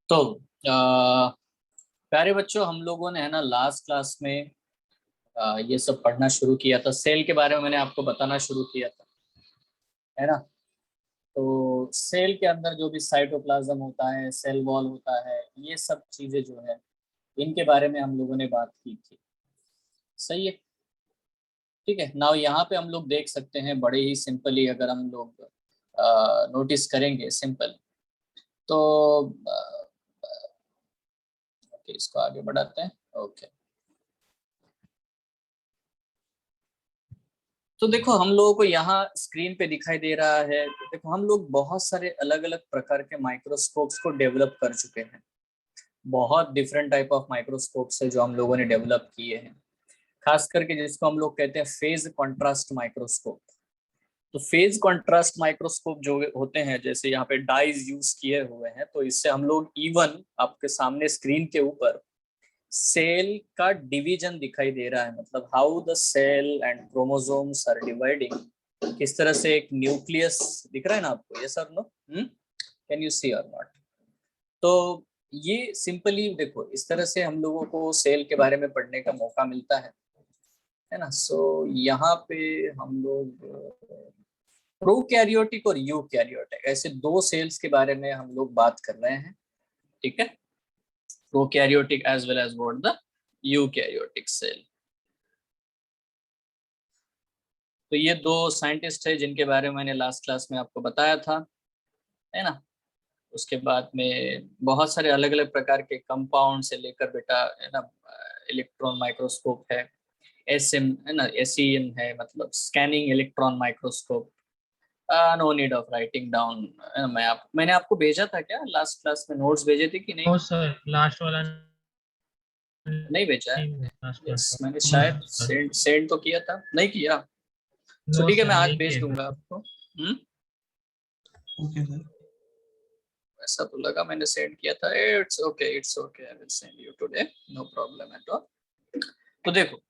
तो प्यारे बच्चों, हम लोगों ने है ना लास्ट क्लास में ये सब पढ़ना शुरू किया था। सेल के बारे में मैंने आपको बताना शुरू किया था, है ना। तो सेल के अंदर जो भी साइटोप्लाज्म होता है, सेल वॉल होता है, ये सब चीजें जो है इनके बारे में हम लोगों ने बात की थी। सही है, ठीक है। नाउ यहाँ पे हम लोग देख सकते हैं बड़े ही सिंपली, अगर हम लोग नोटिस करेंगे सिंपल, तो ओके, इसको आगे बढ़ाते हैं। ओके, तो देखो हम लोगों को यहाँ स्क्रीन पे दिखाई दे रहा है। देखो हम लोग बहुत सारे अलग अलग प्रकार के माइक्रोस्कोप्स को डेवलप कर चुके हैं। बहुत डिफरेंट टाइप ऑफ माइक्रोस्कोप्स है जो हम लोगों ने डेवलप किए हैं, खास करके जिसको हम लोग कहते हैं फेज कॉन्ट्रास्ट माइक्रोस्कोप। तो फेज कॉन्ट्रास्ट माइक्रोस्कोप जो होते हैं, जैसे यहाँ पे डाइज यूज किए हुए हैं, तो इससे हम लोग इवन आपके सामने स्क्रीन के ऊपर सेल का डिवीजन दिखाई दे रहा है, मतलब how the cell and chromosomes are dividing. किस तरह से एक न्यूक्लियस दिख रहा है ना आपको, ये सर नो, कैन यू सी और नॉट। तो ये सिंपली देखो, इस तरह से हम लोगों को सेल के बारे में पढ़ने का मौका मिलता है ना। सो यहाँ पे हम लोग प्रोकैरियोटिक और यूकैरियोटिक, ऐसे दो सेल्स के बारे में हम लोग बात कर रहे हैं, ठीक है। Prokaryotic as well as what the eukaryotic cell. तो ये दो साइंटिस्ट है जिनके बारे में मैंने लास्ट क्लास में आपको बताया था, है ना। उसके बाद में बहुत सारे अलग अलग प्रकार के कंपाउंड से लेकर बेटा, है ना, इलेक्ट्रॉन माइक्रोस्कोप है, एसएम है ना, एसईएम है, मतलब scanning electron microscope. No need of writing down. मैंने आपको भेजा था क्या लास्ट क्लास में, नोट्स भेजे थे कि नहीं? नो सर, लास्ट वाला नहीं भेजा है। नहीं हुआ, लास्ट यस, वाला। मैंने नो शायद सर, सेंड सेंड तो किया था, नहीं किया। सो नो ठीक है, सर, मैं आज नहीं भेज किया दूंगा सर। आपको। Hmm, okay sir. ऐसा तो लगा मैंने सेंड किया था। It's okay, it's okay, I will send you today, no problem at all. तो देखो,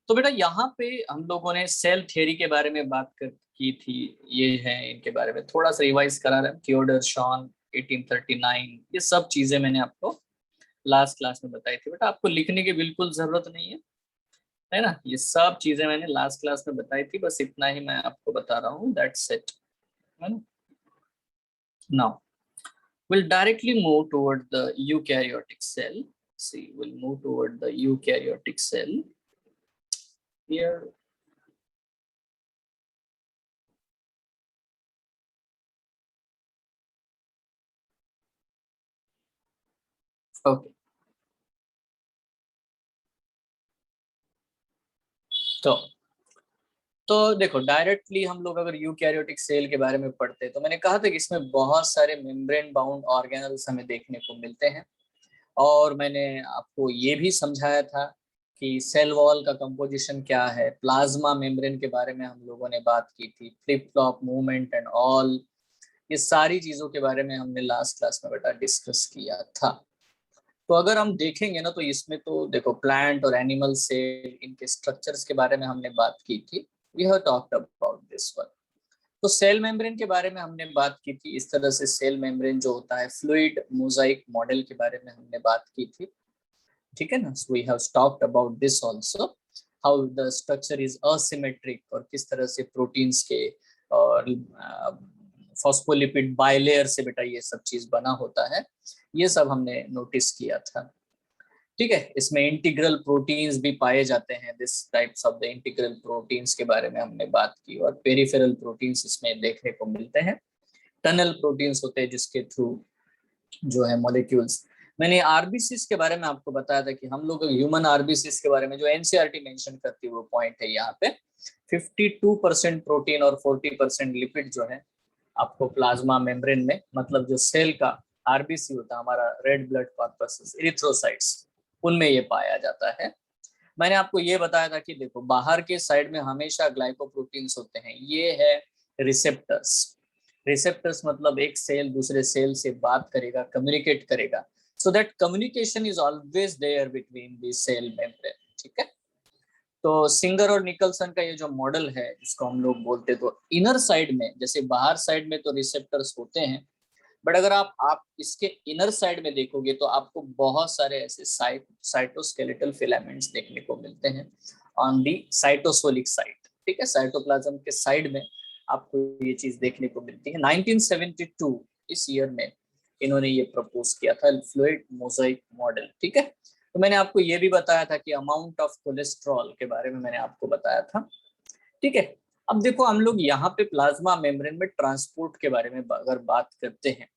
तो बेटा यहाँ पे हम लोगों ने सेल थ्योरी के बारे में बात की थी। ये है, इनके बारे में थोड़ा सा रिवाइज करा रहे हैं। थियोडर शॉन 1839, ये सब चीजें मैंने आपको लास्ट क्लास में बताई थी। बेटा आपको लिखने की बिल्कुल जरूरत नहीं है ना। ये सब चीजें मैंने लास्ट क्लास में बताई थी, बस इतना ही मैं आपको बता रहा हूँ, दैट्स इट, है ना। Now we'll directly move toward the eukaryotic cell. See, we'll move toward the eukaryotic cell here. Okay, तो देखो डायरेक्टली हम लोग अगर यूकैरियोटिक सेल के बारे में पढ़ते हैं, तो मैंने कहा था कि इसमें बहुत सारे मेम्ब्रेन बाउंड ऑर्गेनल्स हमें देखने को मिलते हैं। और मैंने आपको ये भी समझाया था कि सेल वॉल का कंपोजिशन क्या है। प्लाज्मा मेम्ब्रेन के बारे में हम लोगों ने बात की थी, flip flop movement and all, ये सारी चीजों के बारे में हमने लास्ट क्लास में बेटा डिस्कस किया था। तो अगर हम देखेंगे ना, तो इसमें तो देखो प्लांट और एनिमल सेल, इनके स्ट्रक्चर्स के बारे में हमने बात की थी। We have talked about this one. तो सेल मेम्ब्रेन के बारे में हमने बात की थी। इस तरह से सेल मेम्ब्रेन जो होता है, फ्लूइड मोजाइक मॉडल के बारे में हमने बात की थी, ठीक है ना। So we have talked about this also, how the structure is asymmetric, और किस तरह से प्रोटीन्स के और फॉस्फोलिपिड बाइलेयर से बेटा ये सब चीज बना होता है। ये सब हमने नोटिस किया था, ठीक है। इसमें इंटीग्रल प्रोटीन्स भी पाए जाते हैं, this types of the integral proteins के बारे में हमने बात की। और पेरिफेरल प्रोटीन्स इसमें देखने को मिलते हैं। टनल प्रोटीन्स होते हैं जिसके थ्रू जो है मॉलिक्यूल्स। मैंने आरबीसीस के बारे में आपको बताया था कि हम लोग ह्यूमन आरबीसीस के बारे में जो एनसीईआरटी मेंशन करती है, वो पॉइंट है यहाँ पे 52% प्रोटीन और 40% लिपिड जो है आपको प्लाज्मा मेम्ब्रेन में, मतलब जो सेल का आरबीसी होता है हमारा, रेड ब्लड कॉर्पसेस, इरिथ्रोसाइट्स, उनमें ये पाया जाता है। मैंने आपको ये बताया था कि देखो बाहर के साइड में हमेशा ग्लाइकोप्रोटीन्स होते हैं, ये है रिसेप्टर्स। रिसेप्टर्स मतलब एक सेल दूसरे सेल से बात करेगा, कम्युनिकेट करेगा, so that communication is always there between the cell membrane, ठीक है। तो सिंगर और निकलसन का ये जो मॉडल है, जिसको हम लोग बोलते हैं, तो इनर साइड में, जैसे बाहर साइड में तो रिसेप्टर्स होते हैं, बट अगर आप इसके इनर साइड में देखोगे तो आपको बहुत सारे ऐसे साइटोस्केलेटल फिलामेंट्स देखने को मिलते हैं ऑन दी साइटोसोलिक साइड। ठीक है, साइटोप्लाज्म के साइड में आपको ये चीज देखने को मिलती है। 1972 इस ईयर में इन्होंने ये प्रपोज किया था, फ्लूइड मोजाइक मॉडल। ठीक है, तो मैंने आपको ये भी बताया था कि अमाउंट ऑफ कोलेस्ट्रॉल के बारे में मैंने आपको बताया था। ठीक है, अब देखो हम लोग यहाँ पे प्लाज्मा मेम्ब्रेन में ट्रांसपोर्ट के बारे में अगर बात करते हैं,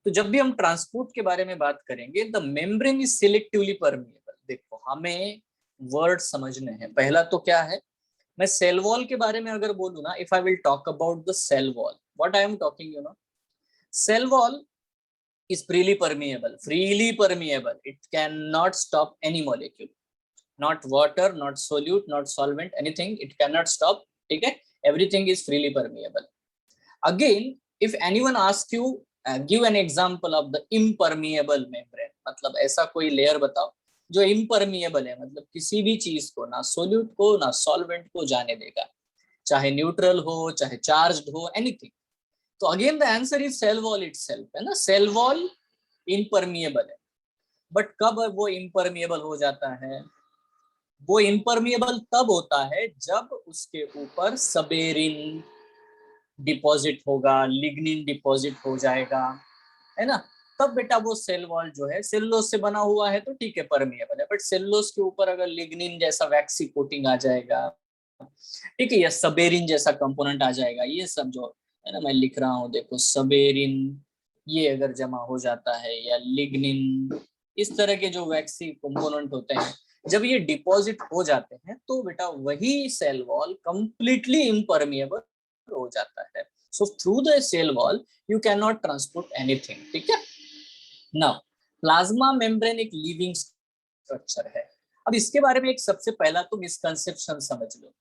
तो जब भी हम ट्रांसपोर्ट के बारे में बात करेंगे, the membrane is selectively permeable. देखो हमें वर्ड समझने हैं। पहला तो क्या है, मैं सेल वॉल के बारे में अगर बोलूँ ना, if I will talk about the cell wall, what I am talking, you know, cell wall is freely permeable. It cannot stop any molecule, not water, not solute, not solvent, anything. It cannot stop. Okay, everything is freely permeable. Again, if anyone asks you, give an example of the impermeable membrane, मतलब ऐसा कोई layer बताओ जो impermeable है, मतलब किसी भी चीज को, ना सोल्यूट को ना सॉल्वेंट को जाने देगा, चाहे न्यूट्रल हो चाहे चार्ज्ड हो, एनीथिंग। तो again the answer is cell wall itself, है ना। सेल वॉल इम्परमिएबल है, बट कब वो इम्परमिएबल हो जाता है? वो इम्परमिएबल तब होता है जब उसके ऊपर सबेरिन डिपॉजिट होगा, लिग्निन डिपॉजिट हो जाएगा, है ना। तब बेटा वो सेल वॉल जो है, सेलुलोज से बना हुआ है तो ठीक है, परमिएबल है, बट सेलुलोज के ऊपर अगर लिग्निन जैसा वैक्सी कोटिंग आ जाएगा, ठीक है, या सबेरिन जैसा कंपोनेंट आ जाएगा, ये सब जो है ना मैं लिख रहा हूँ, देखो सबेरिन ये अगर जमा हो जाता है, या लिग्निन, इस तरह के जो वैक्सी कंपोनेंट होते हैं, जब ये डिपॉजिट हो जाते हैं तो बेटा वही सेल वॉल कंप्लीटली इम्परमिएबल हो जाता है। So through the cell wall you can not transport anything. ठीक है, नाउ प्लाज्मा मेम्ब्रेन एक लिविंग स्ट्रक्चर है। अब इसके बारे में एक सबसे पहला तो मिसकंसेप्शन समझ लो।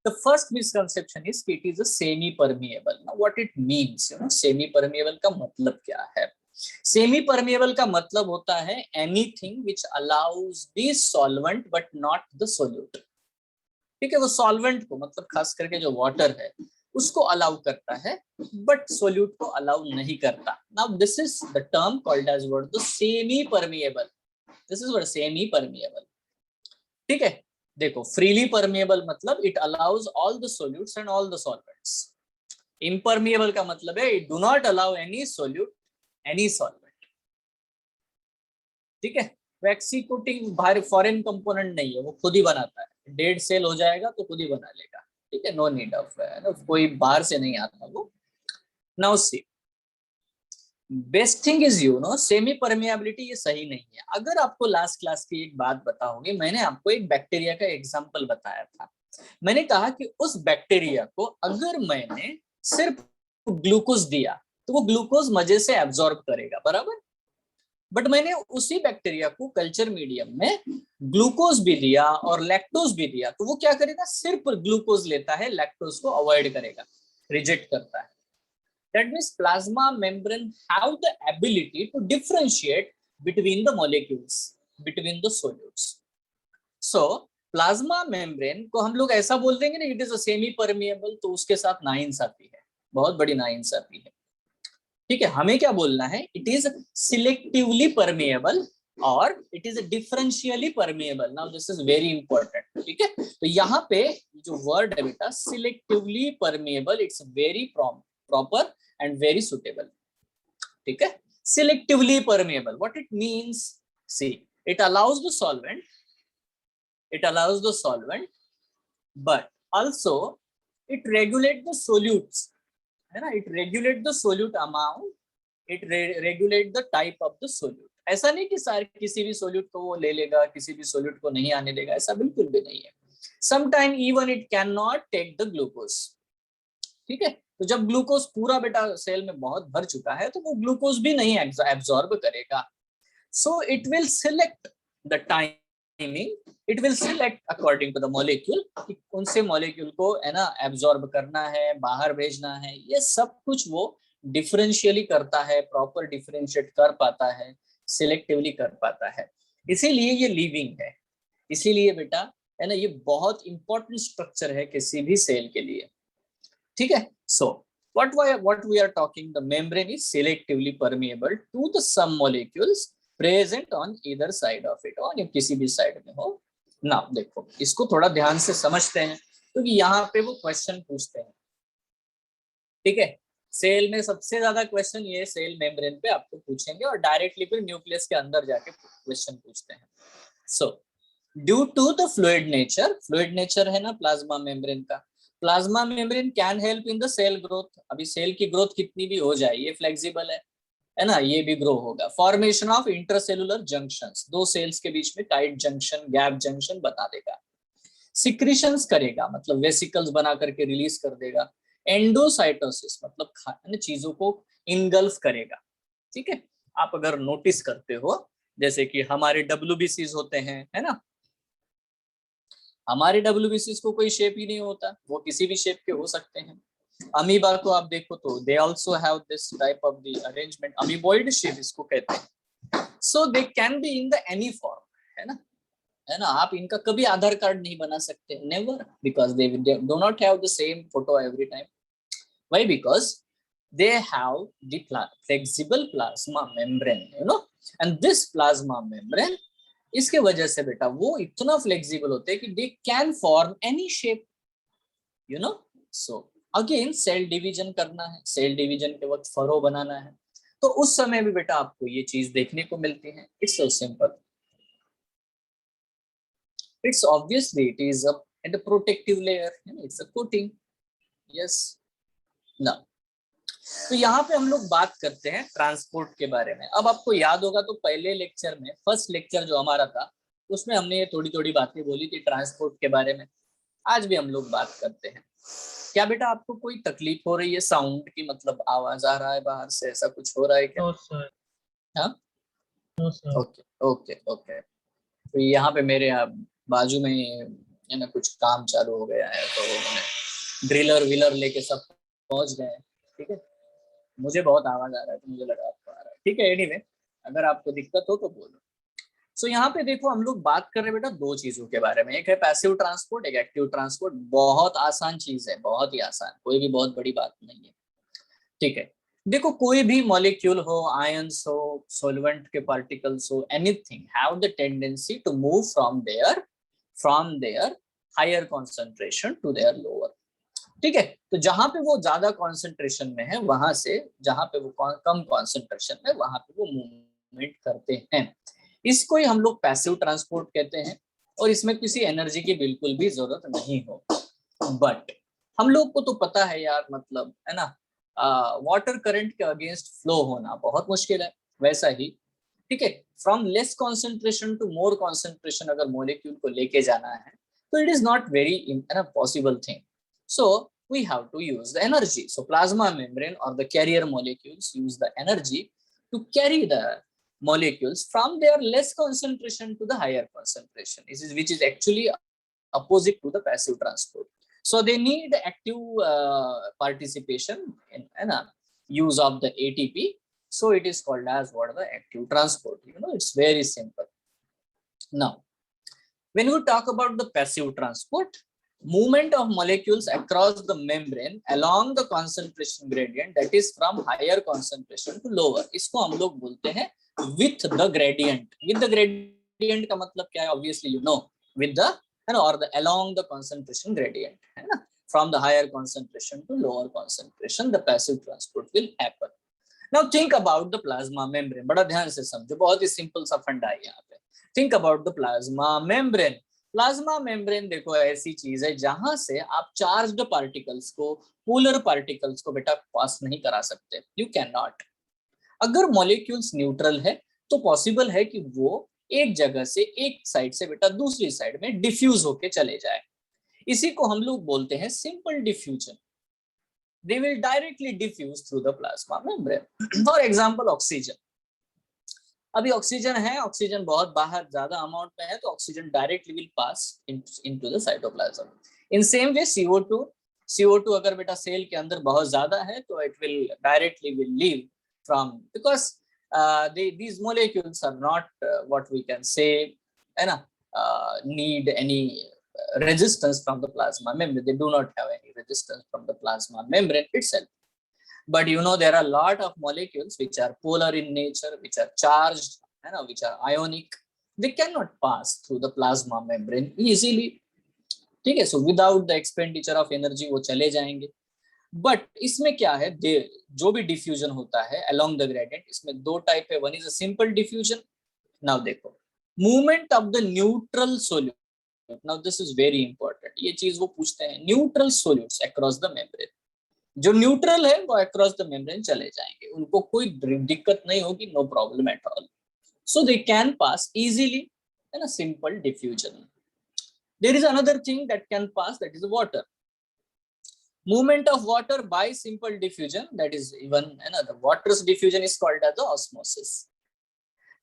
The first misconception is it is a semi-permeable. Now, what it means, you know, semi-permeable का मतलब क्या है? Semi-permeable का मतलब होता है anything which allows the solvent but not the solute. ठीक है, वो solvent को, मतलब खास करके जो water है उसको अलाउ करता है, बट सोल्यूट को अलाउ नहीं करता। Now, this is the term called as what the semi-permeable. This is what semi-permeable. ठीक है, देखो फ्रीली परमिएबल मतलब it allows all the solutes and all the solvents. Impermeable का मतलब है it do not allow any solute any solvent. ठीक है, वैक्सी coating बाहर फॉरेन कंपोनेंट नहीं है, वो खुद ही बनाता है। डेड सेल हो जाएगा तो खुद ही बना लेगा। ठीक है, नो नीड ऑफ कोई बाहर से नहीं आता वो। Now see, best thing is you no semi permeability ये सही नहीं है। अगर आपको लास्ट क्लास की एक बात बताओगे, मैंने आपको एक बैक्टीरिया का एग्जांपल बताया था। मैंने कहा कि उस बैक्टीरिया को अगर मैंने सिर्फ ग्लूकोज दिया तो वो ग्लूकोज मजे से एब्जॉर्ब करेगा, बराबर। बट मैंने उसी बैक्टीरिया को कल्चर मीडियम में ग्लूकोज भी दिया और लैक्टोज भी दिया, तो वो क्या करेगा? सिर्फ ग्लूकोज लेता है, लैक्टोज को अवॉइड करेगा, रिजेक्ट करता है। That means plasma membrane have the ability to differentiate between the molecules, between the solutes. So plasma membrane को हम लोग ऐसा बोल देंगे ना, it is a semi permeable, तो उसके साथ नाइंसाफी है, बहुत बड़ी नाइंसाफी है। ठीक है, हमें क्या बोलना है? It is selectively permeable और it is differentially permeable. Now this is very important. ठीक है, तो यहाँ पे जो वर्ड है बेटा selectively permeable, it's very proper and very suitable. ठीक है, selectively permeable, what it means? See, it allows the solvent, but also it regulate the solutes, है ना। It regulate the solute amount, it regulate the type of the solute. ऐसा नहीं कि सारे किसी भी सोल्यूट को वो ले लेगा, किसी भी सोल्यूट को नहीं आने देगा, ऐसा बिल्कुल भी नहीं है। Sometime even it cannot take the glucose. ठीक है, तो जब ग्लूकोज पूरा बेटा सेल में बहुत भर चुका है तो वो ग्लूकोज भी नहीं एब्जॉर्ब करेगा। So it will select the timing, it will select according to the molecule, कौन से मॉलिक्यूल को है ना एब्जॉर्ब करना है, बाहर भेजना है, ये सब कुछ वो डिफरेंशियली करता है, प्रॉपर डिफरेंशिएट कर पाता है, सिलेक्टिवली कर पाता है। इसीलिए ये लिविंग है, इसीलिए बेटा है ना ये बहुत इंपॉर्टेंट स्ट्रक्चर है किसी भी सेल के लिए। ठीक है, सो what we are talking, the membrane is selectively permeable to the some molecules present on either side of it, और किसी भी साइड में हो ना। देखो इसको थोड़ा ध्यान से समझते हैं क्योंकि यहाँ पे वो क्वेश्चन पूछते हैं, ठीक है। सेल में सबसे ज्यादा क्वेश्चन ये सेल मेम्ब्रेन पे आपको पूछेंगे और डायरेक्टली फिर न्यूक्लियस के अंदर जाके क्वेश्चन पूछते हैं। So due to the fluid nature है ना प्लाज्मा मेम्ब्रेन का, plasma membrane can help in the cell growth. अभी सेल की ग्रोथ कितनी भी हो जाए ये फ्लेक्सिबल है ना, ये भी ग्रो होगा। फॉर्मेशन ऑफ इंटरसेलुलर जंक्शंस, दो सेल्स के बीच में टाइट जंक्शन, गैप जंक्शन बता देगा। सिक्रीशंस करेगा, मतलब वेसिकल्स बना करके रिलीज कर देगा। एंडोसाइटोसिस मतलब चीजों को इनगल्फ करेगा, ठीक है। आप अगर नोटिस करते हो जैसे कि हमारे WBCs होते हैं, है ना, हमारे WBCs को कोई शेप ही नहीं होता, वो किसी भी शेप के हो सकते हैं। अमीबा को आप देखो तो they also have this type of the arrangement, amoeboid shape इसको कहते हैं। So they can be in the any form, है ना। आप इनका कभी आधार कार्ड नहीं बना सकते, never, because they do not have the same photo every time. Why? Because they have the flexible plasma membrane, and this plasma membrane, इसके वजह से बेटा वो इतना फ्लेक्सिबल होते हैं कि they can form any shape, so again cell division करना है, सेल डिवीजन के वक्त फरो बनाना है, तो उस समय भी बेटा आपको ये चीज देखने को मिलती है। It's so simple, it's obviously it is a protective layer, it's a coating, yes ना। तो यहाँ पे हम लोग बात करते हैं ट्रांसपोर्ट के बारे में। अब आपको याद होगा तो पहले लेक्चर में, फर्स्ट लेक्चर जो हमारा था, उसमें हमने ये थोड़ी थोड़ी बातें बोली थी ट्रांसपोर्ट के बारे में। आज भी हम लोग बात करते हैं। क्या बेटा आपको कोई तकलीफ हो रही है साउंड की, मतलब आवाज आ रहा है बाहर से, ऐसा कुछ हो रहा है क्या? No sir. हाँ no sir. Okay okay okay. तो यहाँ पे मेरे बाजू में है ना कुछ काम चालू हो गया है, तो ड्रिलर व्हीलर लेके सब पहुंच गए हैं, ठीक है। मुझे बहुत आवाज आ रहा है तो मुझे लगा आपको आ रहा है, ठीक है। एनीवे अगर आपको दिक्कत हो तो बोलो। सो यहाँ पे देखो हम लोग बात कर रहे हैं बेटा दो चीजों के बारे में, एक है पैसिव ट्रांसपोर्ट, एक एक्टिव ट्रांसपोर्ट। बहुत आसान चीज है, बहुत ही आसान, कोई भी बहुत बड़ी बात नहीं है, ठीक है। देखो कोई भी मॉलिक्यूल हो, आयंस हो, सॉल्वेंट के पार्टिकल्स हो, anything have the tendency to move from their higher concentration to their lower, ठीक है। तो जहां पे वो ज्यादा कॉन्सेंट्रेशन में है वहां से जहां पे वो कम कॉन्सेंट्रेशन में, वहां पे वो मूवमेंट करते हैं। इसको ही हम लोग पैसिव ट्रांसपोर्ट कहते हैं, और इसमें किसी एनर्जी की बिल्कुल भी जरूरत नहीं हो। बट हम लोग को तो पता है यार, मतलब है ना, वाटर करंट के अगेंस्ट फ्लो होना बहुत मुश्किल है। वैसा ही, ठीक है, from less concentration to more concentration अगर मॉलिक्यूल को लेके जाना है तो it is not very possible thing. So we have to use the energy. So plasma membrane or the carrier molecules use the energy to carry the molecules from their less concentration to the higher concentration. Which is actually opposite to the passive transport. So they need active participation in use of the ATP. So it is called as what the active transport. It's very simple. Now, when we talk about the passive transport, movement of molecules across the membrane along the concentration gradient, that is from higher concentration to lower, इसको हम लोग बोलते हैं with the gradient. With the gradient का मतलब क्या है? Obviously you know, with the or the along the concentration gradient, है ना, from the higher concentration to lower concentration the passive transport will happen. Now think about the plasma membrane. बड़ा ध्यान से समझो, बहुत ही सिंपल सा फंडा है यहाँ पे। Think about the plasma membrane. Plasma membrane देखो ऐसी चीज है जहां से आप चार्ज्ड पार्टिकल्स को, पोलर पार्टिकल्स को बेटा पास नहीं करा सकते, यू कैन नॉट। अगर मॉलिक्यूल्स न्यूट्रल है तो पॉसिबल है कि वो एक जगह से, एक साइड से बेटा दूसरी साइड में डिफ्यूज होके चले जाए। इसी को हम लोग बोलते हैं simple diffusion. They will directly diffuse through the plasma membrane. For example oxygen, अभी ऑक्सीजन है, ऑक्सीजन बहुत बाहर ज्यादा अमाउंट में है, तो oxygen directly will pass into the cytoplasm. In same way CO2 अगर बेटा सेल के अंदर बहुत ज्यादा है तो it will directly will leave from, because these molecules are not what we can say, है ना, need any resistance from the plasma membrane. They do not have any resistance from the plasma membrane itself. but you know there are a lot of molecules which are polar in nature, which are charged, है ना, which are ionic. They cannot pass through the plasma membrane easily. ठीक है, so without the expenditure of energy वो चले जाएंगे. But इसमें क्या है, जो भी डिफ्यूजन होता है अलोंग द ग्रेडियंट, इसमें दो टाइप है. One is a simple diffusion. Now देखो, movement of the neutral solute. Now this is very important. ये चीज वो पूछते हैं, neutral solutes across the membrane. जो न्यूट्रल है वो अक्रॉस द मेम्ब्रेन चले जाएंगे, उनको कोई दिक्कत नहीं होगी, no problem at all. So they can pass easily in a simple diffusion. There is another thing that can pass, that is water. Movement of water by simple diffusion, that is even another water's diffusion is called as the osmosis.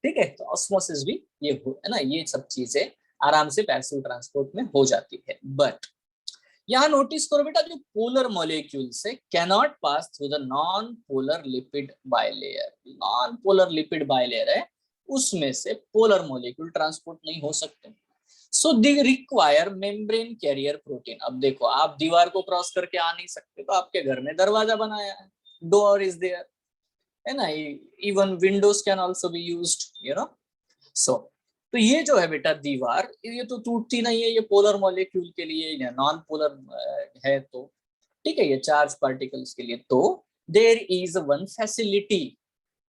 ठीक है, तो osmosis भी ये है ना, ये सब चीजें आराम से पैसिव ट्रांसपोर्ट में हो जाती है. बट यहाँ नोटिस करो बेटा, जो पोलर मॉलिक्यूल्स है cannot pass through the non polar lipid bilayer. Non polar lipid bilayer है, उसमें से पोलर मॉलिक्यूल ट्रांसपोर्ट नहीं हो सकते. So they require membrane carrier protein. अब देखो, आप दीवार को क्रॉस करके आ नहीं सकते, तो आपके घर में दरवाजा बनाया है, डोर इज देयर, है ना. Even windows can also be used, you know. So तो ये जो है बेटा दीवार, ये तो टूटती नहीं है, ये पोलर मॉलिक्यूल के लिए, या नॉन पोलर है तो ठीक है, ये चार्ज पार्टिकल्स के लिए. तो there is one facility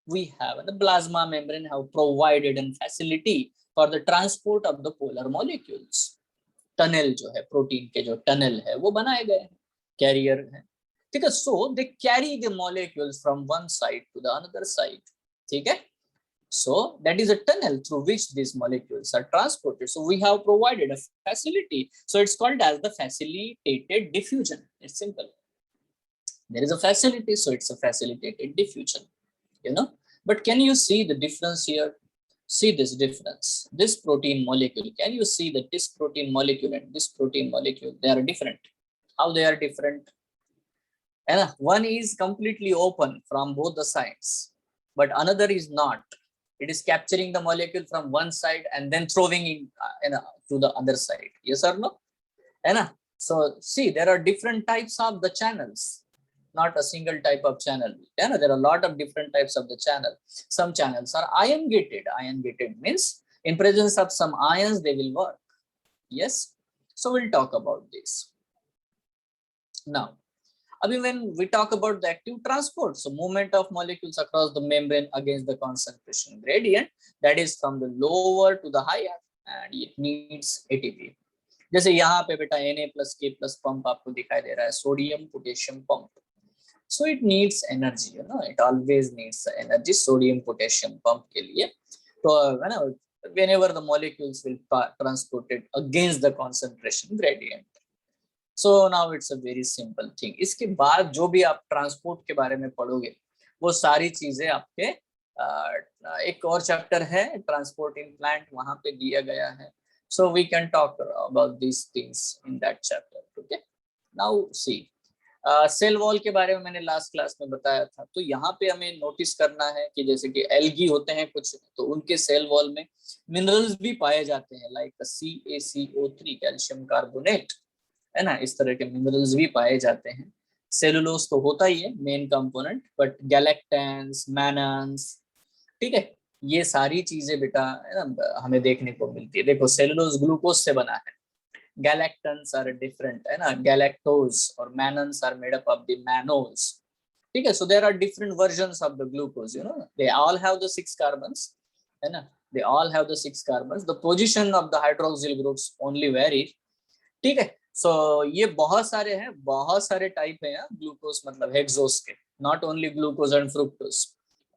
we have, the plasma membrane have provided a facility for the transport of the polar molecules. Tunnel जो है, प्रोटीन के जो टनल है वो बनाए गए हैं, कैरियर है. ठीक है, so they carry the molecules from one side to the another side. ठीक है, so that is a tunnel through which these molecules are transported. So we have provided a facility, so it's called as the facilitated diffusion. It's simple. There is a facility, so it's a facilitated diffusion, you know. But can you see the difference here? See this difference. This protein molecule, can you see that this protein molecule and this protein molecule, they are different? How they are different? And one is completely open from both the sides, but another is not. It is capturing the molecule from one side and then throwing it to the other side. Yes or no? So see, there are different types of the channels, not a single type of channel. There are a lot of different types of the channel. Some channels are ion gated. Ion gated means in presence of some ions they will work. Yes, so we'll talk about this now. When we talk about the active transport, so movement of molecules across the membrane against the concentration gradient, that is from the lower to the higher, and it needs ATP. जैसे यहाँ पे बेटा Na+K+ pump आपको दिखाई दे रहा है, sodium potassium pump. So it needs energy, you know, it always needs energy, sodium potassium pump के लिए. तो whenever the molecules will transport it against the concentration gradient. So now it's a very simple thing. इसके बाद जो भी आप transport के बारे में पढ़ोगे, वो सारी चीजें आपके एक और चैप्टर है ट्रांसपोर्ट इन प्लांट, वहां पे दिया गया है. So we can talk about these things in that chapter. Okay, now see, cell wall के बारे में मैंने लास्ट क्लास में बताया था. तो यहाँ पे हमें नोटिस करना है कि जैसे कि एल्गी होते हैं कुछ, तो उनके सेल वॉल में मिनरल्स भी पाए जाते हैं, लाइक CaCO3, कैल्शियम कार्बोनेट, है ना. इस तरह के मिनरल्स भी पाए जाते हैं. सेलुलोज तो होता ही है मेन कंपोनेंट, बट गैलेक्टेंस, मैनन्स, ठीक है, ये सारी चीजें बेटा है ना हमें देखने को मिलती है. देखो, सेलुलोज ग्लूकोज से बना है, galactans are different, है ना. galactose और mannans are made up of the mannose. ठीक है, so there are different versions of the glucose, you know. They all have the 6 carbons, है ना. They all have the 6 carbons. The position of the hydroxyl groups only vary. ठीक है, so ये बहुत सारे हैं, बहुत सारे टाइप हैं ग्लूकोज, मतलब हेक्सोस के, not only glucose and fructose,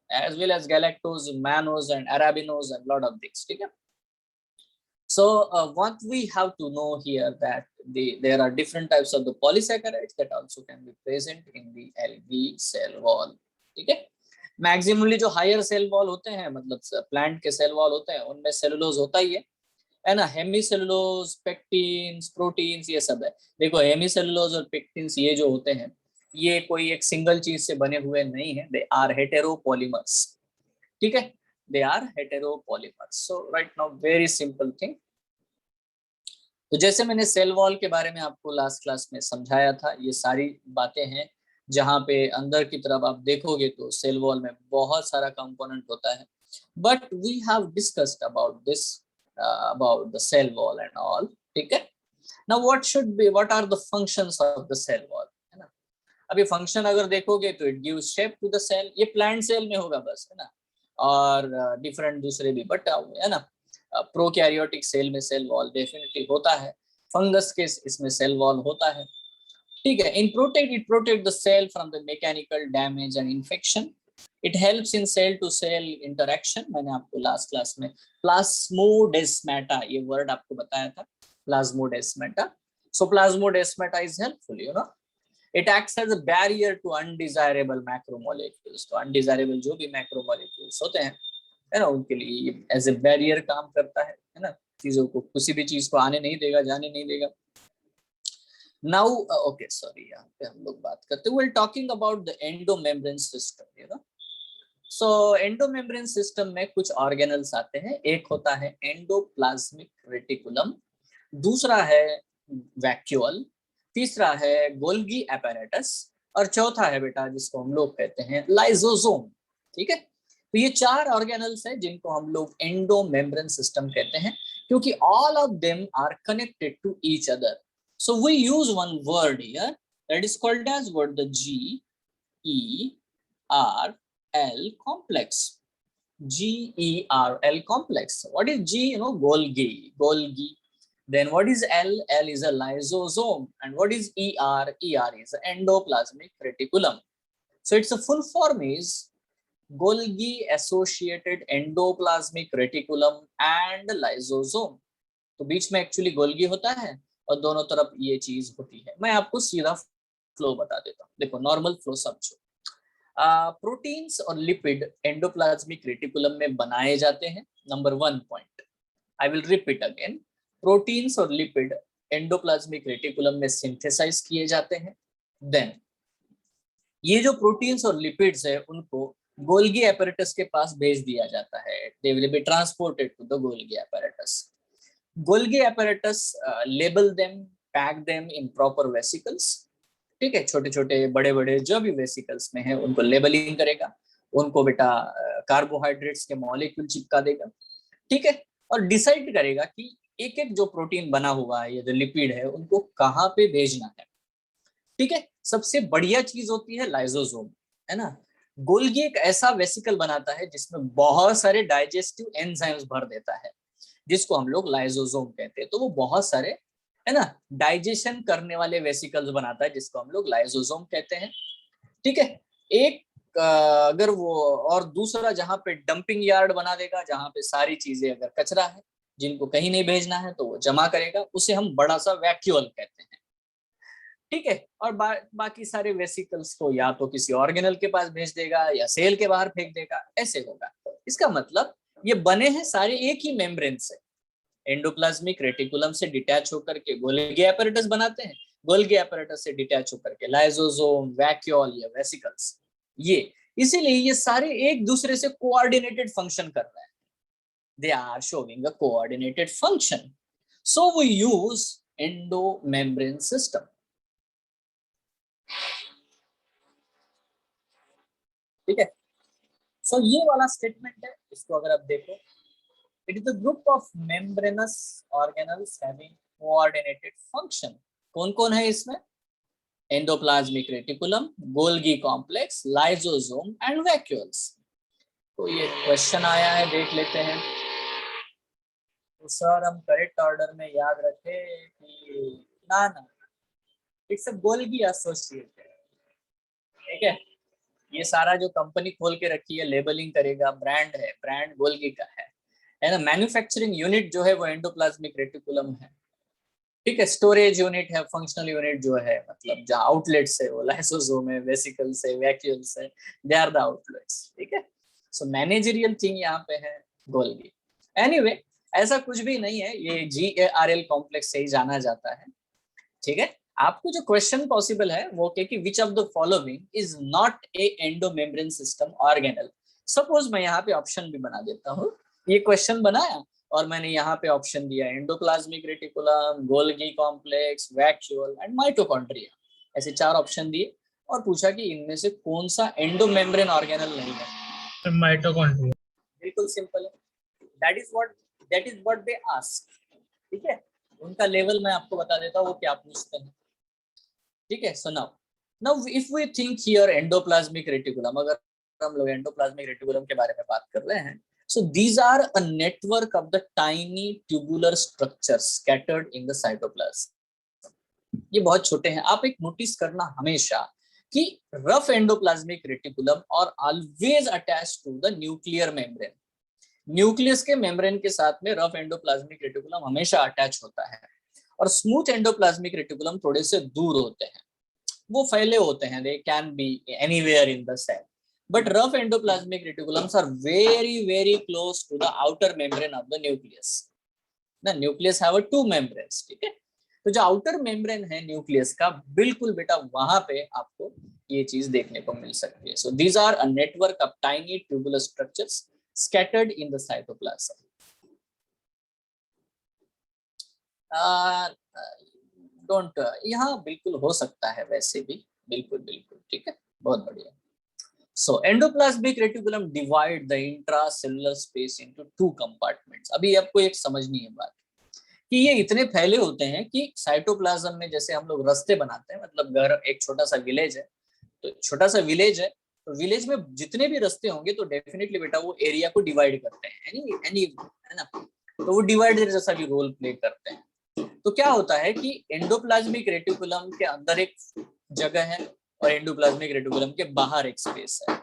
as well as galactose, mannose and arabinose and lot of things. ठीक है. So what we have to know here that there are different types of the polysaccharides that also can be present in the algae cell wall. ठीक है, maximally जो higher cell wall होते हैं, मतलब plant के cell wall होते हैं, उनमें सेलुलोज होता ही है ना. हेमीसेलुलोज, पेक्टिन्स, प्रोटीन्स, ये सब है. देखो, हेमीसेलुलोज और पेक्टिन्स ये जो होते हैं, ये कोई एक सिंगल चीज से बने हुए नहीं है. They are heteropolymers. ठीक है, they are heteropolymers. So right now very simple thing. तो जैसे मैंने सेल वॉल के बारे में आपको लास्ट क्लास में समझाया था, ये सारी बातें हैं जहाँ पे अंदर की तरफ आप देखोगे तो सेल वॉल में बहुत सारा कंपोनेंट होता है, but we have discussed about this, about the cell wall and all, ठीक है। Now what are the functions of the cell wall, है ना। अभी फंक्शन अगर देखोगे तो it gives shape to the cell, ये प्लांट सेल में होगा बस, है ना, और डिफरेंट दूसरे भी, बट है ना, प्रोकैरियोटिक सेल में सेल वॉल डेफिनेटली होता है, फंगस के इसमें सेल वॉल होता है, ठीक है। It protect the cell from the mechanical damage and infection, it helps in cell to cell interaction. मैंने आपको लास्ट क्लास में प्लाज्मोडेस्माटा ये वर्ड आपको बताया था, plasmodesmata. So plasmodesmata is helpful, you know, it acts as a barrier to undesirable macromolecules, तो undesirable जो भी macromolecules होते हैं, है ना, उनके लिए एज ए बैरियर काम करता है ना, चीजों को, किसी भी चीज को आने नहीं देगा, जाने नहीं देगा। नाउ ओके सॉरी, यहाँ पे हम लोग बात करते हैं, we're talking about the endomembrane system, you know. So endomembrane system में कुछ ऑर्गेनल्स आते हैं, एक होता है एंडोप्लाज्मिक रेटिकुलम, दूसरा है वैक्यूल, तीसरा है गोल्गी apparatus, और चौथा है बेटा जिसको हम लोग कहते हैं लाइसोसोम, ठीक है। तो ये चार ऑर्गेनल्स हैं जिनको हम लोग एंडोमेम्ब्रेन सिस्टम कहते हैं, क्योंकि all of them are connected to each other. So we use one word here that is called as word the GERL complex, GERL complex. What is G? You know, Golgi. Then what is L? L is a lysosome. And what is ER? ER is endoplasmic reticulum. So its a full form is Golgi associated endoplasmic reticulum and lysosome. तो बीच में actually Golgi होता है और दोनों तरफ ये चीज होती है। मैं आपको सीधा फ्लो बता देता हूँ, देखो नॉर्मल फ्लो समझो। प्रोटीन्स और लिपिड एंडोप्लाज्मिक रेटिकुलम में बनाए जाते हैं, number 1 point. I will repeat again, proteins और लिपिड एंडोप्लाज्मिक रेटिकुलम में सिंथेसाइज किए जाते हैं। देन ये जो प्रोटीन्स और लिपिड्स है उनको गोल्गी एपैरेटस के पास भेज दिया जाता है, they will be transported to the Golgi apparatus. Golgi apparatus label them, pack them in proper vesicles, ठीक है, छोटे छोटे बड़े बड़े जो भी वेसिकल्स में है उनको लेबलिंग करेगा, उनको बेटा कार्बोहाइड्रेट्स के मॉलिक्यूल चिपका देगा, ठीक है, और डिसाइड करेगा कि एक एक जो प्रोटीन बना हुआ है, ये जो लिपिड है, उनको कहाँ पे भेजना है, ठीक है। सबसे बढ़िया चीज होती है लाइसोसोम, है ना। गोल्गी एक ऐसा वेसिकल बनाता है जिसमें बहुत सारे डाइजेस्टिव एंजाइम्स भर देता है, जिसको हम लोग लाइसोसोम कहते हैं। तो वो बहुत सारे, है ना, डाइजेशन करने वाले वेसिकल्स बनाता है, जिसको हम लोग लाइसोसोम कहते हैं, ठीक है। एक अगर वो, और दूसरा जहाँ पे डंपिंग यार्ड बना देगा, जहाँ पे सारी चीजें अगर कचरा है जिनको कहीं नहीं भेजना है तो वो जमा करेगा, उसे हम बड़ा सा वैक्यूल कहते हैं, ठीक है। और बाकी सारे वेसिकल्स को या तो किसी ऑर्गेनल के पास भेज देगा या सेल के बाहर फेंक देगा, ऐसे होगा। इसका मतलब ये बने हैं सारे एक ही मेम्ब्रेन से, एंडोप्लाज्मिक रेटिकुलम से डिटैच होकर के गोल्गी एपैरेटस बनाते हैं, गोल्गी एपैरेटस से डिटैच होकर के लाइसोसोम, वैक्यूल या वेसिकल्स, ये इसीलिए ये सारे एक दूसरे से कोऑर्डिनेटेड फंक्शन कर रहे हैं, they are showing a coordinated function. So we use endomembrane system, ठीक है। सो ये वाला स्टेटमेंट है, इसको अगर आप देखो, it is a group of membranous organelles having coordinated function। कौन कौन है इसमें? Endoplasmic reticulum, Golgi complex, lysosome and vacuoles. तो ये क्वेश्चन आया है, देख लेते हैं। तो सर हम करेक्ट ऑर्डर में याद रखे कि ना, इट्स अ गोल्गी एसोसिएटेड, ठीक है। ये सारा जो कंपनी खोल के रखी है, लेबलिंग करेगा, ब्रांड है, ब्रांड गोल्गी का है ना। मैन्युफैक्चरिंग यूनिट जो है वो एंडोप्लाज्मिक रेटिकुलम है, ठीक है। स्टोरेज यूनिट है, फंक्शनल यूनिट जो है, मतलब जहाँ आउटलेट्स है वो लाइसोसोम है, वेसिकल्स है, वैक्यूल्स है, दे आर द आउटलेट्स, ठीक है। सो मैनेजरियल थिंग यहाँ पे है गोल्गी। एनीवे, ऐसा कुछ भी नहीं है, ये GARL कॉम्प्लेक्स से ही जाना जाता है, ठीक है। आपको जो क्वेश्चन पॉसिबल है वो कि which of the following is not a endomembrane system organelle. Suppose मैं यहाँ पे ऑप्शन भी बना देता हूँ, ये क्वेश्चन बनाया और मैंने यहाँ पे ऑप्शन दिया endoplasmic reticulum, Golgi complex, vacuole and mitochondria, ऐसे 4 ऑप्शन दिए और पूछा कि इनमें से कौन सा एंडोमेम्ब्रेन ऑर्गेनल नहीं है। माइटोकॉन्ड्रिया। बिल्कुल सिंपल है, that is what they ask. ठीक है, उनका लेवल मैं आपको बता देता हूँ वो क्या पूछते हैं। ठीक है, so now if we think here endoplasmic reticulum, अगर हम लोग एंडोप्लाज्मिक रेटिकुलम के बारे में बात कर रहे हैं, so these are a network of the tiny tubular structures scattered in the cytoplasm। ये बहुत छोटे हैं। आप एक नोटिस करना हमेशा कि रफ एंडोप्लाज्मिक रेटिकुलम और always attached to the nuclear membrane. Nucleus के मेम्ब्रेन के साथ में रफ एंडोप्लाज्मिक रेटिकुलम हमेशा अटैच होता है, और स्मूथ एंडोप्लाज्मिक रेटिकुलम थोड़े से दूर होते हैं, वो फैले होते हैं, they can be anywhere in the cell, but rough endoplasmic reticulums are very close to the outer membrane of the nucleus। the nucleus have a two membranes। ठीक है, तो जो आउटर मेम्ब्रेन है न्यूक्लियस का, बिल्कुल बेटा वहां पे आपको ये चीज देखने को मिल सकती है। So these are a network of tiny tubular structures scattered in the cytoplasm। Don't यहाँ बिल्कुल हो सकता है वैसे भी, बिल्कुल बिल्कुल ठीक है, बहुत बढ़िया। So endoplasmic reticulum divide the intracellular space into two compartments। अभी आपको एक समझनी है बात कि ये इतने फैले होते हैं कि साइटोप्लाज्म में जैसे हम लोग रास्ते बनाते हैं, मतलब घर एक छोटा सा विलेज है, तो छोटा सा विलेज है, तो विलेज में जितने भी रास्ते होंगे तो डेफिनेटली बेटा वो एरिया को डिवाइड करते हैं, एनी है ना, तो वो डिवाइडर जैसा भी रोल प्ले करते हैं। तो क्या होता है कि एंडोप्लाज्मिक रेटिकुलम के अंदर एक जगह है और एंडोप्लाज्मिक रेटिकुलम के बाहर एक स्पेस है।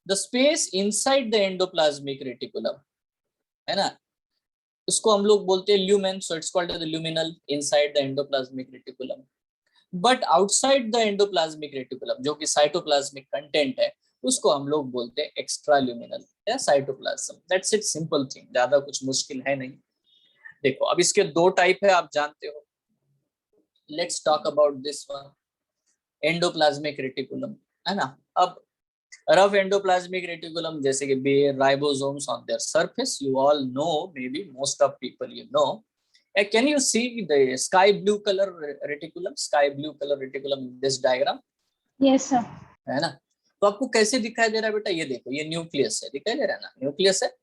The space inside the endoplasmic reticulum, है ना, उसको हम लोग बोलते हैं lumen, so it's called the luminal inside the endoplasmic reticulum. But outside the endoplasmic reticulum जो कि साइटोप्लाज्मिक कंटेंट है, उसको हम लोग बोलते हैं एक्स्ट्रा ल्यूमिनल या cytoplasm. That's it, simple thing, ज्यादा कुछ मुश्किल है नहीं। देखो अब इसके दो टाइप है, आप जानते हो। Let's talk about this one, endoplasmic reticulum, है ना। अब रफ एंडोप्लाज्मिक रेटिकुलम जैसे कि bear ribosomes on their surface, you all know, maybe most of people you know. Can you see the sky blue colour reticulum, sky blue colour reticulum in this diagram? Yes sir. है ना, तो आपको कैसे दिखाई दे रहा है बेटा? ये देखो, ये न्यूक्लियस है, दिखाई दे रहा है ना, न्यूक्लियस है,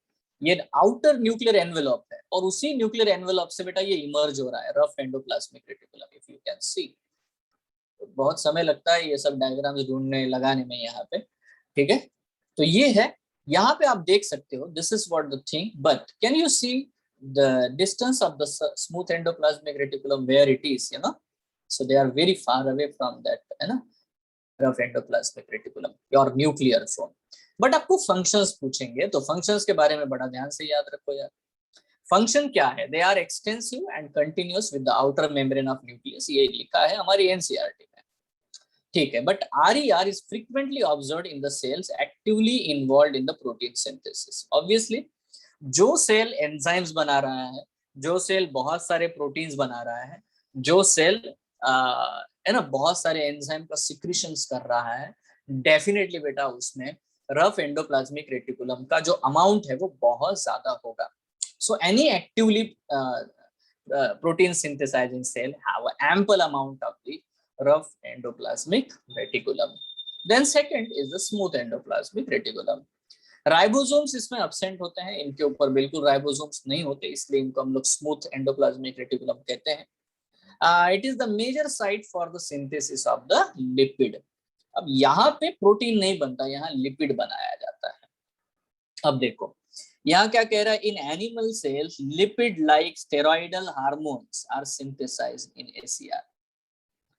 ये आउटर न्यूक्लियर एनवेलप है, और उसी न्यूक्लियर एनवेलप से बेटा ये इमर्ज हो रहा है rough endoplasmic reticulum, if you can सी। बहुत समय लगता है ये सब डायग्राम्स ढूंढने लगाने में यहाँ पे, ठीक है। तो ये है, यहाँ पे आप देख सकते हो, this is what the thing, but can you see the distance of the smooth endoplasmic reticulum where it is, you know, so they are very far away from that, है ना, रफ एंडोप्लाज्मिक रेटिकुलम और nuclear zone. But आपको functions पूछेंगे, तो functions के बारे में बड़ा ध्यान से याद रखो यार। फंक्शन क्या है? They are extensive and continuous with the outer membrane of nucleus, ये लिखा है हमारी एनसीईआरटी में, ठीक है। But RER is frequently observed in the cells actively involved in the protein synthesis. Obviously जो सेल एंजाइम्स बना रहा है, जो सेल बहुत सारे प्रोटीन्स बना रहा है, जो सेल है ना बहुत सारे एंजाइम का सिक्रीशंस कर रहा है, डेफिनेटली बेटा उसमें रफ एंडोप्लाज्मिक रेटिकुलम का जो अमाउंट है वो बहुत ज्यादा होगा। So any actively protein synthesizing cell have an ample amount of the rough endoplasmic reticulum. Then second is the smooth endoplasmic reticulum. Ribosomes इसमें अब्सेंट होते हैं, इनके ऊपर बिल्कुल राइबोसोम्स नहीं होते, इसलिए इनको हम लोग स्मूथ एंडोप्लाज्मिक रेटिकुलम कहते हैं। It is the major site for the synthesis of the lipid. अब यहाँ पे प्रोटीन नहीं बनता, यहाँ लिपिड बनाया जाता है। अब देखो यहाँ क्या कह रहा है, in animal cells lipid like steroidal hormones are synthesized in ACR.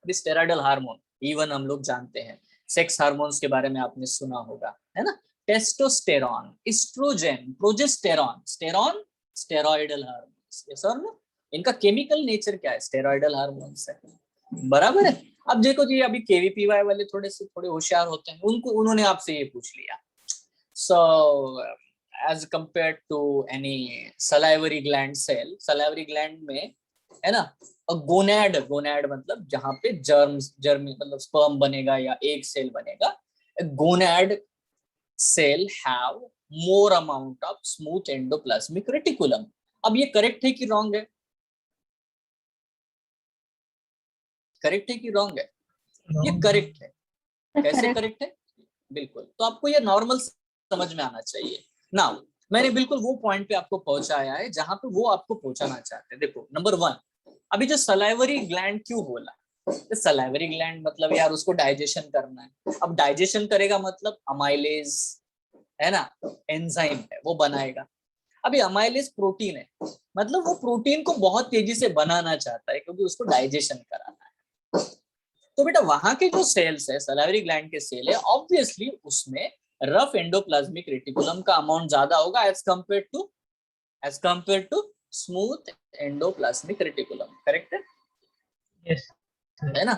This steroidal hormone even हम लोग जानते हैं, सेक्स हार्मोन्स के बारे में आपने सुना होगा, है ना, testosterone, oestrogen, progesterone, sterone, steroidal hormones, ये सर ना इनका केमिकल नेचर क्या है, स्टेरॉइडल हार्मोन्स है, बराबर है। अब देखो जी, अभी केवीपीवाई वाले थोड़े होशियार होते हैं, उन्होंने आपसे ये पूछ लिया, सो as compared to any salivary gland cell, salivary gland में है ना, गोनैड, गोनैड मतलब जहां पे जर्म मतलब स्पर्म बनेगा या एक सेल बनेगा, gonad cell have more amount of smooth endoplasmic reticulum. अब ये करेक्ट है कि रॉन्ग है? करेक्ट है कि रॉन्ग है? ये करेक्ट है। कैसे करेक्ट है? बिल्कुल। तो आपको ये नॉर्मल समझ में आना चाहिए। नाउ मैंने बिल्कुल वो पॉइंट पे आपको पहुंचाया है जहां पे वो आपको पहुंचाना चाहते हैं। देखो नंबर 1, अभी जो सलाइवरी ग्लैंड क्यों बोला? सलाइवरी ग्लैंड मतलब यार उसको डाइजेशन करना है। अब डाइजेशन करेगा मतलब अमाइलेज है ना, एंजाइम है, वो बनाएगा। अभी अमाइलेज प्रोटीन है, मतलब वो प्रोटीन को बहुत तेजी से बनाना चाहता है क्योंकि उसको डाइजेशन कराना है। तो बेटा वहां के जो सेल्स है, सलाइवरी ग्लैंड के सेल है, ऑब्वियसली उसमें रफ एंडोप्लाज्मिक रेटिकुलम का अमाउंट ज्यादा होगा as compare to smooth endoplasmic reticulum. Correct है? Yes. है ना?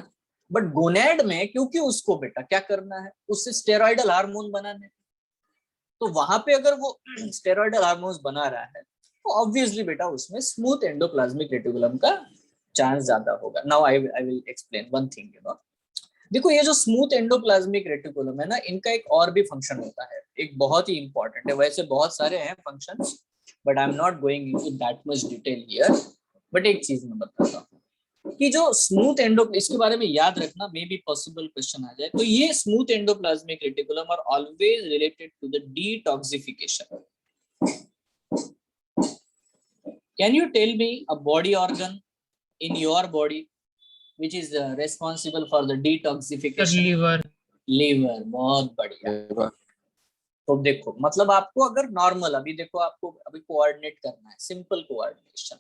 बट गोनेड में क्योंकि उसको बेटा क्या करना है, उससे स्टेरॉइडल हार्मोन बनाने, तो वहां पे अगर वो स्टेरॉइडल हार्मोन्स बना रहा है तो ऑब्वियसली बेटा उसमें स्मूथ एंडोप्लाज्मिक रेटिकुलम का चांस ज्यादा होगा। Now I will explain one thing, देखो ये जो स्मूथ एंडोप्लाज्मिक रेटिकुलम है ना, इनका एक और भी फंक्शन होता है, एक बहुत ही इंपॉर्टेंट है। वैसे बहुत सारे हैं functions, but I am not going into that much detail here. But एक चीज मैं बताता हूँ कि जो स्मूथ एंडो, इसके बारे में याद रखना, मे बी पॉसिबल क्वेश्चन आ जाए। तो ये smooth endoplasmic reticulum are always related to the detoxification. Can you tell me a body organ in your body which is responsible for the detoxification? Liver. बहुत बढ़िया। तो देखो मतलब आपको अगर नॉर्मल, अभी देखो आपको अभी कोऑर्डिनेट करना है, सिंपल कोऑर्डिनेशन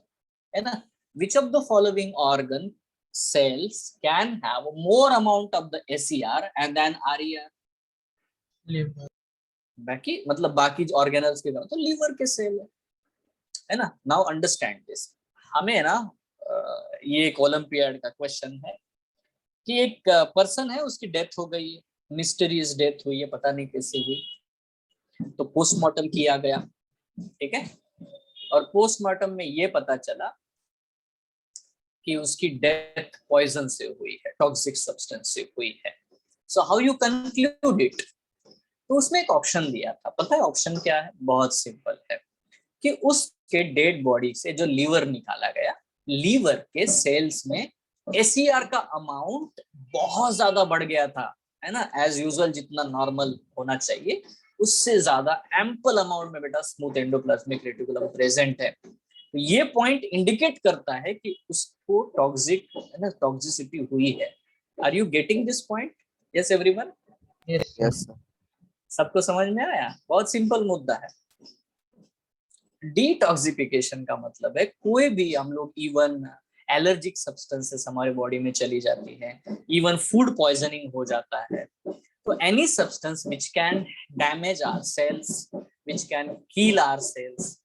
है ना। which of the following organ cells can have more amount of the SER and then RER? Liver. बाकी मतलब बाकी ऑर्गेनल्स के तो लीवर के सेल है ना। Now understand this. हमें ना ये एक ओलंपियाड का क्वेश्चन है कि एक पर्सन है, उसकी डेथ हो गई है, मिस्टीरियस डेथ हुई है, पता नहीं कैसे हुई। तो पोस्टमार्टम किया गया, ठीक है, और पोस्टमार्टम में ये पता चला कि उसकी डेथ पॉइजन से हुई है, टॉक्सिक सब्सटेंस से हुई है। So how you conclude it? तो उसमें एक ऑप्शन दिया था, पता है ऑप्शन क्या है? बहुत सिंपल है कि उसके डेड बॉडी से जो लीवर निकाला गया, लीवर के सेल्स में एसीआर का अमाउंट बहुत ज्यादा बढ़ गया था, है ना। एज यूजुअल जितना नॉर्मल होना चाहिए उससे ज्यादा एम्पल अमाउंट में बेटा स्मूथ एंडोप्लाज्मिक रेटिकुलम प्रेजेंट है। तो ये पॉइंट इंडिकेट करता है कि उसको टॉक्सिक, है ना, टॉक्सिसिटी हुई है। Are you getting this point? Yes everyone? Yes. सबको समझ में आया? बहुत सिंपल मुद्दा है। डिटॉक्सिफिकेशन का मतलब है कोई भी, हम लोग इवन एलर्जिक सब्सटेंसेस हमारे बॉडी में चली जाती है, इवन फूड पॉइजनिंग हो जाता है, तो any substance which can damage our cells, which can kill our cells,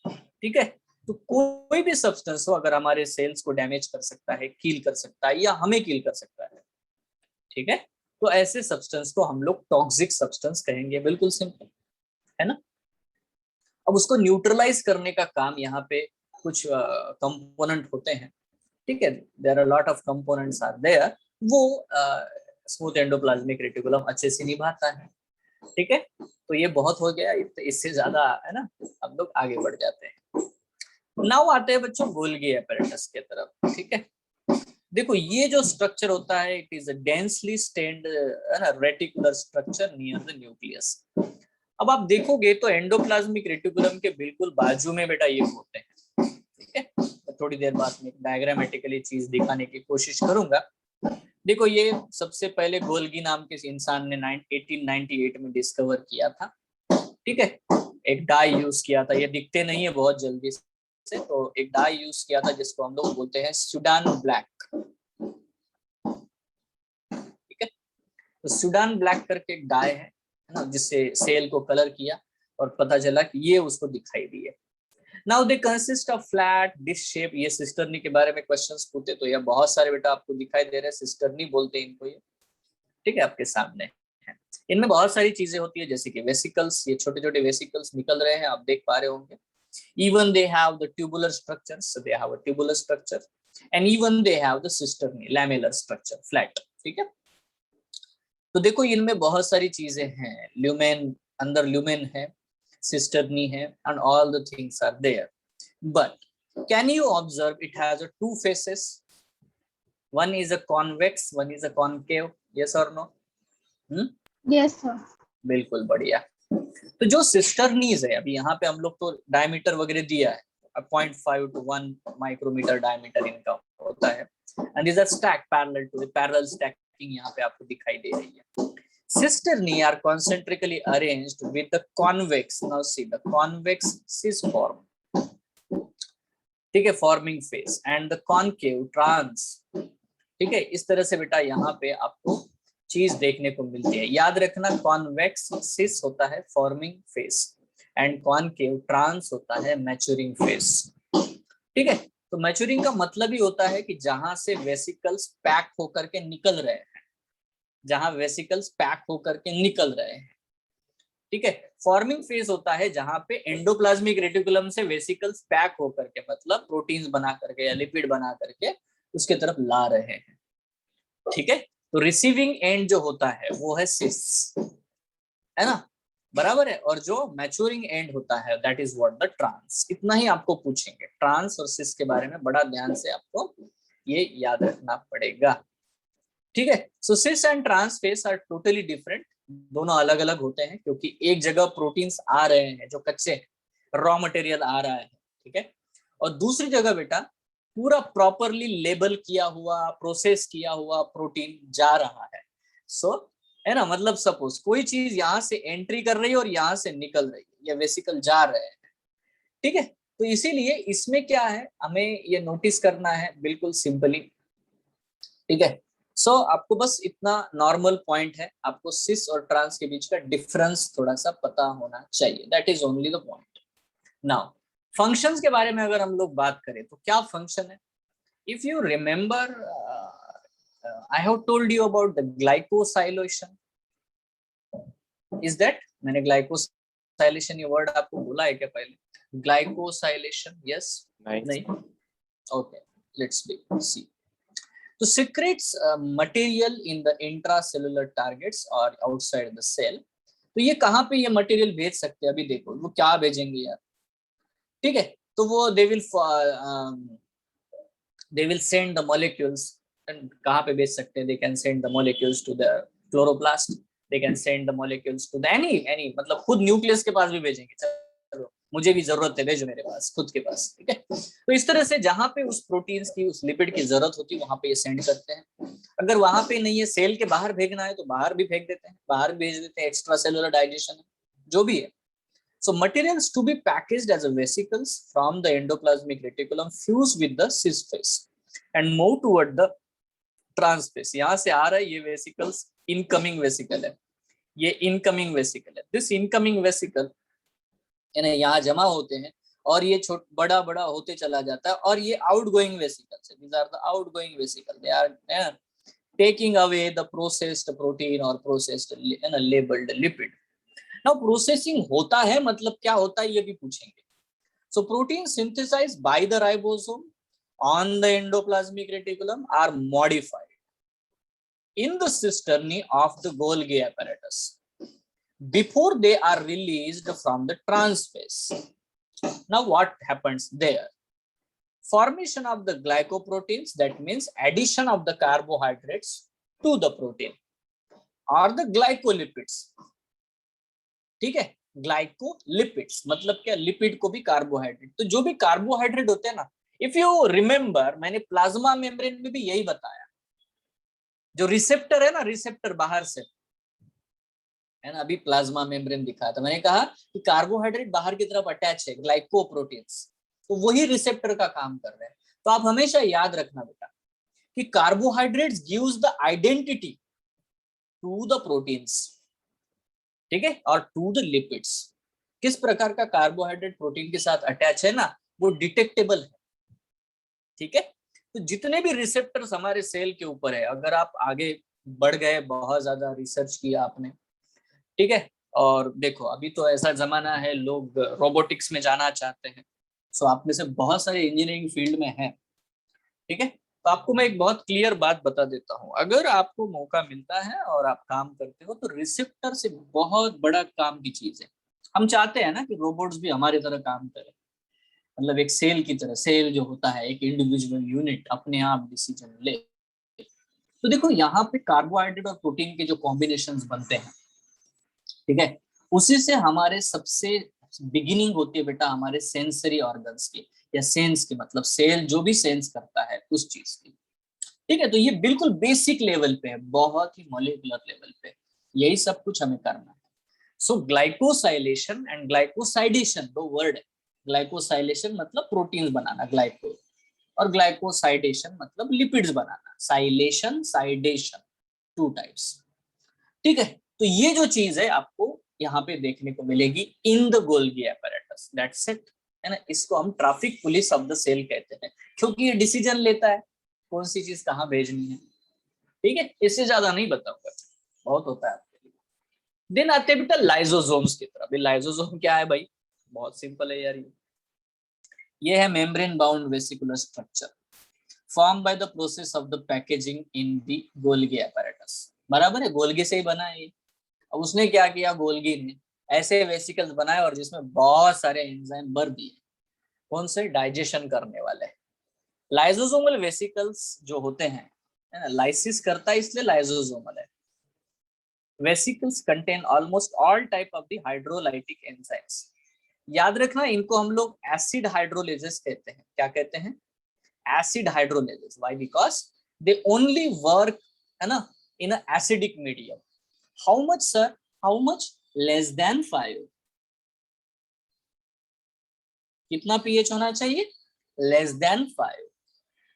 ठीक है। तो कोई भी सब्सटेंस हो अगर हमारे सेल्स को डैमेज कर सकता है, किल कर सकता है, या हमें किल कर सकता है, ठीक है, तो ऐसे सब्सटेंस को हम लोग टॉक्सिक सब्सटेंस कहेंगे। बिल्कुल सिंपल है ना। अब उसको न्यूट्रलाइज करने का काम यहाँ पे कुछ कंपोनेंट होते हैं, ठीक है, there are lot of components are there, वो स्मूथ एंडोप्लाज्मिक रेटिकुलम अच्छे से निभाता है, ठीक है। तो ये बहुत हो गया, इससे ज्यादा है ना हम लोग आगे बढ़ जाते हैं। नाउ आते हैं बच्चों गोल्गी एपैरेटस के तरफ, ठीक है। देखो ये जो स्ट्रक्चर होता है, it is a densely stained reticular structure near the nucleus. अब आप देखोगे तो एंडोप्लाज्मिक रेटिकुलम के बिल्कुल बाजू में बेटा ये होते हैं, ठीक है। तो थोड़ी देर बाद में डायग्रामेटिकली चीज दिखाने की कोशिश करूंगा। देखो ये सबसे पहले गोल्गी नाम के इंसान ने 1898 में डिस्कवर किया था, ठीक है। एक डाई यूज किया था, ये दिखते नहीं है बहुत जल्दी से, तो एक डाई यूज किया था जिसको हम लोग बोलते हैं सूडान ब्लैक, ठीक है। तो सूडान ब्लैक करके एक डाई है ना, जिससे सेल को कलर किया और पता चला कि ये उसको दिखाई दी है। Now they consist of flat dish shape. ये सिस्टर्नी के बारे में क्वेश्चंस पूछते तो ये बहुत सारे बेटा आपको दिखाई दे रहे हैं, सिस्टर्नी बोलते हैं इनको ये, ठीक है, आपके सामने है। इनमें बहुत सारी चीजें होती है जैसे कि वेसिकल्स, ये छोटे छोटे वेसिकल्स निकल रहे हैं, आप देख पा रहे होंगे। even they have the tubular structure, so they have a tubular structure, and even they have the cisternae lamellar structure, flat, ठीक है। तो देखो इनमें बहुत सारी चीजें हैं, ल्यूमेन, अंदर ल्यूमेन है, सिस्टर्नी है, and all the things are there, but can you observe it has a two faces, one is a convex, one is a concave, yes or no? Yes sir. बिल्कुल बढ़िया। तो जो सिस्टर्नीज है, अभी यहाँ पे हम लोग तो डायमीटर वगैरह दिया है, 0.5 to 1 माइक्रोमीटर डायमीटर इनका होता है, and these are stack parallel to the parallel stacking यहाँ पे आपको दिखाई दे रही है। Cisternae are concentrically arranged with the convex, now see the convex cis form, ठीक है, forming face and the concave trans, ठीक है। इस तरह से बेटा यहाँ पे आपको चीज देखने को मिलती है। याद रखना, कॉन्वेक्स सिस होता है forming face and concave trans होता है मैच्योरिंग फेस, ठीक है। तो मैच्योरिंग का मतलब ही होता है कि जहां से वेसिकल्स पैक होकर के निकल रहे हैं, जहां वेसिकल्स पैक होकर के निकल रहे हैं, ठीक है। फॉर्मिंग फेज होता है जहां पे एंडोप्लाज्मिक रेटिकुलम से वेसिकल्स पैक होकर के, मतलब प्रोटीन्स बना करके या लिपिड बना करके उसके तरफ ला रहे हैं, ठीक है। तो रिसीविंग एंड जो होता है वो है सिस, है ना, बराबर है। और जो मैच्योरिंग एंड होता है that is what the trans. इतना ही आपको पूछेंगे, ट्रांस और सिस के बारे में बड़ा ध्यान से आपको ये याद रखना पड़ेगा, ठीक है। So cis and trans face are totally different, दोनों अलग अलग होते हैं, क्योंकि एक जगह प्रोटीन्स आ रहे हैं जो कच्चे हैं, रॉ मटेरियल आ रहा है, ठीक है, और दूसरी जगह बेटा पूरा प्रॉपरली लेबल किया हुआ, प्रोसेस किया हुआ प्रोटीन जा रहा है। सो है ना, मतलब सपोज कोई चीज यहाँ से एंट्री कर रही है और यहाँ से निकल रही है, या वेसिकल जा रहे हैं, ठीक है। तो इसीलिए इसमें क्या है, हमें ये नोटिस करना है बिल्कुल सिंपली, ठीक है। सो आपको बस इतना नॉर्मल पॉइंट है, आपको सिस और ट्रांस के बीच का डिफरेंस थोड़ा सा पता होना चाहिए, that is only the point. Now functions के बारे में अगर हम लोग बात करें तो क्या फंक्शन है, if you remember I have told you about the glycosylation, is that, मैंने ग्लाइकोसाइलेशन ये वर्ड आपको बोला है क्या पहले, ग्लाइकोसाइलेशन, यस, नहीं, ओके, लेट्स सी। तो secretes material in the intracellular targets or outside the cell, तो ये कहाँ पे ये मटेरियल भेज सकते हैं, अभी देखो वो क्या भेजेंगे यार, ठीक है। तो वो they will send the molecules, कहाँ पे भेज सकते हैं, they can send the molecules to the chloroplast, they can send the molecules to the any मतलब खुद न्यूक्लियस के पास भी भेजेंगे, चलो मुझे भी जरूरत है, भेजो मेरे पास, खुद के पास, ठीक है। तो इस तरह से जहां पे उस प्रोटीन्स की, उस लिपिड की जरूरत होती है वहां पे ये सेंड करते हैं। अगर वहां पे नहीं है, सेल के बाहर भेजना है तो बाहर भी फेंक देते हैं, बाहर भी भेज देते हैं, एक्स्ट्रा सेलुलर डाइजेशन जो भी है। So materials to be packaged as a vesicles from the endoplasmic reticulum fuse with the cis phase and move toward the trans phase। यहाँ से आ रहा है ये vesicles, incoming vesicle है, ये incoming vesicle है। This incoming vesicle यहाँ जमा होते हैं और ये बड़ा बड़ा होते चला जाता है, और ये आउटगोइंग वेसिकल्स है, these are the outgoing vesicle, they are taking away the processed protein or processed labeled lipid। now processing होता है मतलब क्या होता है ये भी पूछेंगे। so protein synthesized by the ribosome on the endoplasmic reticulum are modified in the cisternae of the Golgi apparatus before they are released from the trans phase। now what happens there, formation of the glycoproteins, that means addition of the carbohydrates to the protein, or the glycolipids, ठीक है। Glycolipids मतलब क्या, lipid को भी carbohydrate, तो जो भी carbohydrate होते हैं ना, इफ यू रिमेंबर मैंने प्लाज्मा मेम्ब्रेन में भी यही बताया, जो रिसेप्टर है ना, रिसेप्टर बाहर से है ना, अभी प्लाज्मा मेम्ब्रेन दिखाया था, मैंने कहा कि कार्बोहाइड्रेट बाहर की तरफ अटैच है, ग्लाइकोप्रोटीन्स, तो वही रिसेप्टर का काम कर रहे हैं। तो आप हमेशा याद रखना बेटा कि carbohydrates gives the identity to the proteins, ठीक है, और टू द लिपिड्स। किस प्रकार का कार्बोहाइड्रेट प्रोटीन के साथ अटैच है ना, वो डिटेक्टेबल है, ठीक है। तो जितने भी रिसेप्टर्स हमारे सेल के ऊपर है, अगर आप आगे बढ़ गए, बहुत ज्यादा रिसर्च किया आपने, ठीक है, और देखो अभी तो ऐसा जमाना है लोग रोबोटिक्स में जाना चाहते हैं, सो आप में से बहुत सारे इंजीनियरिंग फील्ड में हैं, ठीक है। तो आपको मैं एक बहुत क्लियर बात बता देता हूँ, अगर आपको मौका मिलता है और आप काम करते हो तो रिसेप्टर से बहुत बड़ा काम की चीज है। हम चाहते हैं ना कि रोबोट्स भी हमारी तरह काम करें, मतलब एक सेल की तरह, सेल जो होता है एक इंडिविजुअल यूनिट, अपने आप डिसीजन ले। तो देखो यहाँ पे कार्बोहाइड्रेट और प्रोटीन के जो कॉम्बिनेशंस बनते हैं, ठीक है, उसी से हमारे सबसे बिगिनिंग होती है बेटा हमारे सेंसरी ऑर्गन्स की, या सेंस की, मतलब सेल जो भी सेंस करता है उस चीज की। ठीक है, तो ये बिल्कुल बेसिक लेवल पे है, बहुत ही मॉलिक्यूलर लेवल पे यही सब कुछ हमें करना है। सो ग्लाइकोसाइलेशन एंड ग्लाइकोसाइडेशन दो वर्ड है। ग्लाइकोसाइलेशन मतलब प्रोटीन्स बनाना, ग्लाइको, और ग्लाइकोसाइडेशन मतलब लिपिड्स बनाना, साइलेशन साइडेशन, टू टाइप्स। ठीक है, तो ये जो चीज है आपको यहाँ पे देखने को मिलेगी in the Golgi apparatus, that's it, है ना। इसको हम traffic police of the cell कहते हैं, क्योंकि ये डिसीजन लेता है कौन सी चीज कहाँ भेजनी है। ठीक है, इससे ज्यादा नहीं बताऊंगा, बहुत होता है आपके लिए। देन आते हैं बेटा लाइजोसोम्स की तरफ। लाइजोसोम क्या है भाई, बहुत सिंपल है यार, ये है membrane bound vesicular structure form by the process of the packaging in the Golgi apparatus. बराबर है, गोल्गी से ही बना है ये। अब उसने क्या किया, गोल्गी ने ऐसे वेसिकल्स बनाए और जिसमें बहुत सारे एंजाइम भर दिए, कौन से, डाइजेशन करने वाले। लाइजोसोमल वेसिकल्स जो होते हैं, है ना, लाइसिस करता है इसलिए लाइजोसोमल है। Vesicles contain almost all type of the hydrolytic enzymes. याद रखना इनको हम लोग एसिड हाइड्रोलेजेस कहते हैं। क्या कहते हैं, acid hydrolases. Why, because they only work, है ना, in a acidic medium. How much sir, how much, less than 5। कितना पीएच होना चाहिए, लेस देन 5।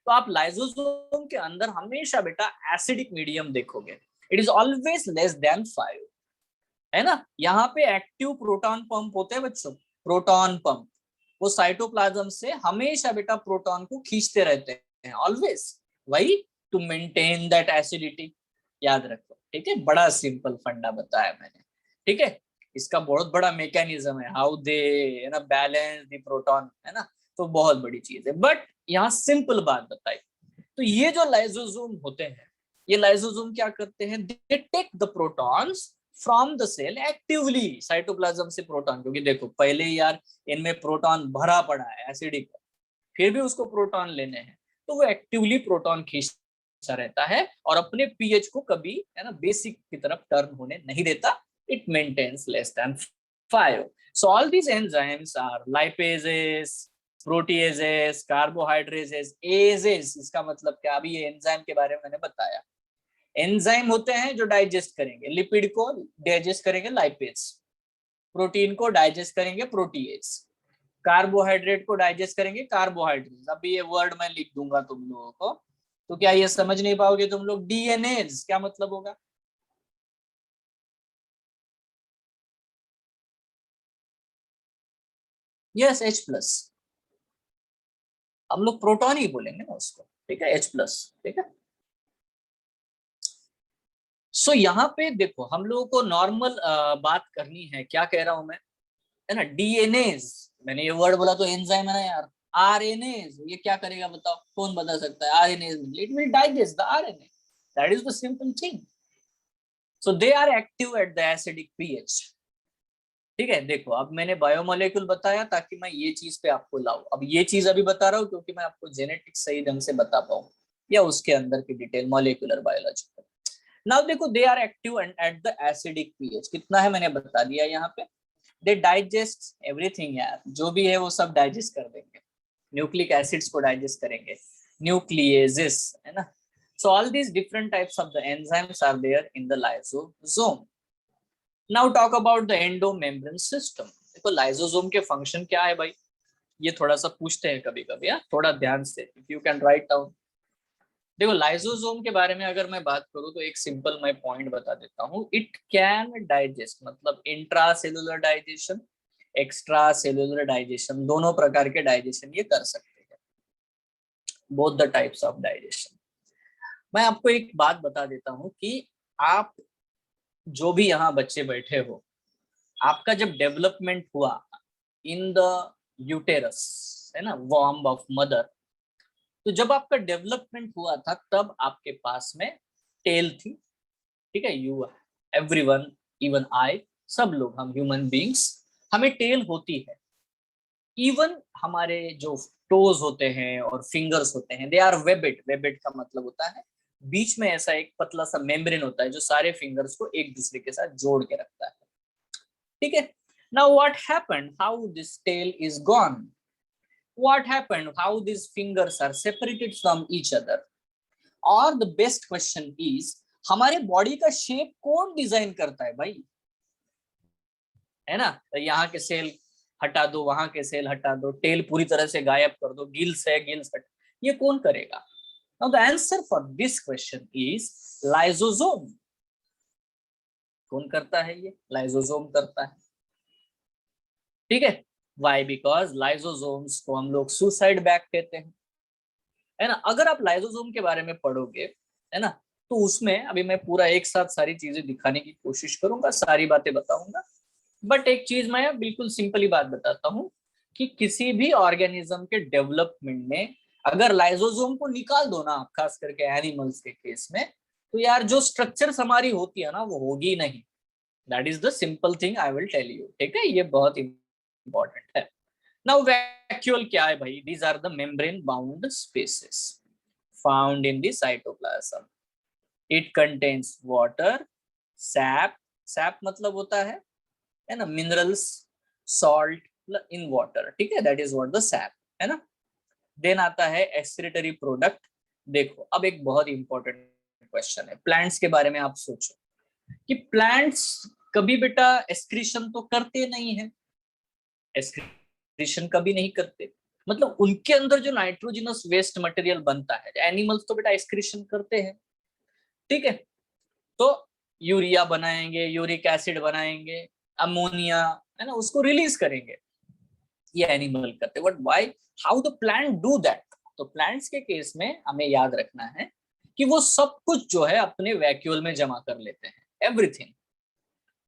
तो आप लाइसोसोम के अंदर हमेशा बेटा एसिडिक मीडियम देखोगे, it is always less than 5, है ना। यहाँ पे एक्टिव प्रोटॉन पंप होते हैं बच्चों, प्रोटॉन पंप, वो साइटोप्लाज्म से हमेशा बेटा प्रोटॉन को खींचते रहते हैं ऑलवेज, वही टू मेंटेन दैट एसिडिटी। याद रखो, ठीक है, बड़ा सिंपल फंडा बताया मैंने। ठीक है, इसका बहुत बड़ा मैकेनिज्म है, हाउ दे, है ना, बैलेंस द प्रोटॉन, है ना। तो बहुत बड़ी चीज है, बट यहाँ सिंपल बात बताई। तो ये जो लाइसोसोम होते हैं, ये लाइसोसोम क्या करते हैं, they take the protons from the cell actively, cytoplasm से प्रोटॉन, क्योंकि देखो पहले यार इनमें प्रोटॉन भरा पड़ा है एसिडिक, फिर भी उसको प्रोटॉन लेने हैं, तो वो एक्टिवली प्रोटॉन खींचता रहता है और अपने पीएच को कभी, है ना, बेसिक की तरफ टर्न होने नहीं देता। It maintains less than 5। So all these enzymes are lipases, proteases, carbohydrases, ases. इसका मतलब क्या, अभी ये एंजाइम के बारे में मैंने बताया। एंजाइम होते हैं जो डाइजेस्ट करेंगे, लिपिड को डाइजेस्ट करेंगे लाइपेज, प्रोटीन को डाइजेस्ट करेंगे प्रोटीएज, कार्बोहाइड्रेट को डाइजेस्ट करेंगे कार्बोहाइड्रेट। अभी ये वर्ड मैं लिख दूंगा तुम लोगों को, तो क्या ये समझ नहीं पाओगे तुम लोग। डीएनएज क्या मतलब होगा, यस, H प्लस, हम लोग प्रोटॉन ही बोलेंगे ना उसको, ठीक है, H प्लस, ठीक है। सो यहाँ पे देखो हम लोगों को नॉर्मल बात करनी है, क्या कह रहा हूं मैं, है ना, डीएनएज, मैंने ये वर्ड बोला तो एंजाइम है ना यार। आरएनएज, ये क्या करेगा बताओ, कौन बता सकता है। RNase it will digest the RNA, that is the simple thing. So they are active at the acidic pH. ठीक है, देखो अब मैंने बायोमोलेक्यूल बताया ताकि मैं ये चीज पे आपको लाऊं। अब ये चीज अभी बता रहा हूँ क्योंकि मैं आपको जेनेटिक्स सही ढंग से बता पाऊं, या उसके अंदर की डिटेल मॉलिक्यूलर बायोलॉजी। नाउ देखो they are active and at the acidic pH, कितना है मैंने बता दिया यहाँ पे। दे डाइजेस्ट एवरीथिंग यार, जो भी है वो सब डाइजेस्ट कर देंगे, न्यूक्लिक एसिड्स को डाइजेस्ट करेंगे, न्यूक्लियेजेस, है ना। So all these different types of the enzymes are there in the lysosome. Now talk about the endomembrane system. देखो लाइसोसोम के फंक्शन क्या है भाई, ये थोड़ा सा पूछते हैं कभी कभी, थोड़ा ध्यान से, if you can write down. देखो लाइसोसोम के बारे में अगर मैं बात करूं तो एक सिंपल मैं पॉइंट बता देता हूं। इट कैन डाइजेस्ट, मतलब intra cellular digestion, extra cellular digestion, दोनों प्रकार के डाइजेशन ये कर सकते हैं, both the types of digestion. मैं आपको एक बात बता देता हूं कि आप जो भी यहाँ बच्चे बैठे हो, आपका जब डेवलपमेंट हुआ इन द यूटेरस, है ना, वॉर्म ऑफ मदर, तो जब आपका डेवलपमेंट हुआ था तब आपके पास में टेल थी। ठीक है, यू, एवरीवन, इवन आई, सब लोग, हम ह्यूमन बींग्स, हमें टेल होती है। इवन हमारे जो टोज होते हैं और फिंगर्स होते हैं, दे आर वेबेड। वेबेड का मतलब होता है बीच में ऐसा एक पतला सा मेम्ब्रेन होता है जो सारे फिंगर्स को एक दूसरे के साथ जोड़ के रखता है, ठीक है। Now what happened, how this tail is gone, what happened, how this fingers are separated from each other, और द बेस्ट क्वेश्चन इज हमारे बॉडी का शेप कौन डिजाइन करता है भाई, है ना। तो यहाँ के सेल हटा दो, वहां के सेल हटा दो, टेल पूरी तरह से गायब कर दो, गिल्स है गिल्स हट, ये कौन करेगा। Now the answer for this question is lysosome. कौन करता है ये, लाइसोसोम करता है, ठीक है। वाई, बिकॉज लाइसोसोम्स को हम लोग सुसाइड बैग कहते हैं, है ना। अगर आप लाइसोसोम के बारे में पढ़ोगे, है ना, तो उसमें अभी मैं पूरा एक साथ सारी चीजें दिखाने की कोशिश करूंगा, सारी बातें बताऊंगा, बट एक चीज मैं बिल्कुल सिंपली बात बताता हूँ कि किसी भी ऑर्गेनिज्म के डेवलपमेंट में अगर लाइसोसोम को निकाल दो ना, खास करके एनिमल्स के केस में, तो यार जो स्ट्रक्चर्स हमारी होती है ना वो होगी नहीं। That is the simple thing I will tell you, ठीक है, ये बहुत इंपॉर्टेंट है। नाउ वैक्यूल क्या है भाई, these are the membrane bound spaces found in the cytoplasm. It contains water, sap, sap मतलब होता है ना, मिनरल्स, सॉल्ट इन वाटर, ठीक है, that is what the SAP, है ना। देन आता है एक्सक्रीटरी प्रोडक्ट। देखो अब एक बहुत इंपॉर्टेंट क्वेश्चन है, प्लांट्स के बारे में आप सोचो कि प्लांट्स कभी बेटा एक्सक्रीशन तो करते नहीं है, एक्सक्रीशन कभी नहीं करते, मतलब उनके अंदर जो नाइट्रोजनस वेस्ट मटेरियल बनता है, एनिमल्स तो बेटा एक्सक्रीशन करते हैं, ठीक है। तो यूरिया बनाएंगे, यूरिक एसिड बनाएंगे, अमोनिया, है ना, उसको रिलीज करेंगे, ये एनिमल करते, but why, how the plant do that. तो प्लांट्स के केस में हमें याद रखना है कि वो सब कुछ जो है अपने वैक्यूल में जमा कर लेते हैं, एवरीथिंग,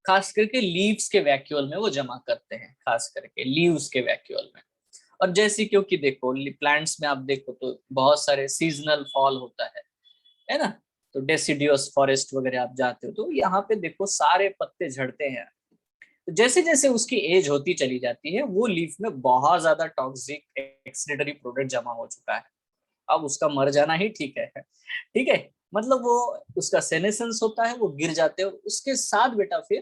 खास करके लीव्स के वैक्यूल में वो जमा करते हैं, खास करके लीव्स के वैक्यूल में। और जैसे क्योंकि देखो प्लांट्स में आप देखो तो बहुत सारे सीजनल फॉल होता है ना, तो डेसिडियस फॉरेस्ट वगैरह आप जाते हो तो यहाँ पे देखो सारे पत्ते झड़ते हैं, तो जैसे जैसे उसकी एज होती चली जाती है वो लीफ में बहुत ज्यादा टॉक्सिक एक्सक्रीटरी प्रोडक्ट जमा हो चुका है, अब उसका मर जाना ही ठीक है, ठीक है। मतलब वो उसका सेनेसेंस होता है, वो गिर जाते हैं और उसके साथ बेटा फिर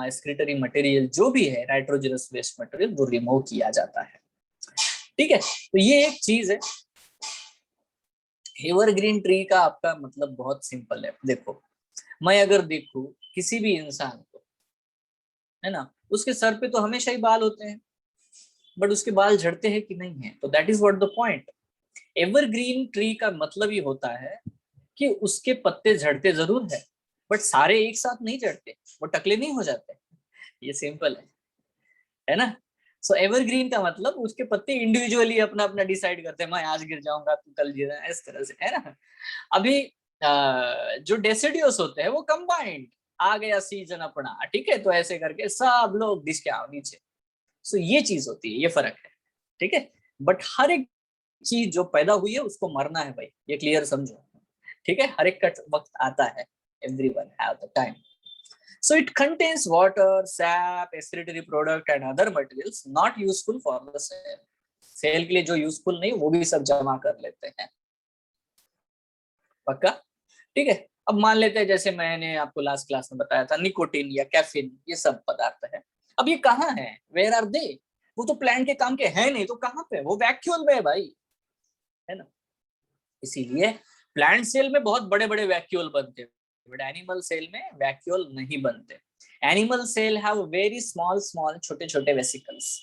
एक्सक्रीटरी मटेरियल जो भी है, नाइट्रोजनस वेस्ट मटेरियल, वो रिमूव किया जाता है, ठीक है। तो ये एक चीज है। एवरग्रीन ट्री का आपका मतलब बहुत सिंपल है, देखो मैं अगर देखूं किसी भी इंसान को, है ना, उसके सर पे तो हमेशा ही बाल होते हैं, बट उसके बाल झड़ते हैं कि नहीं है, तो that is what the point. Evergreen tree का मतलब ही होता है कि उसके पत्ते झड़ते जरूर है, बट सारे एक साथ नहीं झड़ते, वो टकले नहीं हो जाते, ये सिंपल है ना। सो एवरग्रीन का मतलब उसके पत्ते इंडिविजुअली अपना अपना डिसाइड करते हैं, मैं आज गिर जाऊंगा तू कल गिर, इस तरह से, है ना। अभी जो डेसिडियोस होते हैं वो कंबाइंड, आ गया सीजन अपना, ठीक है, तो ऐसे करके सब लोग डिश के आओ नीचे। सो ये चीज होती है, ये फर्क है, ठीक है। बट हर एक चीज जो पैदा हुई है उसको मरना है भाई, ये क्लियर समझो, ठीक है, हर एक का वक्त आता है, everyone have the time. So it contains water, sap, excretory product and other materials not useful for the cell. Cell के लिए जो यूजफुल नहीं वो भी सब जमा कर लेते हैं, पक्का, ठीक है। अब मान लेते हैं जैसे मैंने आपको लास्ट क्लास में बताया था, निकोटीन या कैफीन, ये सब पदार्थ है। अब ये कहाँ है, वेयर आर दे, वो तो प्लांट के काम के है नहीं, तो कहाँ पे, वो वैक्यूल में है भाई, है ना। इसीलिए प्लांट सेल में बहुत बड़े बड़े वैक्यूल बनते हैं, बट एनिमल सेल में वैक्यूल नहीं बनते। Animal cell have very small small छोटे छोटे vesicles,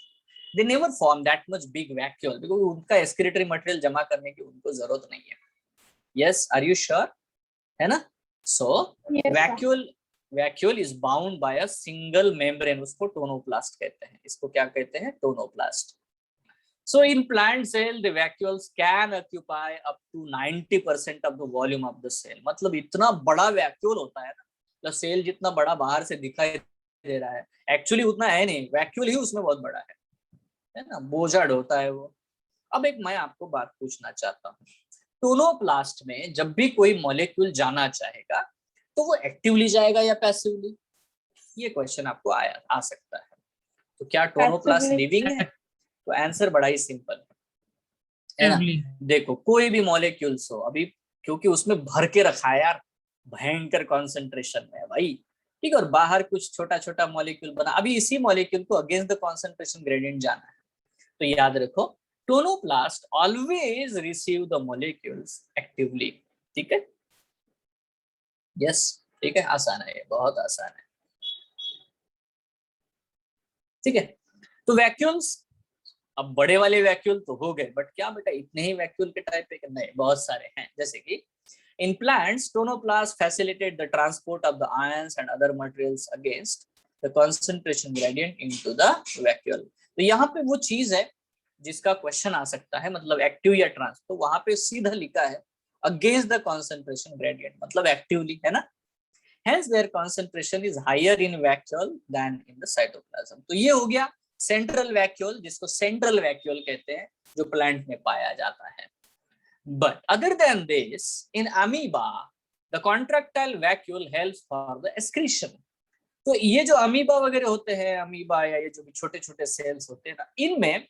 they never form that much big vacuole, because उनका एक्सक्रीटरी मटेरियल जमा करने की उनको जरूरत नहीं है। यस, आर यू श्योर, है ना। So vacuole, vacuole is bound by a single membrane, उसको टोनोप्लास्ट कहते हैं, इसको क्या कहते हैं, tonoplast. So in plant cell, the vacuoles can occupy up to 90% of the volume of the cell. मतलब इतना बड़ा वैक्यूल होता है ना, तो सेल जितना बड़ा बाहर से दिखाई दे रहा है, एक्चुअली उतना है नहीं, वैक्यूल ही उसमें बहुत बड़ा है ना, बोझाड़ होता है वो। अब एक मैं आपको बात पूछना चाहता हूँ, टोनोप्लास्ट में जब भी कोई मॉलिक्यूल जाना चाहेगा तो वो एक्टिवली जाएगा या पैसिवली, ये क्वेश्चन आपको आ सकता है। तो क्या टोनोप्लास्ट लिविंग है, तो आंसर बड़ा ही सिंपल है ना। देखो कोई भी मॉलिक्यूल्स हो, अभी क्योंकि उसमें भर के रखा है यार, भयंकर कॉन्सेंट्रेशन में है भाई, ठीक है। और बाहर कुछ छोटा छोटा मॉलिक्यूल बना, अभी इसी मॉलिक्यूल को अगेंस्ट द कॉन्सेंट्रेशन ग्रेडियंट जाना है। तो याद रखो, tonoplast always receive the molecules actively, ठीक है। यस, ठीक है, आसान है, ये बहुत आसान है, ठीक है। तो वैक्यूल्स, अब बड़े वाले वैक्यूल तो हो गए, बट क्या बेटा इतने ही वैक्यूल के टाइप है? नहीं, बहुत सारे हैं। जैसे कि in plants tonoplast facilitate the transport of the ions and other materials against the concentration gradient into the vacuole. तो यहाँ पे वो चीज है जिसका क्वेश्चन आ सकता है, मतलब एक्टिव या ट्रांस, तो वहां पे सीधा लिखा है अगेंस्ट द कंसंट्रेशन ग्रेडियंट, मतलब एक्टिवली, है ना। Hence their concentration is higher in vacuole than in the cytoplasm। तो ये हो गया सेंट्रल वैक्यूल, जिसको सेंट्रल वैक्यूल कहते हैं, जो प्लांट में पाया जाता है। But other than this, in amoeba, the contractile vacuole helps for the excretion। तो ये जो अमीबा वगैरह होते हैं, अमीबा या ये जो भी छोटे छोटे सेल्स होते हैं ना, इनमें,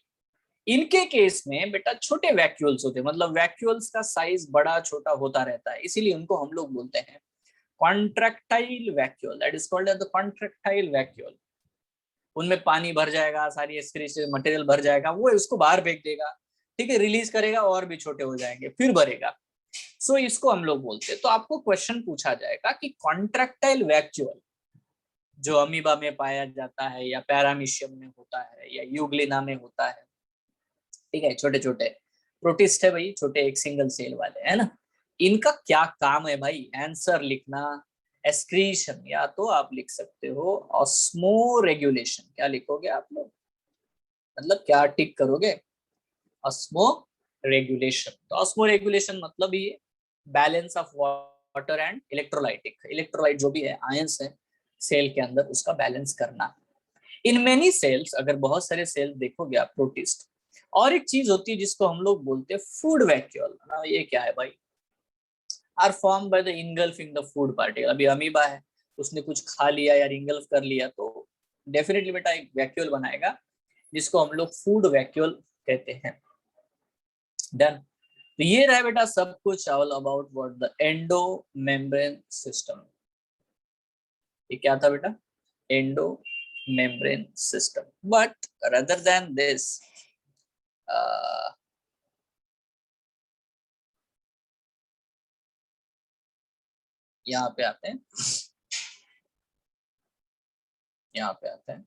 इनके केस में बेटा छोटे वैक्यूल्स होते हैं, मतलब वैक्यूल्स का साइज बड़ा छोटा होता रहता है, इसीलिए उनको हम लोग बोलते हैं contractile vacuole, that is called as the contractile vacuole. उनमें पानी भर जाएगा, सारी एक्सक्रीशन मटेरियल भर जाएगा, वो उसको बाहर फेंक देगा, ठीक है, रिलीज करेगा और भी छोटे हो जाएंगे, फिर भरेगा। सो इसको हम लोग बोलते हैं। तो आपको क्वेश्चन पूछा जाएगा कि कॉन्ट्रैक्टाइल वैक्यूल जो अमीबा में पाया जाता है, या पैरामीशियम में होता है, या यूग्लिना में होता है, ठीक है, छोटे छोटे प्रोटिस्ट है भाई, छोटे एक सिंगल सेल वाले, है ना। इनका क्या काम है भाई? आंसर लिखना, एक्सक्रीशन, या तो आप लिख सकते हो ऑस्मो रेगुलेशन। क्या लिखोगे आप लोग, मतलब क्या टिक करोगे? Osmo regulation. तो ऑस्मो रेगुलेशन मतलब ये balance of water and electrolytic, electrolyte जो भी है, आयंस है सेल के अंदर, उसका बैलेंस करना। इन मेनी सेल्स, अगर बहुत सारे सेल्स देखोगे आप प्रोटिस्ट, और एक चीज होती है जिसको हम लोग बोलते हैं फूड वैक्यूल। ये क्या है भाई? Are form by the engulfing the food particle. अभी अमीबा है, उसने कुछ खा लिया या इंगल्फ कर लिया, तो डेफिनेटली बेटा एक वैक्यूल बनाएगा, जिसको हम लोग फूड वैक्यूल कहते हैं। डन। तो ये रहा बेटा सब कुछ all about what the endo membrane system. ये क्या था बेटा? Endo membrane system. But rather than this, यहाँ पे आते हैं, यहाँ पे आते हैं।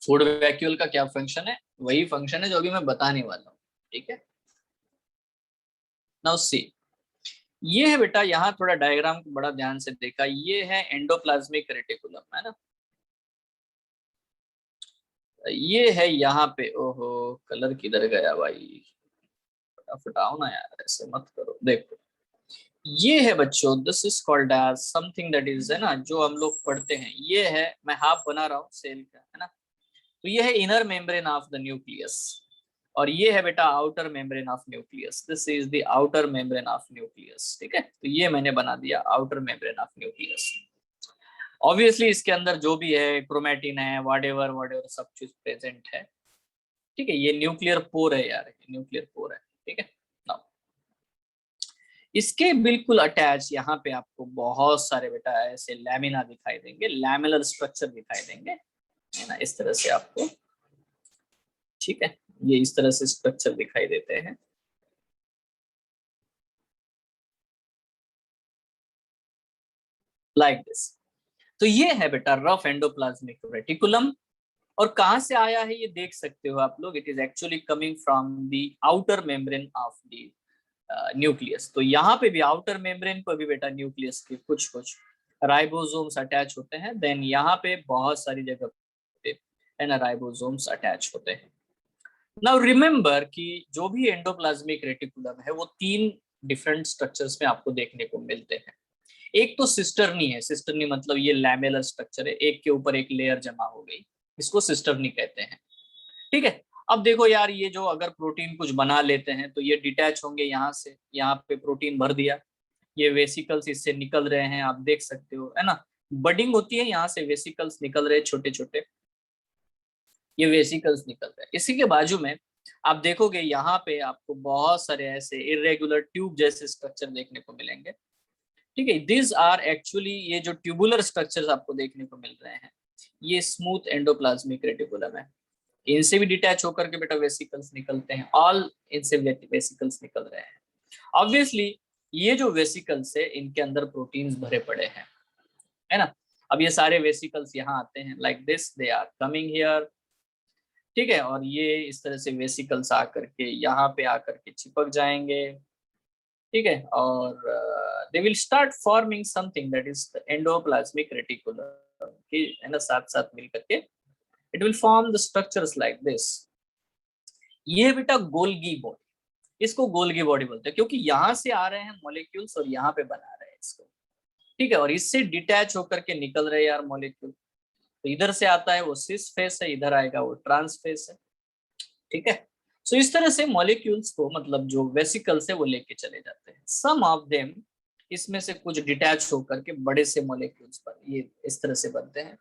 फूड वैक्यूल का क्या फंक्शन है? वही फंक्शन है जो अभी मैं बताने वाला हूँ, ठीक है। नाउ सी, ये है बेटा, यहाँ थोड़ा डायग्राम को बड़ा ध्यान से देखा, ये है एंडोप्लाज्मिक रेटिकुलम, है ना। ये है यहाँ पे, ओहो कलर किधर गया भाई, फटाफट आओ ना यार, ऐसे मत करो। देखो ये है बच्चों, this is called as something that is, है ना, जो हम लोग पढ़ते हैं। ये है, मैं हाफ बना रहा हूँ सेल का, है ना। तो ये है inner membrane of the nucleus, और ये है बेटा outer membrane of nucleus. This is the outer membrane of nucleus, ठीक है। तो ये मैंने बना दिया outer membrane of nucleus. Obviously इसके अंदर जो भी है, क्रोमेटिन है, व्हाटएवर सब चीज प्रेजेंट है, ठीक है। ये न्यूक्लियर पोर है यार, न्यूक्लियर पोर है, ठीक है। नाउ इसके बिल्कुल अटैच यहाँ पे आपको बहुत सारे बेटा ऐसे लैमिना दिखाई देंगे, लैमिलर स्ट्रक्चर दिखाई देंगे, है ना, इस तरह से आपको, ठीक है। ये इस तरह से स्ट्रक्चर दिखाई देते हैं, लाइक दिस। तो ये है बेटा रफ एंडोप्लाज्मिक रेटिकुलम, और कहां से आया है ये देख सकते हो आप लोग। It is actually coming from the outer membrane of the nucleus. तो यहाँ पे भी आउटर मेम्ब्रेन पर भी बेटा न्यूक्लियस के कुछ कुछ राइबोसोम्स अटैच होते हैं। देन यहाँ पे बहुत सारी जगह पे, है ना, राइबोसोम्स अटैच होते हैं। नाउ रिमेंबर कि जो भी एंडोप्लाज्मिक रेटिकुलम है वो 3 डिफरेंट स्ट्रक्चर्स में आपको देखने को मिलते हैं। एक तो सिस्टर्नी है, सिस्टर्नी मतलब ये लैमेलर स्ट्रक्चर है, एक के ऊपर एक लेयर जमा हो गई, इसको सिस्टर्नी कहते हैं, ठीक है। अब देखो यार, ये जो अगर प्रोटीन कुछ बना लेते हैं तो ये डिटैच होंगे यहाँ से, यहाँ पे प्रोटीन भर दिया, ये वेसिकल्स इससे निकल रहे हैं, आप देख सकते हो, है ना। बडिंग होती है, यहाँ से वेसिकल्स निकल रहे छोटे छोटे, ये वेसिकल्स निकल रहे हैं। इसी के बाजू में आप देखोगे यहाँ पे आपको बहुत सारे ऐसे इरेगुलर ट्यूब जैसे स्ट्रक्चर देखने को मिलेंगे, ठीक है। दिस आर एक्चुअली, ये जो ट्यूबुलर स्ट्रक्चर्स आपको देखने को मिल रहे हैं ये स्मूथ एंडोप्लाज्मिक रेटिकुलम है। इनसे भी डिटैच होकर के बेटा वेसिकल्स निकलते हैं, ऑल इनसे वेसिकल्स निकल रहे हैं। ऑब्वियसली ये जो वेसिकल्स है इनके अंदर प्रोटीन्स भरे पड़े हैं, है ना। अब ये सारे वेसिकल्स यहाँ आते हैं like this, they are coming here, ठीक है। और ये इस तरह से वेसिकल्स आकर के यहाँ पे आकर के चिपक जाएंगे, ठीक है। और they will start forming something that is endoplasmic reticulum, है ना, साथ साथ मिल करके it will form the structures like this. ये बेटा गोल्गी बॉडी, इसको गोल्गी बॉडी बोलते हैं क्योंकि यहाँ से आ रहे हैं मॉलिक्यूल्स और यहाँ पे बना रहे हैं इसको, ठीक है। और इससे डिटैच होकर के निकल रहे हैं यार मॉलिक्यूल, तो इधर से आता है वो सिस फेस है, इधर आएगा वो ट्रांस फेस है, ठीक है। सो इस तरह से मॉलिक्यूल्स को, मतलब जो वेसिकल्स है वो लेके चले जाते हैं। सम ऑफ देम, इसमें से कुछ डिटैच होकर के बड़े से मॉलिक्यूल्स पर ये इस तरह से बनते हैं।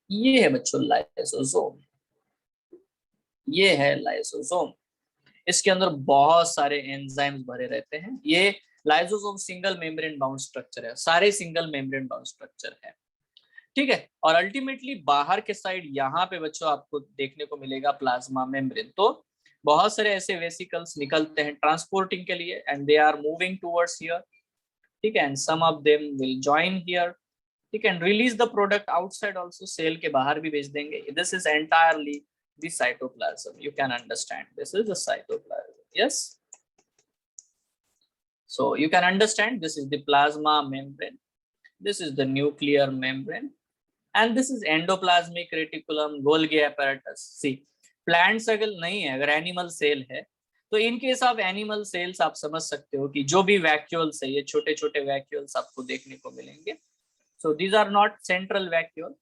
ये है बच्चों लाइसोसोम, ये है लाइसोसोम। इसके अंदर बहुत सारे एंजाइम्स भरे रहते हैं। ये lysosome single membrane bound structure है, सारे सिंगल मेम्ब्रेन बाउंड स्ट्रक्चर है, ठीक है। और अल्टीमेटली बाहर के साइड यहाँ पे बच्चों आपको देखने को मिलेगा प्लाज्मा मेम्ब्रेन। तो बहुत सारे ऐसे वेसिकल्स निकलते हैं ट्रांसपोर्टिंग के लिए and they are moving towards here, ठीक है। And some of them will join here, ठीक है, and release the product outside also, cell के बाहर भी भेज देंगे। This is entirely the cytoplasm, you can understand this is the cytoplasm, yes. So you can understand this is the plasma membrane, this is the nuclear membrane, and this is endoplasmic reticulum, Golgi apparatus. See, plants अगर नहीं है, अगर animal cell है, तो इन case of animal cells आप समझ सकते हो कि जो भी वैक्यूल्स है, ये छोटे छोटे वैक्यूल्स आपको देखने को मिलेंगे। So these are not central vacuole,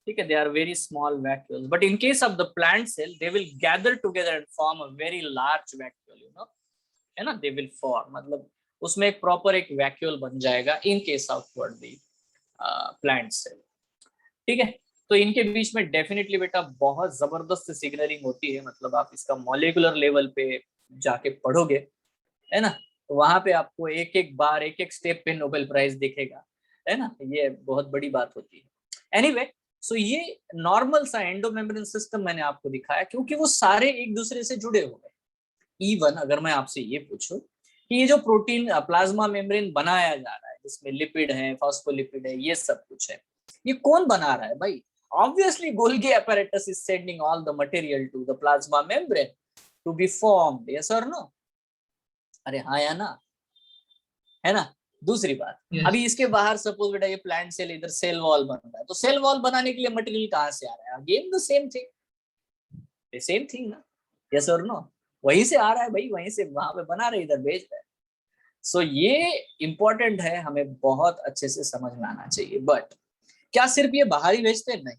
ठीक है, they are very small vacuoles, but in case of the plant cell they will gather together and form a very large vacuole, you know, है ना। they will form, मतलब उसमें एक proper एक vacuole बन जाएगा in case of what the plant cell, ठीक है। तो इनके बीच में डेफिनेटली बेटा बहुत जबरदस्त सिग्नलिंग होती है, मतलब आप इसका मॉलिक्यूलर लेवल पे जाके पढ़ोगे, है ना, तो वहां पे आपको एक एक बार एक एक स्टेप पे नोबेल प्राइज दिखेगा, है ना। ये बहुत बड़ी बात होती है। एनीवे, सो ये नॉर्मल सा एंडोमेम्ब्रेन सिस्टम मैंने आपको दिखाया क्योंकि वो सारे एक दूसरे से जुड़े हुए हैं। इवन अगर मैं आपसे ये पूछूं कि ये जो प्रोटीन प्लाज्मा मेम्ब्रेन बनाया जा रहा है, जिसमें लिपिड है, फॉस्फोलिपिड है, ये सब कुछ है, ये कौन बना रहा है भाई? Obviously Golgi apparatus is sending all the material to the plasma membrane to be formed, yes or no? अरे हाँ या ना, है ना। दूसरी बात, अभी इसके बाहर सपोज बेटा ये प्लांट सेल, इधर सेल वॉल बन रहा है, तो सेल वॉल बनाने के लिए मटेरियल कहाँ से आ रहा है? अगेन द सेम थिंग ना, यस और नो, वहीं से आ रहा है भाई, वहीं से वहां पे बना रहे, इधर भेज रहे हैं। सो ये इंपॉर्टेंट है, हमें बहुत अच्छे से समझ में आना चाहिए। बट क्या सिर्फ ये बाहर ही भेजते हैं? नहीं,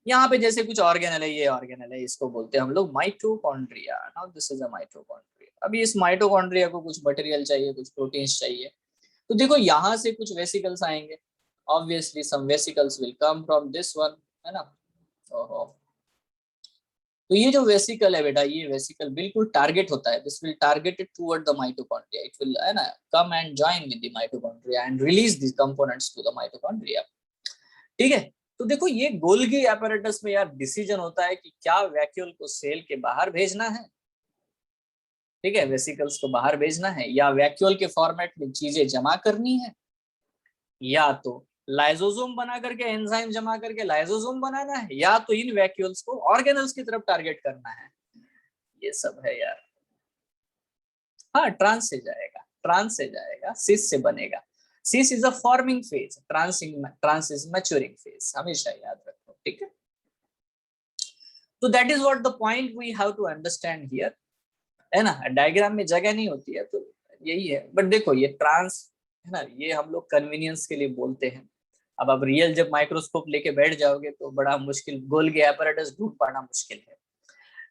यहाँ पे जैसे कुछ ऑर्गेनल है, ये ऑर्गेनल है, इसको बोलते हैं हम लोग mitochondria. Now this is a mitochondria. अभी इस माइटोकॉन्ड्रिया को कुछ मटेरियल चाहिए, कुछ प्रोटीन्स चाहिए, तो देखो यहाँ से कुछ वेसिकल्स आएंगे, obviously some vesicles will come from this one, है ना। ओहो, तो ये जो वेसिकल है बेटा, ये वेसिकल बिल्कुल टारगेट होता है, this will targeted toward the mitochondria, it will, है ना, come and join with the mitochondria and release this components to the mitochondria, ठीक है। तो देखो ये गोल्गी apparatus में यार डिसीजन होता है कि क्या वैक्यूल को सेल के बाहर भेजना है, ठीक है, वेसिकल्स को बाहर भेजना है, या वैक्यूल के फॉर्मेट में चीजें जमा करनी है, या तो लाइसोसोम बना करके एंजाइम जमा करके लाइसोसोम बनाना है, या तो इन वैक्यूल्स को ऑर्गेनल्स की तरफ टारगेट करना है। ये सब है यार। हाँ, ट्रांस से जाएगा, सिस से बनेगा। Cis is a forming phase, trans is maturing phase, हमेशा याद रखो, ठीक है। तो that is what the point we have to understand here, है ना। डायग्राम में जगह नहीं होती है तो यही है। बट देखो ये ट्रांस है ना, ये हम लोग कन्वीनियंस के लिए बोलते हैं। अब आप रियल जब माइक्रोस्कोप लेके बैठ जाओगे तो बड़ा मुश्किल, गोल्गी apparatus ढूंढ पाना मुश्किल है।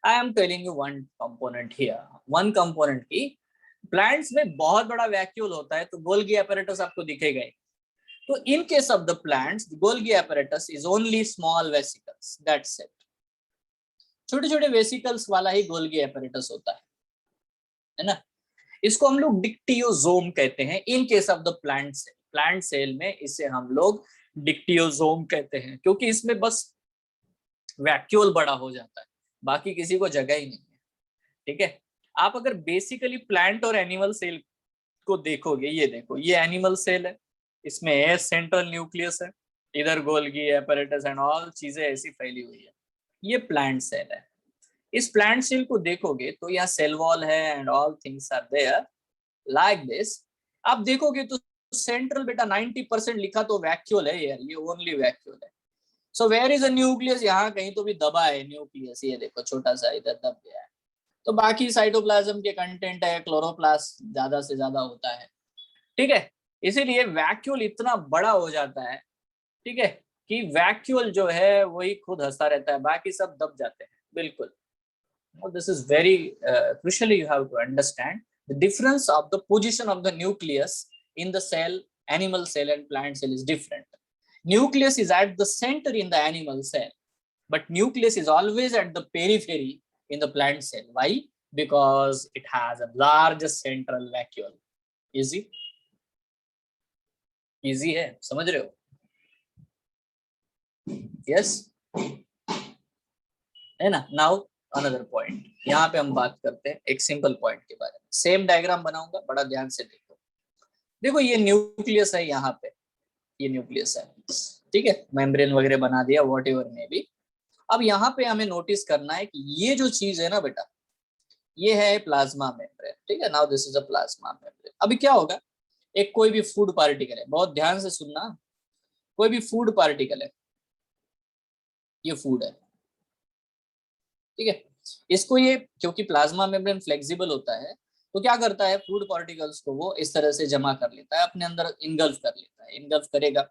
I am telling you one component here, one component की प्लांट्स में बहुत बड़ा वैक्यूल होता है, तो गोल्गी apparatus आपको दिखेगा ही। तो इन case of the plants, Golgi apparatus is only small vesicles, that's it. छोटे छोटे वेसिकल्स वाला ही गोल्गी apparatus होता है, है ना। इसको हम लोग डिक्टियोजोम कहते हैं in case of the plant cell. Plant cell में इसे हम लोग डिक्टियोजोम कहते हैं, क्योंकि इसमें बस वैक्यूल बड़ा हो जाता है, बाकी किसी को जगह ही नहीं है। ठीक है, आप अगर बेसिकली प्लांट और एनिमल सेल को देखोगे, ये देखो, ये एनिमल सेल है, इसमें है सेंट्रल न्यूक्लियस है, इधर गोल्गी एपरेटस एंड ऑल चीजें ऐसी फैली हुई है। ये प्लांट सेल है। इस प्लांट सेल को देखोगे तो यहाँ सेल वॉल है and all things are there like this. आप देखोगे तो सेंट्रल बेटा 90% लिखा तो वैक्यूल है यार, ये ओनली वैक्यूल है। So where is a nucleus, यहाँ कहीं तो भी दबा है न्यूक्लियस, ये देखो छोटा सा इधर दब गया है। तो बाकी साइटोप्लाज्म के कंटेंट है, क्लोरोप्लास्ट ज्यादा से ज्यादा होता है। ठीक है, इसीलिए वैक्यूल इतना बड़ा हो जाता है, ठीक है, कि वैक्यूल जो है वही खुद हंसता रहता है, बाकी सब दब जाते हैं। बिल्कुल, this is very crucially you have to understand the difference of the position of the nucleus in the cell. Animal cell and plant cell is different. Nucleus is at the center in the animal cell, but nucleus is always at the periphery in the plant cell. Why? Because it has a large central vacuole. Easy? Easy है, समझ रहे हो? Yes? है ना? Now another point, यहाँ पे हम बात करते हैं एक सिंपल पॉइंट के बारे में। सेम डायग्राम बनाऊंगा, बड़ा ध्यान से देखो। देखो ये न्यूक्लियस है, यहाँ पे ये न्यूक्लियस है, ठीक है, मेम्ब्रेन वगैरह बना दिया, वॉट एवर में भी। अब यहाँ पे हमें नोटिस करना है कि ये जो चीज है ना बेटा, ये है प्लाज्मा मेम्ब्रेन। ठीक है, now this is a plasma membrane. अभी क्या होगा, एक कोई भी फूड पार्टिकल है, बहुत ध्यान से सुनना, कोई भी फूड पार्टिकल है, ये फूड है, ठीक है, इसको ये, क्योंकि प्लाज्मा मेम्ब्रेन फ्लेक्सिबल होता है, तो क्या करता है, फूड पार्टिकल्स को वो इस तरह से जमा कर लेता है, अपने अंदर इनगल्फ कर लेता है। इनगल्फ करेगा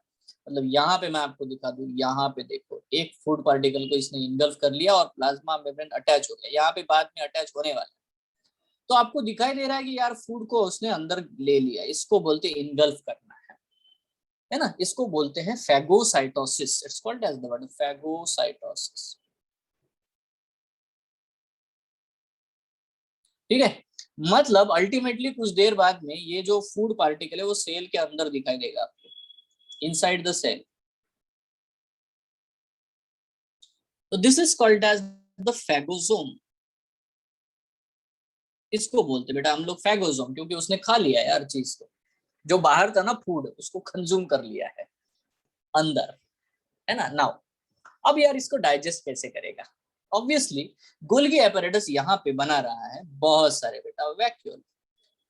मतलब यहाँ पे मैं आपको दिखा दूं, यहाँ पे देखो, एक फूड पार्टिकल को इसने इनगल्फ कर लिया और प्लाज्मा मेम्ब्रेन अटैच हो गया, यहाँ पे बाद में अटैच होने वाला है। तो आपको दिखाई दे रहा है कि यार फूड को उसने अंदर ले लिया, इसको बोलते हैं इनगल्फ करना है ना। इसको बोलते हैं phagocytosis. It's called as the word phagocytosis. ठीक है, मतलब अल्टीमेटली कुछ देर बाद में ये जो फूड पार्टिकल है वो सेल के अंदर दिखाई देगा आपको, इनसाइड द सेल। तो this is called as the phagosome. इसको बोलते बेटा हम लोग फैगोसोम, क्योंकि उसने खा लिया है हर चीज को, जो बाहर था ना फूड, उसको कंज्यूम कर लिया है अंदर, है ना। नाउ अब यार इसको डाइजेस्ट कैसे करेगा? ऑब्वियसली गोल्गी एपरेटस यहाँ पे बना रहा है बहुत सारे बेटा वैक्यूल,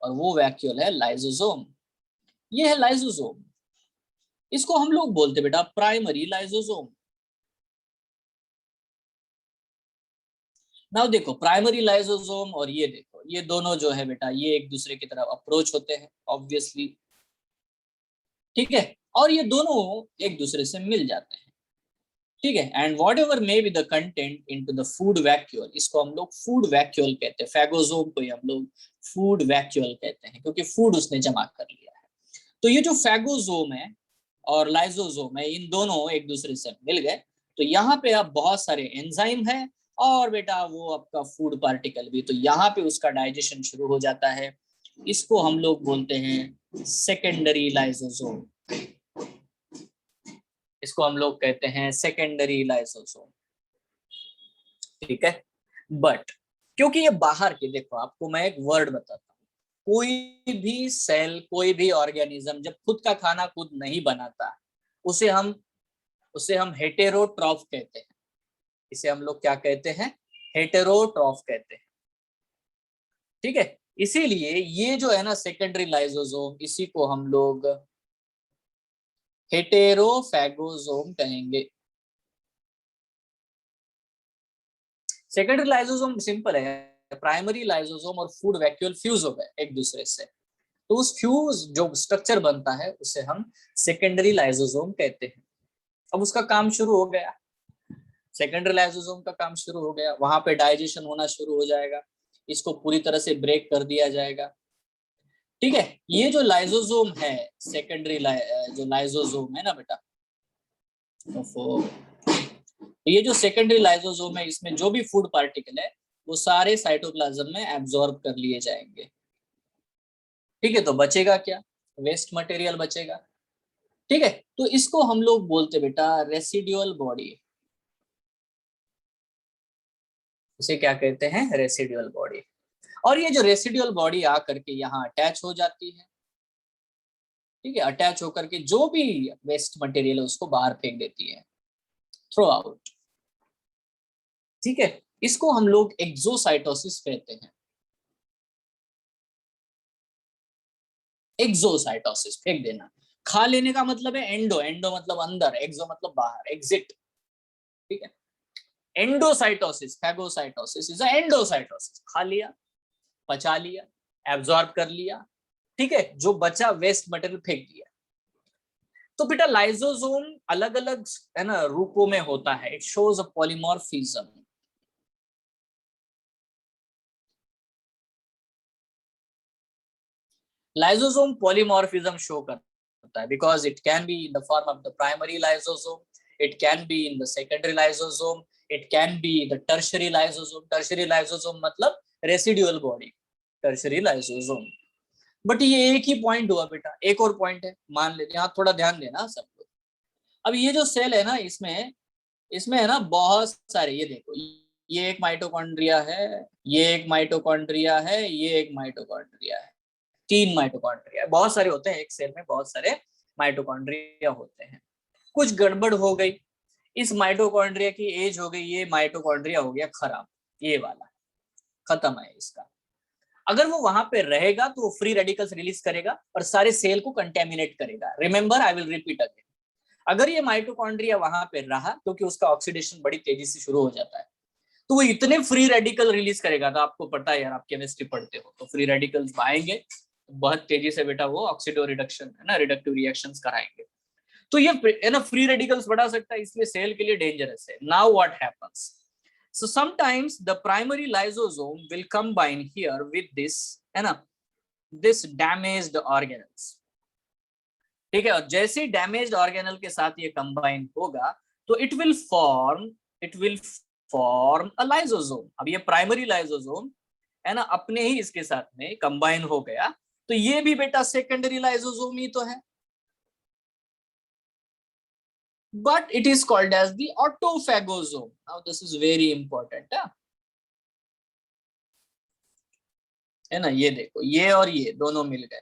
और वो वैक्यूल है लाइसोसोम। ये है लाइसोसोम, इसको हम लोग बोलते बेटा प्राइमरी लाइसोसोम। नाउ देखो, प्राइमरी लाइसोसोम और ये देखो, ये दोनों जो है बेटा, ये एक दूसरे की तरफ अप्रोच होते हैं ऑब्वियसली, ठीक है, और ये दोनों एक दूसरे से मिल जाते हैं, ठीक है। And what ever may be the content into the food vacuole, इसको हम लोग फूड वैक्यूल कहते हैं। फैगोसोम को हम लोग फूड वैक्यूल कहते हैं, क्योंकि फूड उसने जमा कर लिया है। तो ये जो फैगोसोम है और लाइसोसोम है, इन दोनों एक दूसरे से मिल गए, तो यहाँ पे अब बहुत सारे एंजाइम है, और बेटा वो आपका फूड पार्टिकल भी, तो यहाँ पे उसका डाइजेशन शुरू हो जाता है। इसको हम लोग बोलते हैं सेकेंडरी लाइसोसोम, इसको हम लोग कहते हैं सेकेंडरी लाइसोसोम, ठीक है। बट क्योंकि ये बाहर के, देखो आपको मैं एक वर्ड बताता हूँ, कोई भी सेल, कोई भी ऑर्गेनिज्म जब खुद का खाना खुद नहीं बनाता, उसे हम हेटेरोट्रॉफ कहते हैं। इसे हम लोग क्या कहते हैं? हेटेरोट्रॉफ कहते हैं, ठीक है। इसीलिए ये जो है ना सेकेंडरी लाइसोसोम, इसी को हम लोग हेटेरोफैगोसोम कहेंगे। सेकेंडरी लाइसोसोम सिंपल है, प्राइमरी लाइसोसोम और फूड वैक्यूल फ्यूज हो गए एक दूसरे से, तो उस फ्यूज जो स्ट्रक्चर बनता है उसे हम सेकेंडरी लाइसोसोम कहते हैं। अब उसका काम शुरू हो गया, सेकेंडरी लाइसोसोम का काम शुरू हो गया, वहां पे डाइजेशन होना शुरू हो जाएगा, इसको पूरी तरह से ब्रेक कर दिया जाएगा, ठीक है। ये जो लाइसोसोम है, सेकेंडरी जो लाइसोसोम है ना बेटा, तो ये जो सेकेंडरी लाइसोसोम है, इसमें जो भी फूड पार्टिकल है वो सारे साइटोप्लाज्म में एब्जॉर्ब कर लिए जाएंगे। ठीक है, तो बचेगा क्या? वेस्ट मटेरियल बचेगा। ठीक है, तो इसको हम लोग बोलते बेटा रेसिडुअल बॉडी। इसे क्या कहते हैं? Residual body. और ये जो रेसिडुअल बॉडी आकर के यहाँ अटैच हो जाती है, ठीक है, अटैच होकर के जो भी वेस्ट मटेरियल है उसको बाहर फेंक देती है, थ्रो आउट। ठीक है, इसको हम लोग एक्सोसाइटोसिस कहते हैं। एक्सोसाइटोसिस फेंक देना। खा लेने का मतलब है एंडो, एंडो मतलब अंदर, एक्सो मतलब बाहर, एग्जिट। ठीक है, एंडोसाइटोसिस, फैगोसाइटोसिस इज एंडोसाइटोसिस। खा लिया, पचा लिया, एब्जॉर्ब कर लिया, ठीक है, जो बचा वेस्ट मटेरियल फेंक दिया। तो बेटा लाइसोसोम अलग अलग है ना रूपों में होता है। It shows a polymorphism. Lysosome polymorphism show करता है because it can be in the form of the primary lysosome, it can be in the secondary lysosome, it can be the tertiary lysosome. Tertiary lysosome मतलब residual body, tertiary lysosome. But ये एक ही point हुआ बेटा, एक और point है मान लेते, यहाँ थोड़ा ध्यान देना सब लोग। अब ये जो सेल है ना, इसमें इसमें है ना बहुत सारे, ये देखो, ये एक माइटोकॉन्ड्रिया है, ये एक माइटोकॉन्ड्रिया है, ये एक माइटोकॉन्ड्रिया है, 3 माइटोकॉन्ड्रिया। बहुत सारे होते हैं एक सेल में, बहुत सारे माइटोकॉन्ड्रिया होते हैं। कुछ गड़बड़ हो गई, इस माइटोकॉन्ड्रिया की एज हो गई, ये माइटोकॉन्ड्रिया हो गया खराब, ये वाला खत्म है इसका। अगर वो वहां पे रहेगा तो वो फ्री रेडिकल्स रिलीज करेगा और सारे सेल को कंटेमिनेट करेगा। Remember, I will repeat again, अगर ये माइटोकॉन्ड्रिया वहां पे रहा, क्योंकि उसका ऑक्सीडेशन बड़ी तेजी से शुरू हो जाता है, तो वो इतने फ्री रेडिकल रिलीज करेगा। तो आपको पता है यार, आप केमिस्ट्री पढ़ते हो, तो फ्री रेडिकल्स आएंगे बहुत तेजी से बेटा, वो ऑक्सीडो रिडक्शन है ना, रिडक्टिव रिएक्शंस कराएंगे। तो ये है ना फ्री रेडिकल्स बढ़ा सकता है, इसलिए सेल के लिए डेंजरस है। Now what happens? So sometimes the primary lysosome will combine here with this, है ना, this damaged organelles। ठीक है, और जैसे ही डैमेज्ड ऑर्गेनल के साथ ये कंबाइन होगा तो it will form a lysosome. अब ये प्राइमरी लाइसोसोम है ना, अपने ही इसके साथ में कंबाइन हो गया, तो ये भी बेटा सेकेंडरी लाइसोसोम ही तो है, but it is called as the autophagosome. Now this is very important, है ना। ये देखो, ये और ये दोनों मिल गए,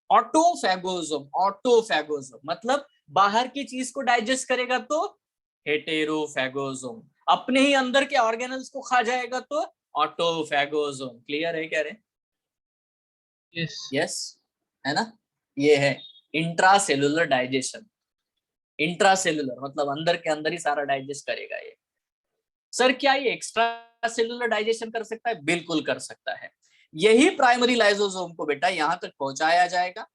ऑटोफैगोसोम। ऑटोफैगोसोम मतलब बाहर की चीज को डाइजेस्ट करेगा तो हेटेरोफैगोसोम, अपने ही अंदर के ऑर्गेनल्स को खा जाएगा तो ऑटोफैगोसोम। क्लियर है क्या रे? यस, है ना। ये है इंट्रासेलुलर डाइजेशन। इंट्रासेलुलर मतलब अंदर के अंदर ही सारा डाइजेस्ट करेगा ये। सर क्या ये एक्स्ट्रा सेलुलर डाइजेशन कर सकता है? बिल्कुल कर सकता है। यही प्राइमरी लाइसोसोम को बेटा यहां तक पहुंचाया जाएगा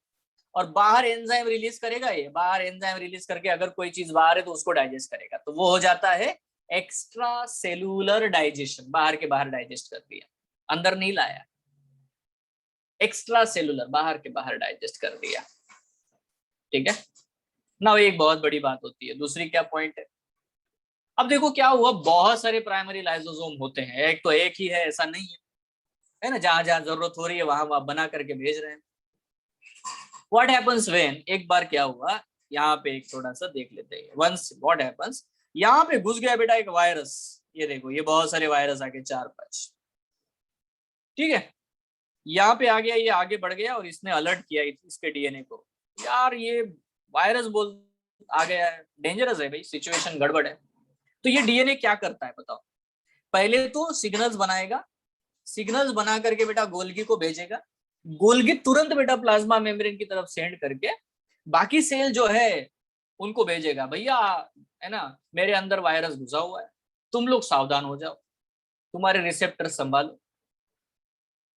और बाहर एंजाइम रिलीज करेगा। ये बाहर एंजाइम रिलीज करके अगर कोई चीज बाहर है तो उसको डाइजेस्ट करेगा, तो वो हो जाता है एक्स्ट्रा सेलुलर डाइजेशन। बाहर के बाहर डाइजेस्ट कर दिया, अंदर नहीं लाया, एक्स्ट्रा सेलुलर, बाहर के बाहर डाइजेस्ट कर दिया। ठीक है ना, एक बहुत बड़ी बात होती है। दूसरी क्या पॉइंट है? अब देखो क्या हुआ, बहुत सारे प्राइमरी लाइसोसोम होते हैं, एक तो एक ही है ऐसा नहीं है ना, जहां जहां जरूरत हो रही है वहां वहां बना करके भेज रहे हैं। व्हाट हैपेंस व्हेन, एक बार क्या हुआ, यहाँ पे एक थोड़ा सा देख लेते हैं। वंस व्हाट हैपेंस, यहाँ पे घुस गया बेटा एक वायरस। ये देखो, ये बहुत सारे वायरस आके 4-5, ठीक है, यहाँ पे आ गया, ये आगे बढ़ गया और इसने अलर्ट किया इसके डीएनए को, यार ये वायरस बोल आ गया है, डेंजरस है भाई, सिचुएशन गड़बड़ है। तो ये डीएनए क्या करता है बताओ? पहले तो सिग्नल्स बनाएगा, सिग्नल्स बना करके बेटा गोल्गी को भेजेगा, गोल्गी तुरंत बेटा प्लाज्मा मेम्ब्रेन की तरफ सेंड करके बाकी सेल जो है उनको भेजेगा, भैया है ना मेरे अंदर वायरस घुसा हुआ है, तुम लोग सावधान हो जाओ, तुम्हारे रिसेप्टर संभालो।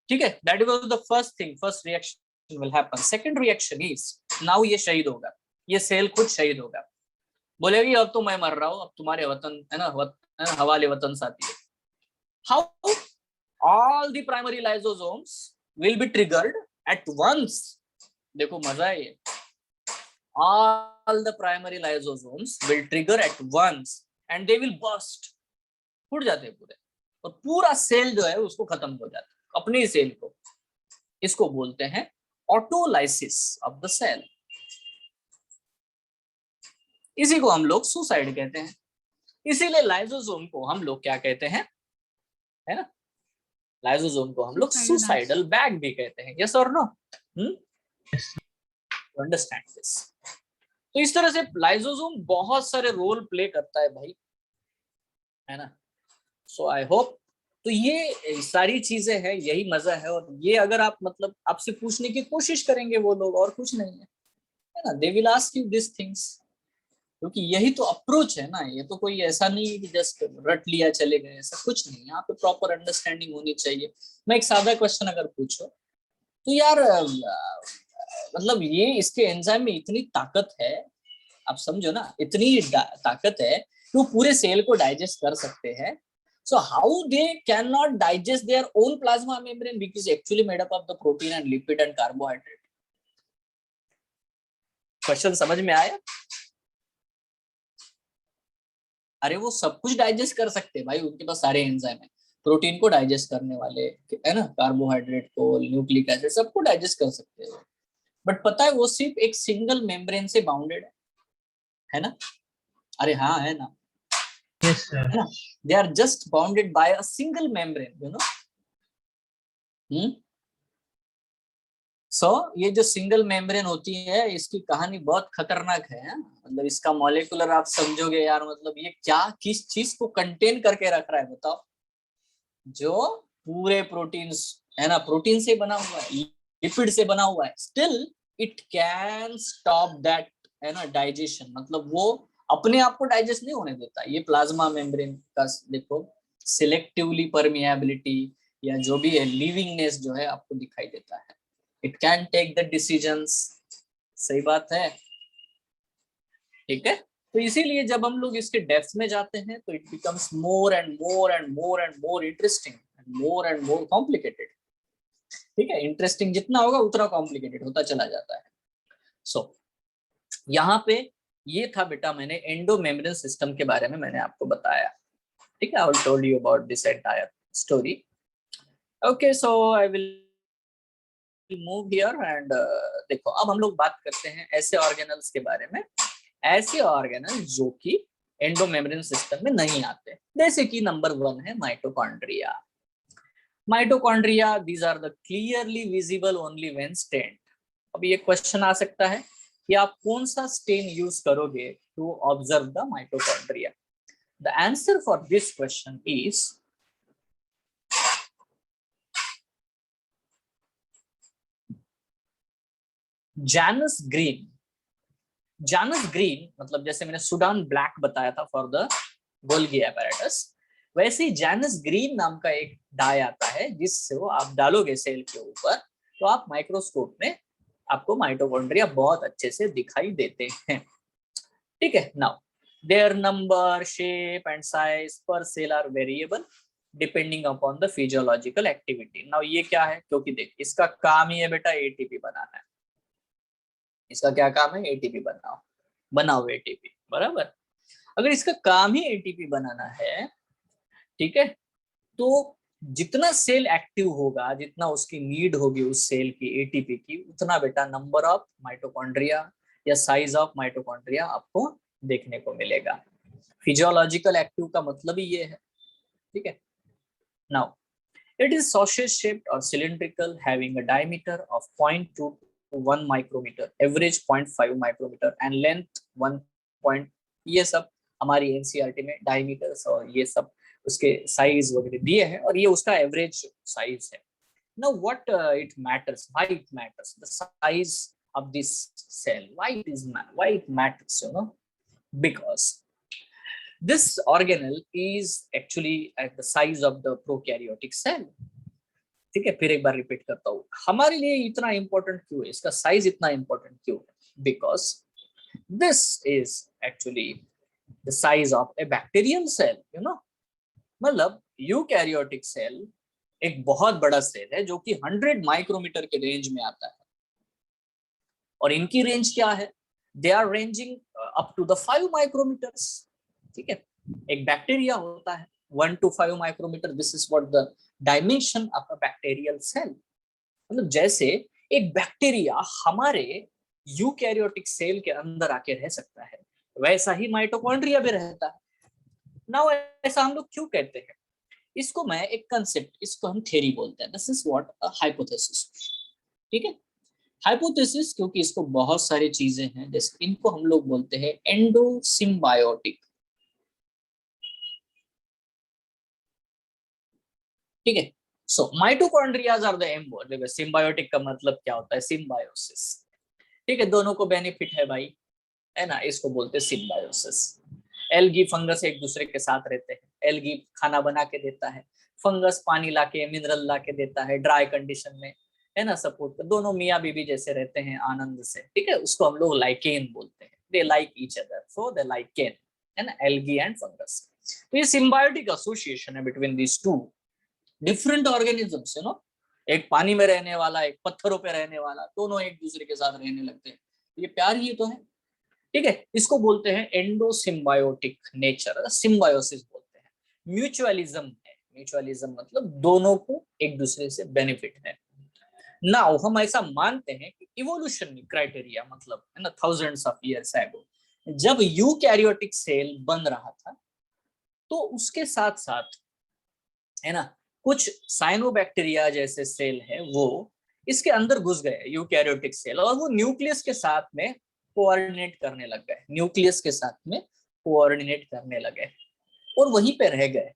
ठीक है, that was the first thing, first reaction will happen. Second reaction is, now ये शहीद होगा, ये सेल खुद शहीद होगा, बोलेगी अब तो मैं मर रहा हूं, अब तुम्हारे वतन है ना, हवाले वतन साथी है। How? all the primary lysosomes will be triggered at once। देखो मजा है ये, all the primary lysosomes will trigger at once and they will burst, फूट जाते हैं पूरे, और पूरा सेल जो है उसको खत्म हो जाता है, अपने ही सेल को। इसको बोलते हैं ऑटोलाइसिस ऑफ द सेल। इसी को हम लोग सुसाइड कहते हैं। इसीलिए लाइसोसोम को हम लोग क्या कहते हैं, है ना, लाइसोसोम को हम लोग सुसाइडल बैग भी कहते हैं। यस और नो? Understand this. तो इस तरह से लाइसोसोम बहुत सारे रोल प्ले करता है भाई, है ना। सो आई होप, तो ये सारी चीजें हैं, यही मजा है। और ये अगर आप मतलब आपसे पूछने की कोशिश करेंगे वो लोग, और कुछ नहीं है ना, they will ask you this things, क्योंकि यही तो अप्रोच है ना। ये तो कोई ऐसा नहीं है कि जस्ट रट लिया चले गए, ऐसा कुछ नहीं। यहाँ पे प्रॉपर अंडरस्टैंडिंग होनी चाहिए। मैं एक सादा क्वेश्चन अगर पूछो तो यार मतलब ये इसके एंजाइम में इतनी ताकत है, आप समझो ना, इतनी ताकत है कि वो पूरे सेल को डाइजेस्ट कर सकते हैं। So how they can not digest their own plasma membrane, which is actually made up of the protein and lipid and carbohydrate. Question समझ में आया? अरे वो सब कुछ डाइजेस्ट कर सकते हैं भाई, उनके पास सारे एंजाइम है। प्रोटीन को डाइजेस्ट करने वाले, है ना, कार्बोहाइड्रेट को, न्यूक्लिक एसिड, सबको डाइजेस्ट कर सकते हैं। बट पता है वो सिर्फ एक सिंगल मेम्ब्रेन से बाउंडेड है ना। अरे हाँ, है ना। Yes, sir. है ना, they are just bounded by a single membrane, you know. So ये जो सिंगल मेम्ब्रेन होती है, इसकी कहानी बहुत खतरनाक है। मतलब इसका मॉलिक्यूलर आप समझोगे यार, मतलब ये क्या किस चीज को कंटेन करके रख रहा है बताओ। जो पूरे प्रोटीन्स, है ना, प्रोटीन से बना हुआ है, लिपिड से बना हुआ है, still it can stop that, है ना, डाइजेशन। मतलब वो अपने आप को डाइजेस्ट नहीं होने देता। ये प्लाज्मा मेम्ब्रेन का देखो सिलेक्टिवली परमिएबिलिटी या जो भी है, लिविंगनेस जो है आपको दिखाई देता है। It can take the decisions. सही बात है, ठीक है। तो इसीलिए जब हम लोग इसके डेप्थ में जाते हैं तो it becomes more and more and more and more interesting and more complicated. ठीक है, इंटरेस्टिंग जितना होगा उतना कॉम्प्लिकेटेड होता चला जाता है। सो यहाँ पे ये था बेटा, मैंने एंडो मेम्ब्रेन सिस्टम के बारे में मैंने आपको बताया। ठीक है, I will told you about this entire story. Okay, so I will move here and देखो अब हम लोग बात करते हैं ऐसे ऑर्गेनल्स के बारे में, ऐसे ऑर्गेनल जो कि एंडोमेम्ब्रेन सिस्टम में नहीं आते। जैसे कि नंबर 1 है mitochondria. Mitochondria, these are the clearly visible only when stained. अब ये क्वेश्चन आ सकता है कि आप कौन सा स्टेन यूज करोगे to observe the mitochondria. The answer for this question is Janus green. Janus green मतलब जैसे मैंने सुडान ब्लैक बताया था फॉर द गोल्गी एपैरेटस, वैसे ही जानस ग्रीन नाम का एक डाई आता है जिससे वो आप डालोगे सेल के ऊपर तो आप माइक्रोस्कोप में आपको माइटोकॉन्ड्रिया बहुत अच्छे से दिखाई देते हैं। ठीक है, now there number, shape and size पर cell are variable depending upon the physiological activity. Now ये क्या है, क्योंकि देख इसका काम ही है बेटा एटीपी बनाना है। इसका क्या काम है, एटीपी बनाओ एटीपी, बराबर। अगर इसका काम ही एटीपी बनाना है, ठीक है, तो जितना सेल एक्टिव होगा, जितना उसकी नीड होगी उस सेल की एटीपी की, उतना बेटा नंबर ऑफ माइटोकॉन्ड्रिया या साइज ऑफ माइटोकॉन्ड्रिया आपको देखने को मिलेगा। फिजियोलॉजिकल एक्टिव का मतलब ही ये है। ठीक है, now it is sausage shaped or cylindrical having a diameter of 0.2 to 1 micrometer, average 0.5 micrometer and length 1 point। ये सब हमारी एनसीईआरटी में डायमीटर्स और ये सब उसके साइज वगैरह दिए हैं और ये उसका एवरेज साइज है। Now what it matters, why it matters, the size of this cell, why it matters, you know, because this organelle is actually at the size of the prokaryotic cell। ठीक है, फिर एक बार repeat करता हूँ, हमारे लिए इतना इंपॉर्टेंट क्यों है, इसका साइज इतना इंपॉर्टेंट क्यों है, because this is actually the size of a bacterial cell, you know. मतलब यूकैरियोटिक सेल एक बहुत बड़ा सेल है जो कि 100 माइक्रोमीटर के रेंज में आता है। और इनकी रेंज क्या है, they are ranging up to the 5 micrometers. ठीक है, एक बैक्टीरिया होता है 1 to 5 micrometer, this is what the dimension of a bacterial cell. मतलब जैसे एक बैक्टीरिया हमारे यूकैरियोटिक सेल के अंदर आके रह सकता है, वैसा ही माइटोकॉन्ड्रिया भी रहता है। नाउ ऐसा हम लोग क्यों कहते हैं? इसको मैं एक कंसेप्ट, इसको हम थ्योरी बोलते हैं। This is what a hypothesis. ठीक है, हाइपोथेसिस, क्योंकि इसको बहुत सारी चीजें हैं, जैसे इनको हम लोग बोलते हैं एंडोसिम्बायोटिक। ठीक है, सो माइटोकॉन्ड्रियाज आर द एम्बो। देखो सिम्बायोटिक का मतलब क्या होता है? सिम्बायोसिस। ठीक है, दोनों को बेनिफिट है भाई, है ना, इसको बोलते हैं सिम्बायोसिस। एल्गी फंगस एक दूसरे के साथ रहते हैं। एल्गी खाना बना के देता है, फंगस पानी लाके मिनरल लाके देता है ड्राई कंडीशन में, है ना, सपोर्ट कर। दोनों मियाँ बीबी जैसे रहते हैं आनंद से। ठीक है, उसको हम लोग लाइकेन बोलते हैं। They like each other, so they lichen, है ना, एल्गी एंड फंगस। तो ये सिम्बायोटिक एसोसिएशन है between these two different organisms, you know. एक पानी में रहने वाला, एक पत्थरों पे रहने वाला, दोनों एक दूसरे के साथ रहने लगते हैं। ये प्यार ही तो है। ठीक है, इसको बोलते हैं एंडोसिम्बायोटिक नेचर, सिम्बायोसिस बोलते हैं। म्यूचुअलिज्म है। म्यूचुअलिज्म मतलब दोनों को एक दूसरे से बेनिफिट है। नाउ हम ऐसा मानते हैं कि इवोल्यूशन क्राइटेरिया, मतलब है ना, थाउजेंड्स ऑफ इयर्स एगो जब यूकैरियोटिक सेल बन रहा था, तो उसके साथ साथ, है ना, कुछ साइनोबैक्टीरिया जैसे सेल है, वो इसके अंदर घुस गए यूकैरियोटिक सेल, और वो न्यूक्लियस के साथ में कोऑर्डिनेट करने लग गए। न्यूक्लियस के साथ में कोऑर्डिनेट करने लगे और वहीं पे रह गए।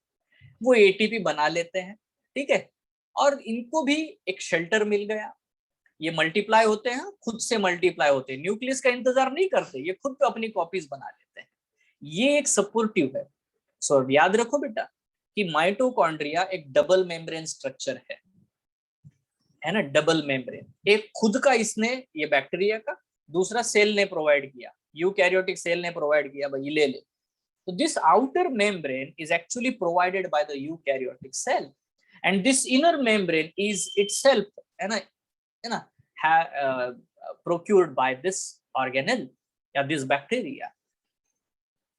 वो एटीपी बना लेते हैं। ठीक है, और इनको भी एक शेल्टर मिल गया। ये मल्टीप्लाई होते हैं, खुद से मल्टीप्लाई होते हैं, न्यूक्लियस का इंतजार नहीं करते, ये खुद पे अपनी कॉपीज बना लेते हैं। ये एक सपोर्टिव है। सो याद रखो बेटा कि माइटोकॉन्ड्रिया एक डबल मेम्ब्रेन स्ट्रक्चर है ना, डबल मेम्ब्रेन। एक खुद का इसने, ये बैक्टीरिया का, दूसरा सेल ने प्रोवाइड किया, यूकैरियोटिक सेल ने प्रोवाइड किया, भाई ले ले। तो this outer membrane is actually provided by the eukaryotic cell, and this inner membrane is itself, है ना, procured by this organelle या this bacteria।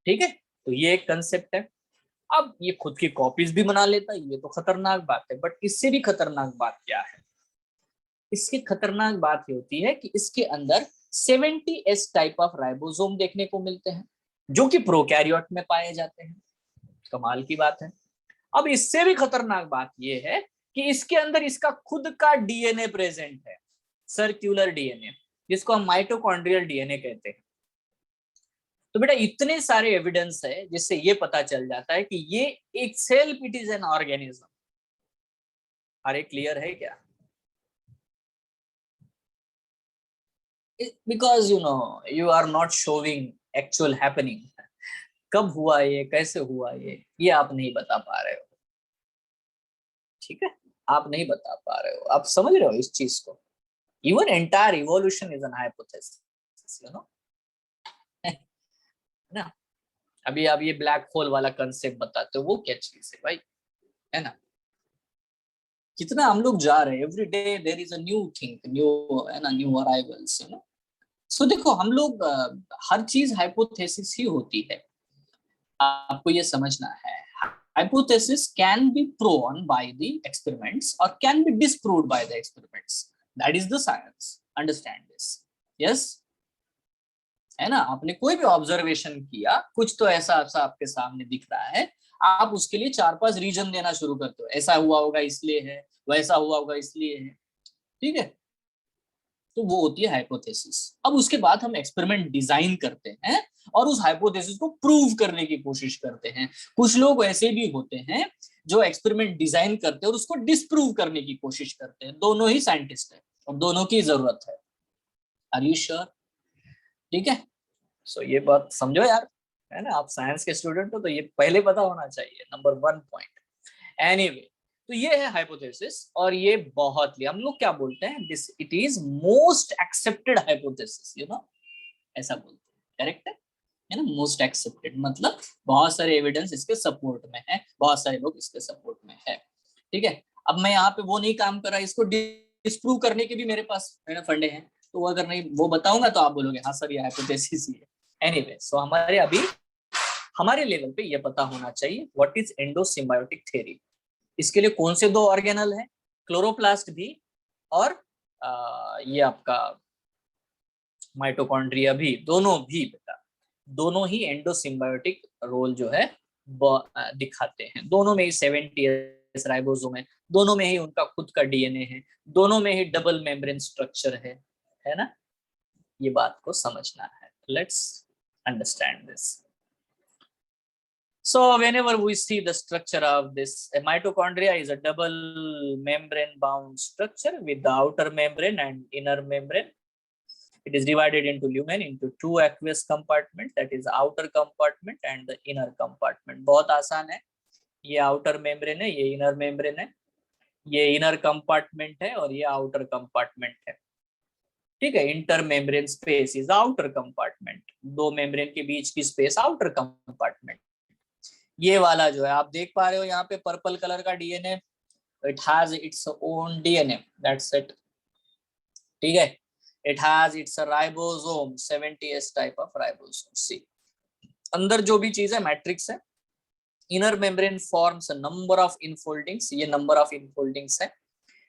ठीक है, तो ये एक कंसेप्ट है। अब ये खुद की कॉपीज भी बना लेता है, ये तो खतरनाक बात है। बट इससे भी खतरनाक बात क्या है? इसकी खतरनाक बात ये होती है कि इसके अंदर 70S टाइप ऑफ राइबोसोम देखने को मिलते हैं, जो कि प्रोकैरियोट में पाए जाते हैं। कमाल की बात है। अब इससे भी खतरनाक बात यह है कि इसके अंदर इसका खुद का डीएनए प्रेजेंट है, सर्कुलर डीएनए, जिसको हम माइटोकॉन्ड्रियल डीएनए कहते हैं। तो बेटा इतने सारे एविडेंस है जिससे ये पता चल जाता है कि ये एक cell, it is an organism. अरे क्लियर है क्या? Because you are not showing actual happening. कब हुआ ये, कैसे हुआ ये आप नहीं बता पा रहे हो। ठीक है, आप नहीं बता पा रहे हो, आप समझ रहे हो इस चीज को। Even entire evolution is an hypothesis, you know, ना। अभी आप ये ब्लैक होल वाला कंसेप्ट बताते हो, वो क्या चीज है भाई, है ना। कितना हम लोग जा रहे हैं, every day there is a new thing, new, है ना, new arrivals, you know. So देखो हम लोग हर चीज हाइपोथेसिस ही होती है, आपको ये समझना है। Hypothesis can be proven by the experiments और can be disproved by the experiments. That is the science, understand this. Yes, है ना। आपने कोई भी ऑब्जर्वेशन किया, कुछ तो ऐसा ऐसा आपके सामने दिख रहा है, आप उसके लिए 4-5 रीजन देना शुरू करते हो। ऐसा हुआ होगा इसलिए है, वैसा हुआ होगा इसलिए है। ठीक है, तो वो होती है हाइपोथेसिस। अब उसके बाद हम एक्सपेरिमेंट डिजाइन करते हैं और उस हाइपोथेसिस को प्रूव करने की कोशिश करते हैं। कुछ लोग ऐसे भी होते हैं जो एक्सपेरिमेंट डिजाइन करते हैं और उसको डिस्प्रूव करने की कोशिश करते हैं। दोनों ही साइंटिस्ट हैं और दोनों की जरूरत है। Are you sure? ठीक है, सो ये बात समझो यार, है ना। आप साइंस के स्टूडेंट हो तो ये पहले पता होना चाहिए, नंबर 1 पॉइंट। एनीवे, तो ये है हाइपोथेसिस, और ये बहुत ही, हम लोग क्या बोलते हैं, this it is most accepted hypothesis, you know, ऐसा बोलते हैं। करेक्ट है ना, मोस्ट एक्सेप्टेड मतलब बहुत सारे एविडेंस इसके सपोर्ट में है, बहुत सारे लोग इसके सपोर्ट में है। ठीक है, अब मैं यहाँ पे वो नहीं काम कर रहा, इसको डिस्प्रूव करने के भी मेरे पास फंडे हैं, तो अगर नहीं वो बताऊंगा तो आप बोलोगे हाँ सर ये हाइपोथेसिस ही है। एनीवे, सो हमारे अभी हमारे लेवल पे ये पता होना चाहिए व्हाट इज एंडोसिम्बायोटिक थ्योरी। इसके लिए कौन से दो ऑर्गेनल है, क्लोरोप्लास्ट भी और ये आपका माइटोकॉन्ड्रिया भी, दोनों भी बेटा, दोनों ही एंडोसिम्बायोटिक रोल जो है दिखाते हैं। दोनों में ही 70S राइबोसोम है, दोनों में ही उनका खुद का डीएनए है, दोनों में ही डबल मेम्ब्रेन स्ट्रक्चर है ना। ये बात को समझना है। Let's understand this. So whenever we see the structure of this, a mitochondria is a double membrane bound structure with the outer membrane and inner membrane. It is divided into lumen into two aqueous compartments, that is outer compartment and the inner compartment. बहुत आसान है, ये outer membrane है, ये inner membrane है, ये inner compartment है और ये outer compartment है। ठीक है, inter membrane space is outer compartment, दो मेम्ब्रेन के बीच की स्पेस आउटर कंपार्टमेंट। ये वाला जो है आप देख पा रहे हो यहाँ पे पर्पल कलर का DNA, it has its own DNA, that's it. ठीक है, it has its ribosome, 70S type of ribosome. See अंदर जो भी चीज है मैट्रिक्स है। Inner membrane forms number of infoldings, ये नंबर ऑफ इनफोल्डिंग्स है।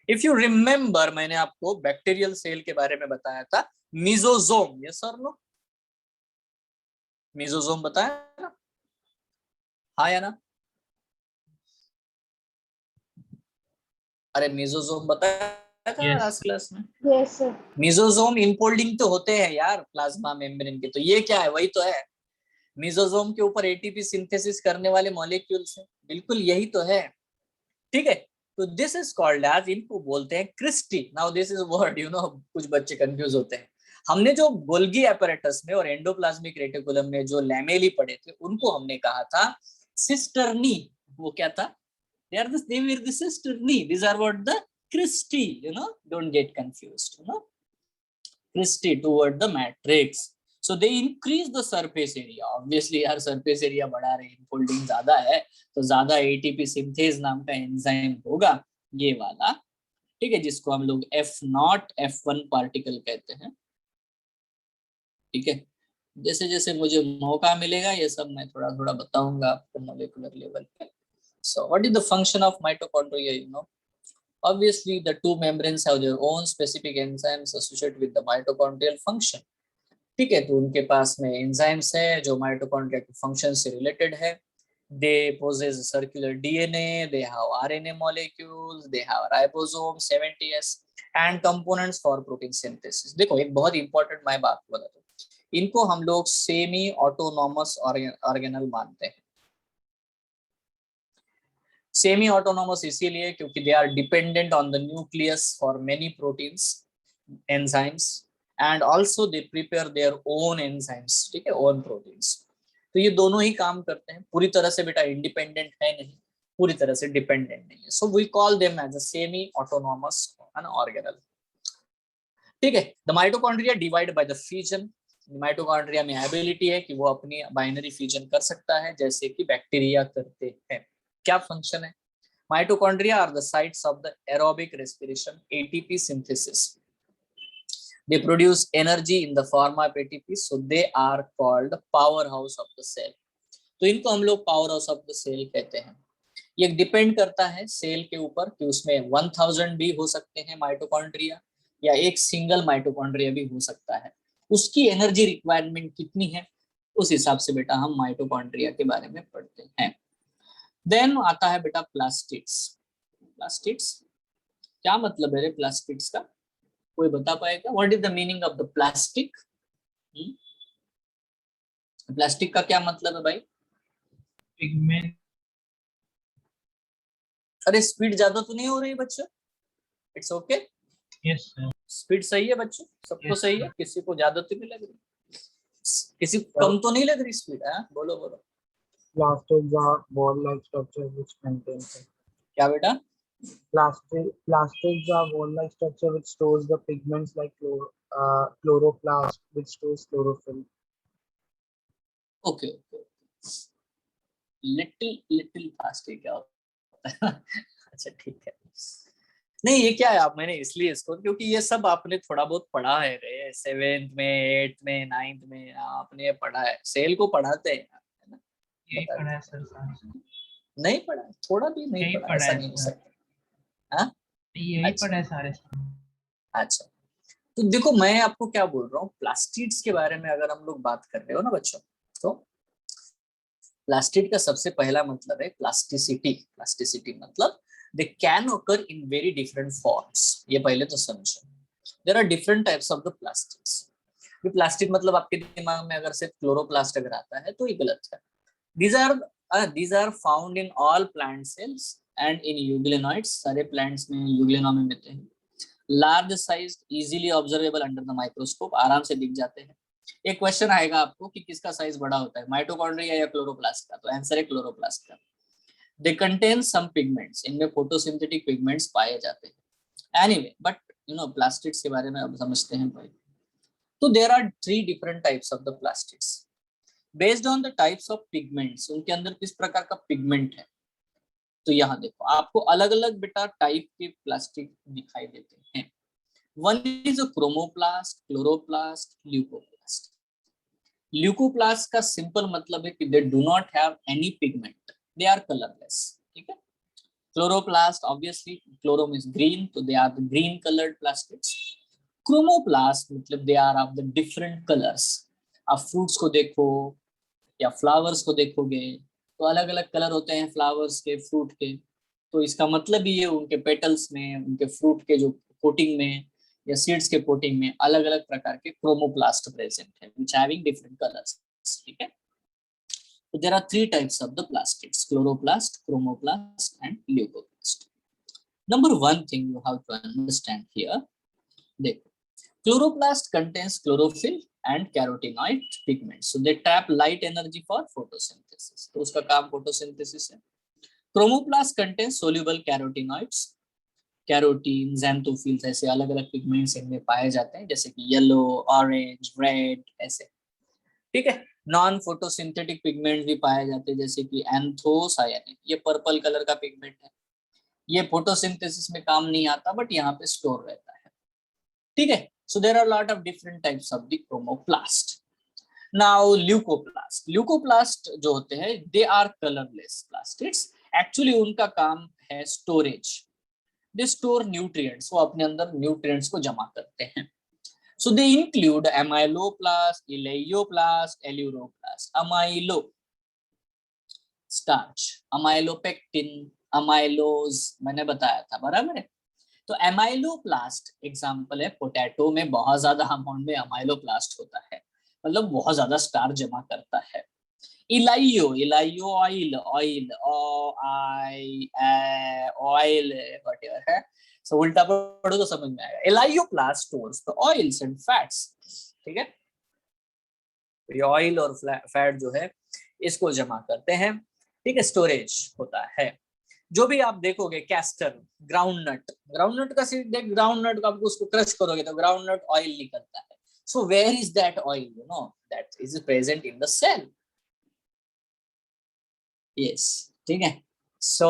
इफ यू रिमेम्बर, मैंने आपको बैक्टीरियल सेल के बारे में बताया था, मीजोजोम, ये सर नो मीजोजोम बताया ना, हाँ या ना? अरे मीजोजोम बताया था लास्ट क्लास में। Yes sir. मीजोजोम इनफोल्डिंग तो होते हैं यार प्लाज्मा मेम्ब्रेन के, तो ये क्या है? वही तो है, मीजोजोम के ऊपर एटीपी सिंथेसिस करने वाले मॉलिक्यूल्स हैं, बिल्कुल यही तो है। ठीक है, तो दिस इज कॉल्ड एज, इनको बोलते हैं cristae. Now this is word, you know, कुछ बच्चे कंफ्यूज होते हैं। हमने जो गोल्गी एपरेटस में और एंडोप्लाज्मिक रेटिकुलम में जो लैमेली पढ़े थे, उनको हमने कहा था सिस्टर्नी। वो क्या था? they were the cisternae. These are what the cristae, you know, don't get confused, you know, cristae toward the matrix. So they increase the surface area. Obviously यार surface area बढ़ा रहे हैं, folding ज्यादा है तो ज्यादा ATP synthase नाम का एंजाइम होगा, ये वाला। ठीक है, जिसको हम लोग F0 F1 पार्टिकल कहते हैं। ठीक है, जैसे जैसे मुझे मौका मिलेगा ये सब मैं थोड़ा थोड़ा बताऊंगा आपको मोलिकुलर लेवल पे। So what is the function of mitochondria? You know, obviously the two membranes have their own specific enzymes associated with the mitochondrial function. ठीक है, तो उनके पास में एंजाइम्स है जो माइटोकॉन्ड्रिया के फंक्शन से रिलेटेड है। They possess circular DNA, they have RNA molecules, they have ribosome 70S and components for protein synthesis. देखो एक बहुत इंपॉर्टेंट मैं बात बोला था, इनको हम लोग सेमी ऑटोनॉमस ऑर्गेनल मानते हैं। सेमी ऑटोनॉमस इसीलिए क्योंकि they are dependent on the nucleus for many proteins, enzymes, and also they prepare their own enzymes. ठीक है, ओन प्रोटीन्स। तो ये दोनों ही काम करते हैं, पूरी तरह से बेटा इंडिपेंडेंट है नहीं, पूरी तरह से डिपेंडेंट नहीं है। So we call them as a semi autonomous an organelle. ठीक है, the mitochondria divide by the fusion. Mitochondria में एबिलिटी है कि वो अपनी बाइनरी फ्यूजन कर सकता है, जैसे कि बैक्टीरिया करते हैं। क्या फंक्शन है? Mitochondria are the sites of the aerobic respiration, ATP synthesis. They produce energy in the form of ATP, so they are called powerhouse of the cell. तो इनको हम लोग power house of the cell कहते हैं। ये depend करता है cell के ऊपर कि उसमें 1000 भी हो सकते हैं माइटोकॉन्ड्रिया, या एक सिंगल माइटोकॉन्ड्रिया भी हो सकता है। उसकी एनर्जी रिक्वायरमेंट कितनी है, उस हिसाब से बेटा हम माइटोकॉन्ड्रिया के बारे में पढ़ते हैं। देन आता है बेटा प्लास्टिड्स। प्लास्टिड्स क्या मतलब है रे प्लास्टिड्स का? कोई बता पाएगा? What is the meaning of the plastic? Plastic का क्या मतलब है भाई? पिगमेंट। अरे स्पीड ज्यादा तो नहीं हो रही बच्चों? It's okay. Yes sir. Speed सही है बच्चों? सबको Yes, सही है? किसी को ज्यादा तो नहीं लग रही? किसी को कम तो नहीं लग रही स्पीड? है, बोलो बोलो। Plastids are ball-like structures which contain. क्या बेटा? Plastids are ball-like structure which stores the pigments like chloroplast, which stores chlorophyll. Okay okay, little plastic क्या होता है? अच्छा ठीक है, नहीं ये क्या है आप, मैंने इसलिए इसको, क्योंकि ये सब आपने थोड़ा बहुत पढ़ा है रे, 7th में 8th में 9th में आपने पढ़ा है, सेल को पढ़ाते हैं, है ना? यही बता पढ़ा दो। है सर सारे। नहीं पढ़ा, थोड़ा भी नहीं यही पढ़ा, पढ़ा ऐसा है नहीं हो सर, सकता। हाँ, यही अच्छा पढ़ा है सारे। अच्छा। तो देखो मैं आपको क्या बोल रहा हूँ, प्लास्टिड्स के बारे में अगर हम लोग बात कर रहे हो ना बच्चों, तो प्लास्टिड का सबसे पहला मतलब है प्लास्टिसिटी। प्लास्टिसिटी मतलब they can occur in very different forms. ये पहले तो समझो। There are different types of the plastics. Plastic मतलब आपके दिमाग में अगर सिर्फ क्लोरोप्लास्ट अगर आता है तो ये गलत है। these are found in all plant cells and in euglenoids। सारे प्लांट्स में यूग्लेनोम में मिलते हैं। Large size, easily observable under the microscope, आराम से दिख जाते हैं। एक क्वेश्चन आएगा आपको कि किसका साइज बड़ा होता है, माइटोकॉन्ड्रिया या क्लोरोप्लास्ट का, तो आंसर है क्लोरोप्लास्ट का। दे कंटेन सम पिगमेंट्स, इनमें फोटोसिंथेटिक पिगमेंट्स पाए जाते हैं। एनीवे बट प्लास्टिक्स के बारे में अब समझते हैं भाई। तो there are 3 different types of the plastics based on the types of pigments. उनके अंदर किस प्रकार का पिगमेंट है, तो यहाँ देखो आपको अलग अलग बेटा टाइप के प्लास्टिक दिखाई देते हैं। One is a chromoplast, chloroplast, leucoplast. Leucoplast का सिंपल मतलब है कि they do not have any pigment, they are colourless. ठीक है। Chloroplast obviously chloro means green, तो they are the green coloured plastics. Chromoplast मतलब they are of the different colours. आप fruits को देखो या फ्लावर्स को देखोगे तो अलग अलग कलर होते हैं फ्लावर्स के, फ्रूट के। तो इसका मतलब ये उनके पेटल्स में, उनके फ्रूट के जो कोटिंग में या सीड्स के कोटिंग में अलग अलग प्रकार के क्रोमोप्लास्ट प्रेजेंट है व्हिच हैविंग डिफरेंट कलर्स। ठीक है। तो there are 3 types of the plastics, chloroplast, chromoplast and leucoplast. Number 1 thing you have to understand here, देखो chloroplast contains chlorophyll and carotenoid pigments, so they trap light energy for photosynthesis। तो उसका काम photosynthesis है। chromoplast contains soluble carotenoids, carotene, xanthophylls, ऐसे अलग अलग pigments इनमें पाए जाते हैं जैसे कि येलो, ऑरेंज, रेड ऐसे। ठीक है। नॉन फोटोसिंथेटिक पिगमेंट भी पाए जाते हैं जैसे कि एंथोसायानिन, ये पर्पल कलर का पिगमेंट है। ये फोटोसिंथेसिस में काम नहीं आता बट यहाँ पे स्टोर रहता है। ठीक है। So there are a lot of different types of the chromoplast. Now leucoplast, leucoplast जो होते हैं they are colorless plastids। Actually उनका काम है storage। They store nutrients, वो अपने अंदर nutrients को जमा करते हैं। So they include amyloplast, eleoplast, aleuroplast। amylo starch, amylopectin, amylose मैंने बताया था, बराबर है। तो एमाइलोप्लास्ट एग्जाम्पल है, पोटैटो में बहुत ज्यादा अमाउंट में एमाइलोप्लास्ट होता है, मतलब बहुत ज्यादा स्टार्च जमा करता है। Elaio, elaio oil, oil oil whatever है, सो उल्टा पढ़ो तो समझ में आएगा। Elaioplast stores the oils and fats. ठीक है। ये ऑयल और फैट जो है इसको जमा करते हैं। ठीक है, स्टोरेज होता है। जो भी आप देखोगे कैस्टर, ग्राउंडनट, ग्राउंडनट का सीड देख, ग्राउंडनट का आपको उसको क्रश करोगे तो ग्राउंडनट ऑयल निकलता है। So where is that oil, you know that is present in the cell. Yes, ठीक है। सो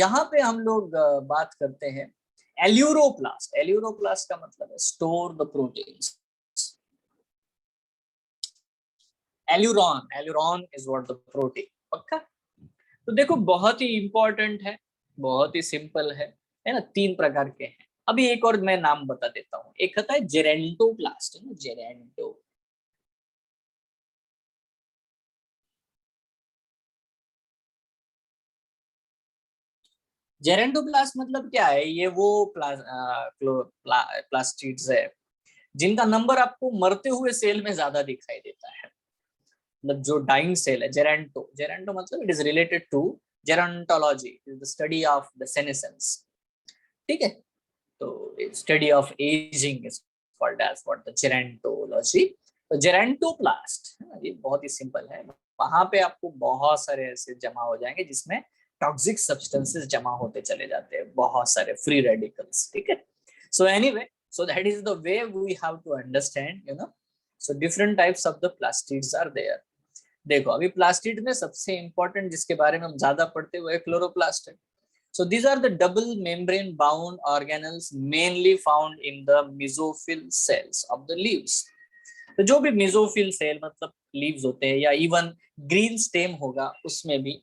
यहाँ पे हम लोग बात करते हैं एल्यूरोप्लास्ट। एल्यूरोप्लास्ट का मतलब है store the proteins. Aleurone, aleurone is what the protein. पक्का। तो देखो बहुत ही इंपॉर्टेंट है, बहुत ही सिंपल है ना। 3 प्रकार के हैं। अभी एक और मैं नाम बता देता हूँ। एक होता है जेरेंटोप्लास्ट, है ना, जेरेंटो। जेरेंटोप्लास्ट मतलब क्या है, ये वो प्लास्टिड्स है जिनका नंबर आपको मरते हुए सेल में ज्यादा दिखाई देता है। मतलब जो डाइंग सेल है, जेरेंटो, जेरेंटो मतलब it is related to gerontology, is the study of the senescence. ठीक है। तो study of ageing is called age what, the gerontology. तो जेरेंटोप्लास्ट, ये बहुत ही सिंपल है। वहां पे आपको बहुत सारे ऐसे जमा हो जाएंगे जिसमें टॉक्सिक सब्सटेंसेस जमा होते चले जाते हैं, बहुत सारे फ्री रेडिकल्स। ठीक है। So anyway, so that is the way we have to understand, you know, so different types of the plastids are there। देखो अभी प्लास्टिड में सबसे इंपॉर्टेंट जिसके बारे में हम ज्यादा पढ़ते हुए क्लोरोप्लास्ट है। So these are the double membrane bound organelles mainly found in the mesophyll cells of the leaves। तो जो भी मेसोफिल सेल मतलब लीव्स होते हैं, या इवन ग्रीन स्टेम होगा उसमें भी,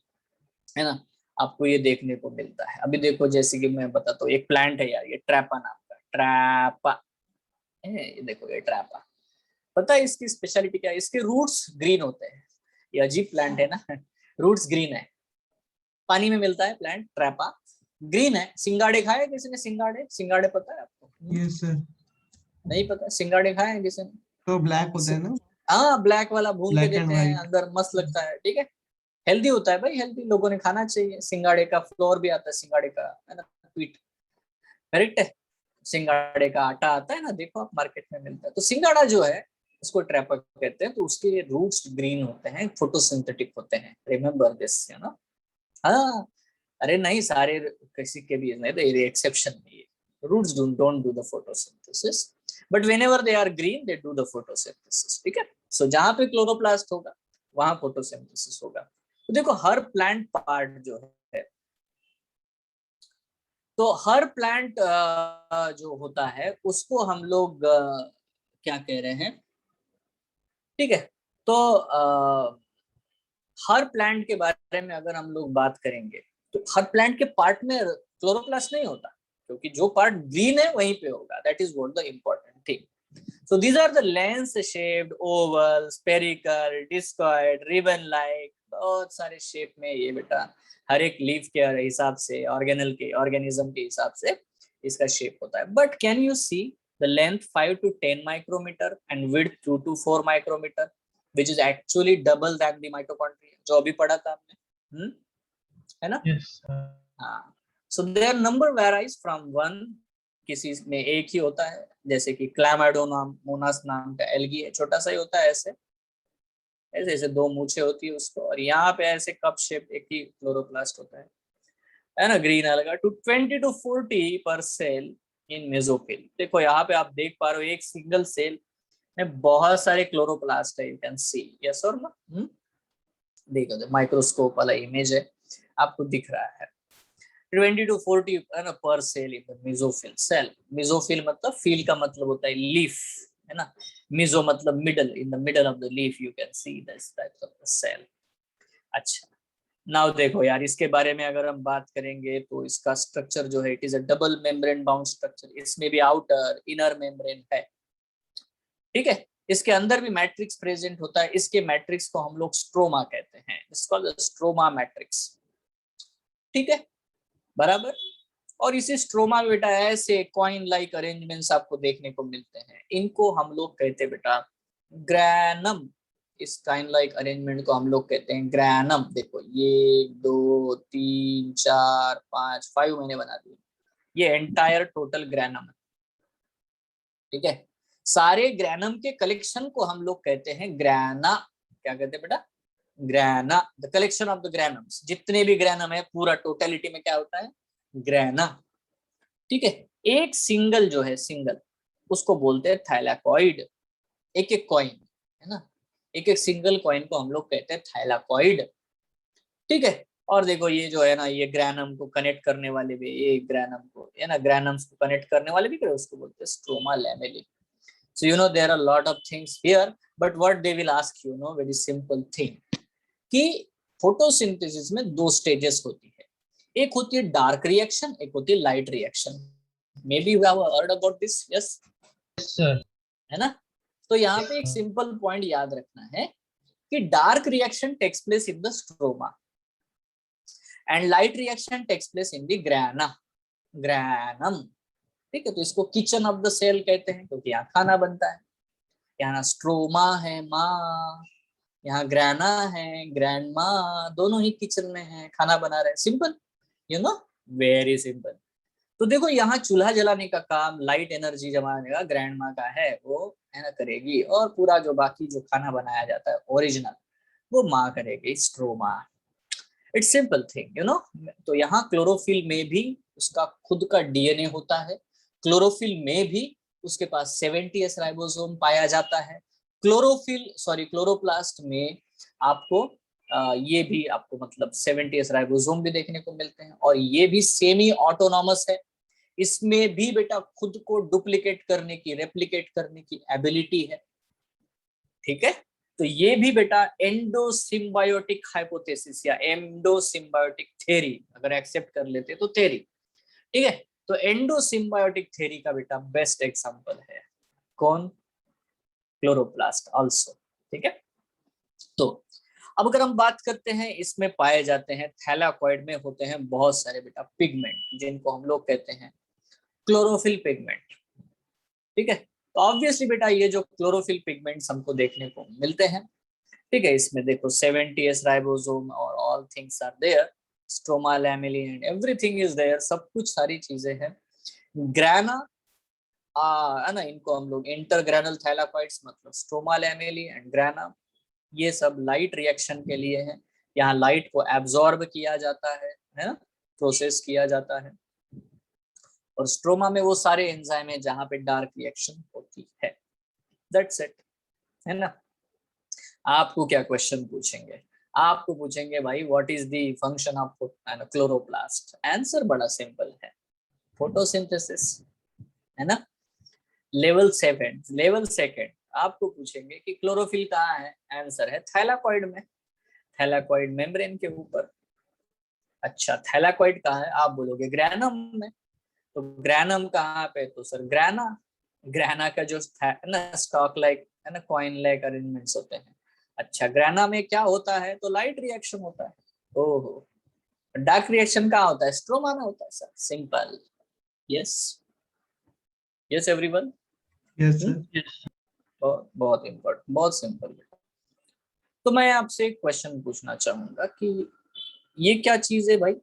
है ना, आपको ये देखने को मिलता है। अभी देखो जैसे कि मैं बताता हूँ, एक प्लांट है यार, ये ट्रैपा नाम का, ट्रैपा है, ये देखो ये ट्रैपा। पता है इसकी स्पेशलिटी क्या है? इसके रूट्स ग्रीन होते हैं। ये अजीब प्लांट है ना, रूट्स ग्रीन है, पानी में मिलता है प्लांट, ट्रैपा ग्रीन है। सिंगाड़े खाए किसी ने? सिंगाड़े, सिंगाड़े पता है आपको? Yes sir. नहीं पता? सिंगाड़े खाए हैं किसी ने? तो ब्लैक होता है ना? हाँ, ब्लैक वाला भून के ब्लैक एंड देते हैं, व्हाइट। अंदर मस्त लगता है। ठीक है, हेल्दी होता है भाई, हेल्दी लोगों ने खाना चाहिए। सिंगाड़े का फ्लोर भी आता है, सिंगाड़े का, है ना, पीठ, करेक्ट है। सिंगाड़े का आटा आता है ना, देखो आप मार्केट में मिलता है। तो सिंगाड़ा जो है उसको ट्रैपा कहते हैं। तो उसके रूट्स ग्रीन होते हैं, फोटोसिंथेटिक होते हैं, रिमेम्बर दिस, है ना। हाँ, अरे नहीं, सारे किसी के भी नहीं, तो ये एक्सेप्शन नहीं है। Roots don't do the photosynthesis, but whenever they are green they do the photosynthesis। ठीक है, सो जहां पे क्लोरोप्लास्ट होगा वहां फोटोसिंथेसिस होगा। तो देखो हर प्लांट पार्ट जो है, तो हर प्लांट जो होता है उसको हम लोग क्या कह रहे हैं, ठीक है। तो हर प्लांट के बारे में अगर हम लोग बात करेंगे तो हर प्लांट के पार्ट में क्लोरोप्लास्ट नहीं होता, क्योंकि जो पार्ट ग्रीन है वहीं पे होगा। That is what the important thing. So these are the lens shaped, oval, spherical, discoid, ribbon like, बहुत सारे शेप में ये बेटा हर एक लीफ के हिसाब से, ऑर्गेनल के, ऑर्गेनिज्म के हिसाब से इसका शेप होता है। But can you see the length 5 to 10 micrometer and width 2 to 4 micrometer, which is actually double than the mitochondria, जो अभी पढ़ा था हमने, है ना? Yes, sir. हाँ, so their number varies from 1, किसी में एक ही होता है, जैसे कि क्लैमाइडोमोनास नाम का एल्गी है, छोटा सा ही होता है, ऐसे ऐसे ऐसे 2 मूछें होती है उसको, और यहाँ पे ऐसे कप शेप एक ही क्लोरोप्लास्ट होता है ना, ग्रीन अलगा, to 20 to 40 per cell in mesophyll. देखो यहाँ पे आप देख पा रहे हो एक सिंगल सेल में बहुत सारे क्लोरोप्लास्ट है, यू कैन सी, यस और नो। देखो माइक्रोस्कोप वाला इमेज है, आपको दिख रहा है 20 to 40 per cell in mesophyll cell. Mesophyll मतलब फील का मतलब होता है लीफ, है ना, मेसो मतलब middle, in the middle of the leaf you can see this types of the cell. अच्छा, नाउ देखो यार, इसके बारे में अगर हम बात करेंगे तो इसका स्ट्रक्चर जो है, it is a double membrane bound structure. इसमें भी आउटर इनर मेम्ब्रेन है, ठीक है। इसके अंदर भी मैट्रिक्स प्रेजेंट होता है। इसके मैट्रिक्स को हम लोग स्ट्रोमा कहते हैं, इट्स कॉल्ड स्ट्रोमा मैट्रिक्स, ठीक है, बराबर। और इसी स्ट्रोमा में बेटा ऐसे कॉइन लाइक अरेंजमेंट्स आपको देखने को मिलते हैं, इनको हम लोग कहते हैं बेटा ग्रैनम। इस कॉइन लाइक अरेंजमेंट को हम लोग कहते हैं ग्रैनम। देखो ये 2 3 4 5 5 मैंने बना दिए, ये एंटायर टोटल ग्रैनम है, ठीक है। सारे ग्रैनम के कलेक्शन को हम लोग कहते हैं ग्रैना। क्या कहते हैं बेटा? Grana, the collection of the granums. जितने भी ग्रैनम है पूरा टोटलिटी में क्या होता है? ग्रैना, ठीक है। एक सिंगल जो है, सिंगल, उसको बोलते हैं थाइलाकॉइड। एक एक कॉइन, है ना, एक एक सिंगल कॉइन को हम लोग कहते हैं थाइलाकॉइड, ठीक है। और देखो ये जो है ना, ये ग्रैनम को कनेक्ट करने वाले भी, ये ग्रैनम को, है ना, ग्रैनम्स को कनेक्ट करने वाले भी उसको बोलते हैं stroma lamellae. So you know there are a lot of things here, but what they will ask you, know, very simple thing, कि फोटोसिंथेसिस में 2 स्टेजेस होती है, एक होती है डार्क रिएक्शन, एक होती है light reaction. May be you have heard about this, yes Yes, sir. है ना। तो यहाँ पे एक सिंपल पॉइंट याद रखना है कि dark reaction takes place in the stroma and light reaction takes place in the grana, granum, ठीक है। तो इसको किचन ऑफ द सेल कहते हैं, क्योंकि यहाँ खाना बनता है। यहाँ स्ट्रोमा है माँ, यहाँ ग्रैना है ग्रैंड माँ, दोनों ही किचन में है, खाना बना रहे हैं। Simple, you know, very simple. तो देखो यहाँ चूल्हा जलाने का काम, लाइट एनर्जी जमाने का ग्रैंड माँ का है, वो है ना करेगी, और पूरा जो बाकी जो खाना बनाया जाता है ओरिजिनल, वो माँ करेगी, stroma. It's simple thing, you know. तो यहाँ क्लोरोफिल में भी उसका खुद का डीएनए होता है। क्लोरोफिल में भी उसके पास 70s राइबोसोम पाया जाता है। क्लोरोप्लास्ट में आपको ये भी आपको मतलब 70s राइबोसोम भी देखने को मिलते हैं, और ये भी सेमी ऑटोनॉमस है। इसमें भी बेटा खुद को डुप्लीकेट करने की, रेप्लिकेट करने की एबिलिटी है, ठीक है। तो ये भी बेटा एंडोसिम्बायोटिक हाइपोथेसिस या एंडोसिम्बायोटिक थ्योरी अगर एक्सेप्ट कर लेते तो थ्योरी, ठीक है। तो एंडोसिम्बायोटिक थ्योरी का बेटा बेस्ट एग्जांपल है कौन, क्लोरोप्लास्ट आल्सो, ठीक है। तो अब अगर हम बात करते हैं, इसमें पाए जाते हैं थैलाकॉइड में होते हैं बहुत सारे बेटा पिगमेंट जिनको हम लोग कहते हैं क्लोरोफिल पिगमेंट, ठीक है। तो ऑब्वियसली बेटा ये जो क्लोरोफिल पिगमेंट्स हमको देखने को मिलते हैं, ठीक है, इसमें देखो 70S राइबोसोम और all things are there, stroma lamellae and everything is there, सब कुछ सारी चीजें हैं। ग्राना है ना, इनको हम लोग इंटरग्रेनल थैलाकॉइड्स मतलब स्ट्रोमा लैमेली एंड ग्राना, ये सब लाइट रिएक्शन के लिए है, यहाँ लाइट को एब्जॉर्ब किया जाता है ना, प्रोसेस किया जाता है। और स्ट्रोमा में वो सारे एंजाइम है जहां पे डार्क रिएक्शन होती है, दैट्स इट, है ना। आपको क्या क्वेश्चन पूछेंगे, आपको पूछेंगे भाई what is the function of chloroplast, answer बड़ा सिंपल है, फोटोसिंथेसिस, है ना। लेवल सेकंड आपको पूछेंगे कि क्लोरोफिल कहाँ है, आंसर है थैलाकॉइड में, थैलाकॉइड मेम्ब्रेन के ऊपर। अच्छा थैलाकॉइड कहाँ है, आप बोलोगे ग्रैनम में, तो ग्रैनम कहाँ पे, तो सर ग्राना, ग्राना का जो है ना स्टॉक लाइक है ना कॉइन लाइक अरेंजमेंट्स होते हैं। अच्छा ग्राना में क्या होता है, तो लाइट रिएक्शन होता है। ओहो, डार्क रिएक्शन कहाँ होता है, स्ट्रोमा में होता है sir, simple. Yes yes everyone, yes sir. Yes. बहुत इम्पोर्टेंट, बहुत सिंपल। तो मैं आपसे एक क्वेश्चन पूछना चाहूंगा कि ये क्या चीज है भाई,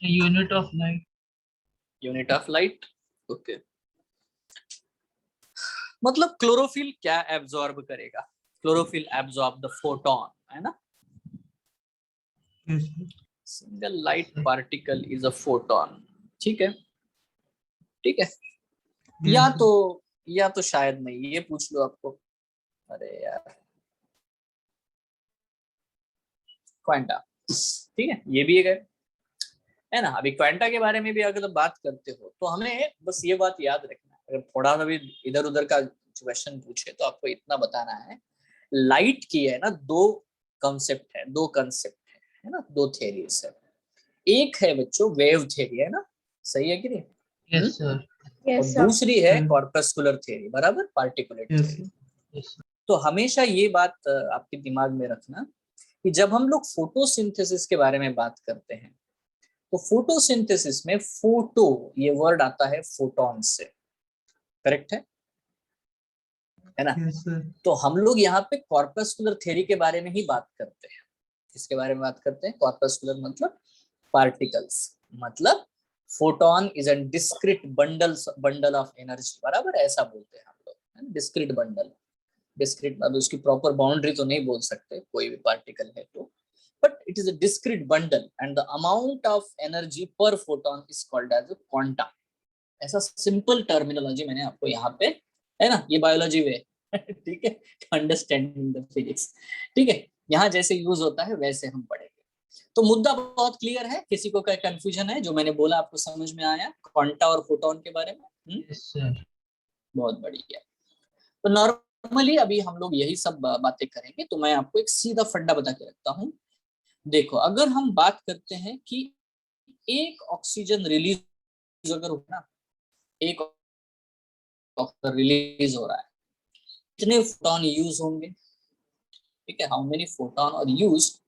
A unit of light. Unit of light, okay. मतलब क्लोरोफिल क्या एब्जॉर्ब करेगा, क्लोरोफिल एब्जॉर्ब द फोटोन, है ना, yes sir. Single light particle is a photon, ठीक है, ठीक है। या तो शायद नहीं, ये पूछ लो आपको, अरे यार क्वांटा, ठीक है, ये भी एक है ना। अभी क्वांटा के बारे में भी अगर बात करते हो तो हमें बस ये बात याद रखना है, अगर थोड़ा सा भी इधर उधर का क्वेश्चन पूछे तो आपको इतना बताना है, लाइट की है ना दो कंसेप्ट है ना, दो थ्योरीज है। एक है बच्चों वेव थ्योरी, है ना, सही है कि नहीं, Yes, sir. और दूसरी है कॉर्पस्कुलर थ्योरी, बराबर, particulate yes theory. Yes, sir. तो हमेशा ये बात आपके दिमाग में रखना कि जब हम लोग फोटोसिंथेसिस के बारे में बात करते हैं तो फोटोसिंथेसिस में फोटो ये वर्ड आता है फोटॉन से, करेक्ट है ना। Yes sir. तो हम लोग यहाँ पे कॉर्पस्कुलर थ्योरी के बारे में ही बात करते हैं, किसके बारे में बात करते हैं, कॉर्पस्कुलर मतलब पार्टिकल्स, मतलब photon is a discrete bundle of energy, बराबर ऐसा बोलते हैं हम लोग, डिस्क्रीट बंडल, डिस्क्रीट अब उसकी प्रॉपर बाउंड्री तो नहीं बोल सकते कोई भी पार्टिकल है तो, but it is a discrete bundle and the amount of energy per photon is called as a quanta, ऐसा सिंपल टर्मिनोलॉजी मैंने आपको यहाँ पे, है ना, ये बायोलॉजी वे ठीक है, अंडरस्टैंडिंग द फिजिक्स, ठीक है, यहाँ जैसे यूज होता है वैसे हम पढ़ेंगे। तो मुद्दा बहुत क्लियर है, किसी को क्या कंफ्यूजन है, जो मैंने बोला आपको समझ में आया क्वांटा और फोटोन के बारे में? Yes, sir. बहुत बढ़िया। तो नॉर्मली अभी हम लोग यही सब बातें करेंगे, तो मैं आपको एक सीधा फंडा बता के रखता हूँ। देखो अगर हम बात करते हैं कि एक ऑक्सीजन रिलीज अगर हो ना, एक ऑक्सीजन रिलीज हो रहा है, कितने फोटोन यूज होंगे, ठीक है, how many photon are used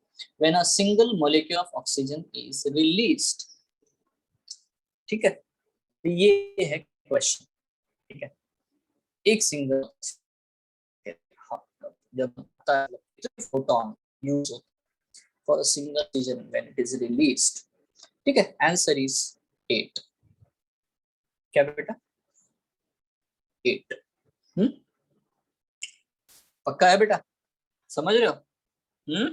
when a single molecule of oxygen is released, ठीक है, तो ये है क्वेश्चन, ठीक है, एक सिंगल जब फोटोन यूज होता है for a single oxygen when it is released, ठीक है, आंसर इज 8, क्या बेटा 8, पक्का है बेटा, समझ रहे हो?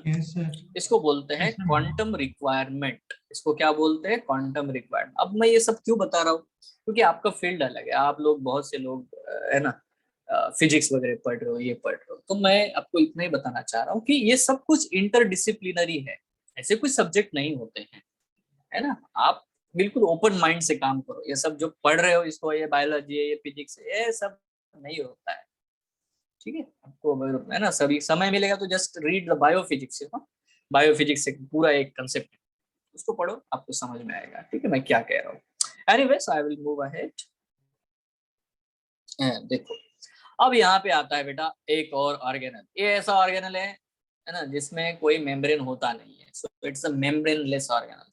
Yes sir. इसको बोलते हैं क्वांटम रिक्वायरमेंट, इसको क्या बोलते हैं, क्वांटम रिक्वायरमेंट। अब मैं ये सब क्यों बता रहा हूँ, क्योंकि आपका फील्ड अलग है, आप लोग बहुत से लोग है ना फिजिक्स वगैरह पढ़ रहे हो, ये पढ़ रहे हो, तो मैं आपको इतना ही बताना चाह रहा हूँ कि ये सब कुछ इंटरडिसिप्लिनरी है, ऐसे कुछ सब्जेक्ट नहीं होते हैं, है ना। आप बिल्कुल ओपन माइंड से काम करो। ये सब जो पढ़ रहे हो इसको, ये बायोलॉजी है, ये फिजिक्स है, ये सब नहीं होता है, ठीक है। आपको अगर है ना सभी समय मिलेगा तो just read the biophysics, biophysics एक पूरा एक कंसेप्ट है, उसको पढ़ो, आपको समझ में आएगा, ठीक है मैं क्या कह रहा हूँ। Anyways I will move ahead. देखो अब यहाँ पे आता है बेटा एक और ऑर्गेनल। ये ऐसा ऑर्गेनल है ना, जिसमें कोई मेम्ब्रेन होता नहीं है, so it's a membraneless organelle.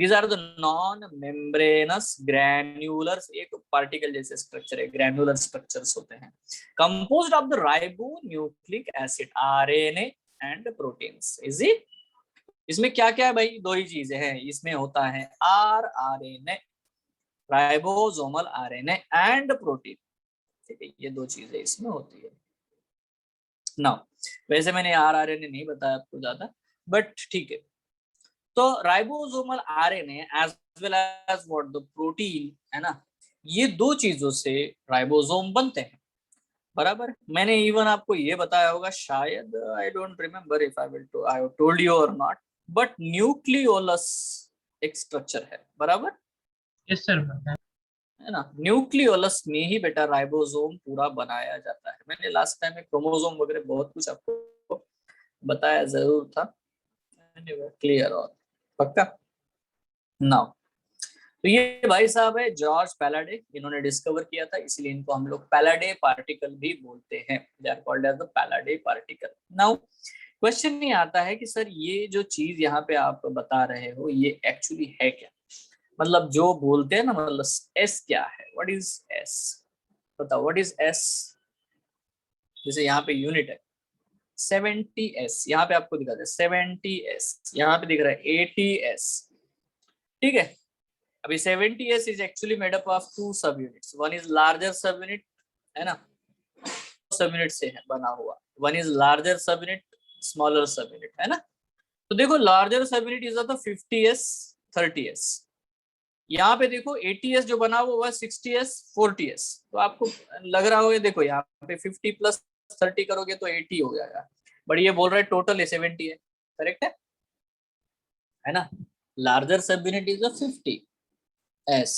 These are the non-membranous granulars, एक पार्टिकल जैसे स्ट्रक्चर है, ग्रैन्युलर स्ट्रक्चर्स होते हैं, composed of the ribonucleic acid, RNA and proteins. Is it? इसमें क्या क्या है भाई? दो ही चीजें हैं इसमें, होता है RNA, ribosomal RNA and protein, ठीक है, ये दो चीजें इसमें होती है। नाउ वैसे मैंने RNA नहीं बताया आपको ज्यादा, बट ठीक है। तो ribosomal RNA as well as what the protein, है ना, ये दो चीजों से राइबोसोम बनते हैं, बराबर। मैंने इवन आपको ये बताया होगा शायद, I don't remember if I told you और नॉट, बट न्यूक्लियोलस एक स्ट्रक्चर है, बराबर। Yes sir. है ना, न्यूक्लियोलस में ही बेटा राइबोसोम पूरा बनाया जाता है। मैंने लास्ट टाइम में क्रोमोसोम वगैरह बहुत कुछ आपको बताया जरूर था, क्लियर और पक्का। नाउ तो ये भाई साहब है जॉर्ज पैलाडे, इन्होंने डिस्कवर किया था, इसलिए इनको हम लोग पैलाडे पार्टिकल भी बोलते हैं, they are called as the Palade particle. Now question ये आता है कि सर ये जो चीज यहाँ पे आप बता रहे हो ये एक्चुअली है क्या, मतलब जो बोलते हैं ना, मतलब एस क्या है, व्हाट इज एस, बताओ व्हाट इज एस। जैसे यहाँ पे यूनिट है 70s, यहाँ पे आपको दिखा दे 70s, यहाँ पे दिख रहा है 80s, ठीक है। अभी 70s is actually made up of two sub units, one is larger sub unit, है ना, सब यूनिट से है बना हुआ, one is larger sub unit, smaller sub unit, है ना। तो देखो larger sub unit is the 50s 30s, यहाँ पे देखो 80s जो बना हुआ है 60s 40s, तो आपको लग रहा होगा, देखो यहाँ पे 50 प्लस 30 करोगे तो 80 हो जाएगा, बट ये बोल रहा है टोटल 70 है, करेक्ट है ना। Larger sub unit is the 50s,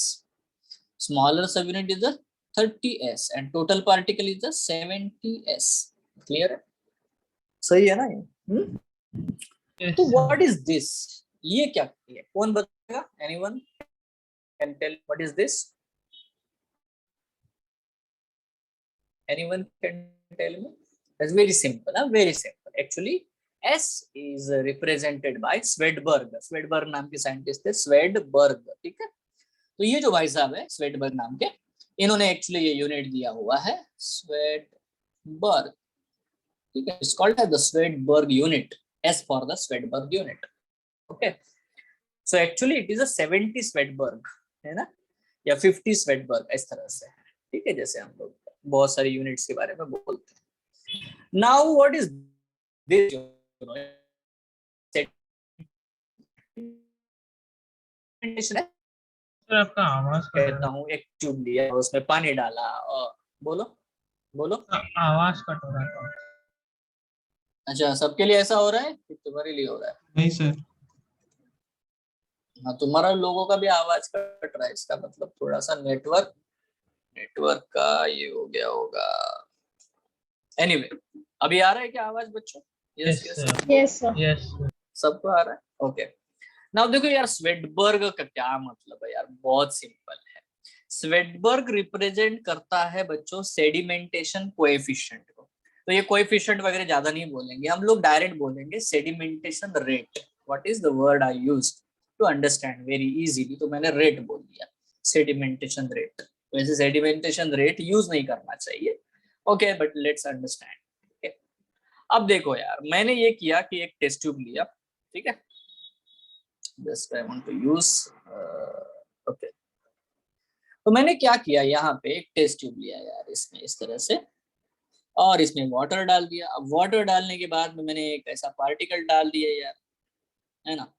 smaller subunit is the 30s and total particle is the 70s, clear है, सही है ना ये। तो what is this, ये क्या है, कौन बताएगा, anyone can tell what is this, anyone can tell me? That's very simple, very simple actually. S is represented by Swedberg, Swedberg नाम के साइंटिस्ट है, Swedberg, ठीक है। तो ये जो भाई साहब है स्वेडबर्ग नाम के, इन्होंने एक्चुअली ये यूनिट दिया हुआ है स्वेडबर्ग, ठीक है, it's called as the Svedberg unit, S for the Svedberg unit, okay. So actually it is a 70 Svedberg, है ना, या 50 स्वेडबर्ग, इस तरह से, ठीक है, जैसे हम लोग बहुत सारी यूनिट्स के बारे में बोलते हैं। Now what is this, sir आपका आवाज कहता हूँ एक ट्यूब लिया, उसमें पानी डाला, और बोलो बोलो, आवाज कट हो रहा था। अच्छा सबके लिए ऐसा हो रहा है कि तुम्हारे लिए हो रहा है? नहीं सर। हाँ तुम्हारा लोगों का भी आवाज कट रहा है, इसका मतलब थोड़ा सा नेटवर्क का ये हो गया होगा। एनीवे अभी आ रहा है क्या आवाज बच्चों? Yes sir. यस सबको आ रहा है, ओके। नाउ देखो यार स्वेडबर्ग का क्या मतलब है यार, बहुत सिंपल है। स्वेडबर्ग रिप्रेजेंट करता है बच्चों सेडिमेंटेशन कोएफिशिएंट को, तो ये कोएफिशिएंट वगैरह ज्यादा नहीं बोलेंगे हम लोग, डायरेक्ट बोलेंगे sedimentation rate. What is the word I used to understand very easily, तो मैंने रेट बोल दिया, सेडिमेंटेशन रेट। वैसे सेडिमेंटेशन रेट यूज नहीं करना चाहिए, ओके, बट लेट्स अंडरस्टैंड। अब देखो यार मैंने ये किया कि एक टेस्ट ट्यूब लिया, ठीक है, just I want to use, okay. तो मैंने क्या किया, यहाँ पे एक टेस्ट ट्यूब लिया यार, इसमें इस तरह से, और इसमें वाटर डाल दिया। अब वाटर डालने के बाद में मैंने एक ऐसा पार्टिकल डाल दिया यार, है ना।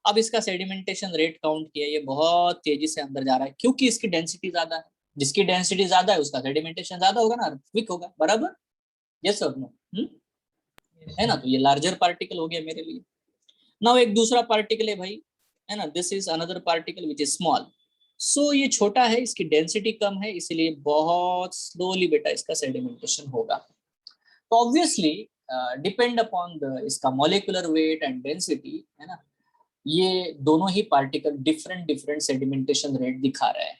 अब इसका सेडिमेंटेशन रेट काउंट किया, ये बहुत तेजी से अंदर जा रहा है क्योंकि इसकी डेंसिटी ज्यादा है, जिसकी डेंसिटी ज्यादा है उसका सेडिमेंटेशन ज्यादा होगा ना, क्विक होगा, बराबर, यस और नो, है ना। तो ये लार्जर पार्टिकल हो गया मेरे लिए। नाउ एक दूसरा पार्टिकल है भाई, है ना, this is another particle which is small. So ये छोटा है, इसकी डेंसिटी कम है, इसलिए बहुत स्लोली बेटा इसका सेडिमेंटेशन होगा। तो ऑब्वियसली डिपेंड अपॉन द इसका मॉलिक्यूलर वेट एंड डेंसिटी, है ना, ये दोनों ही particle different different sedimentation rate दिखा रहे हैं।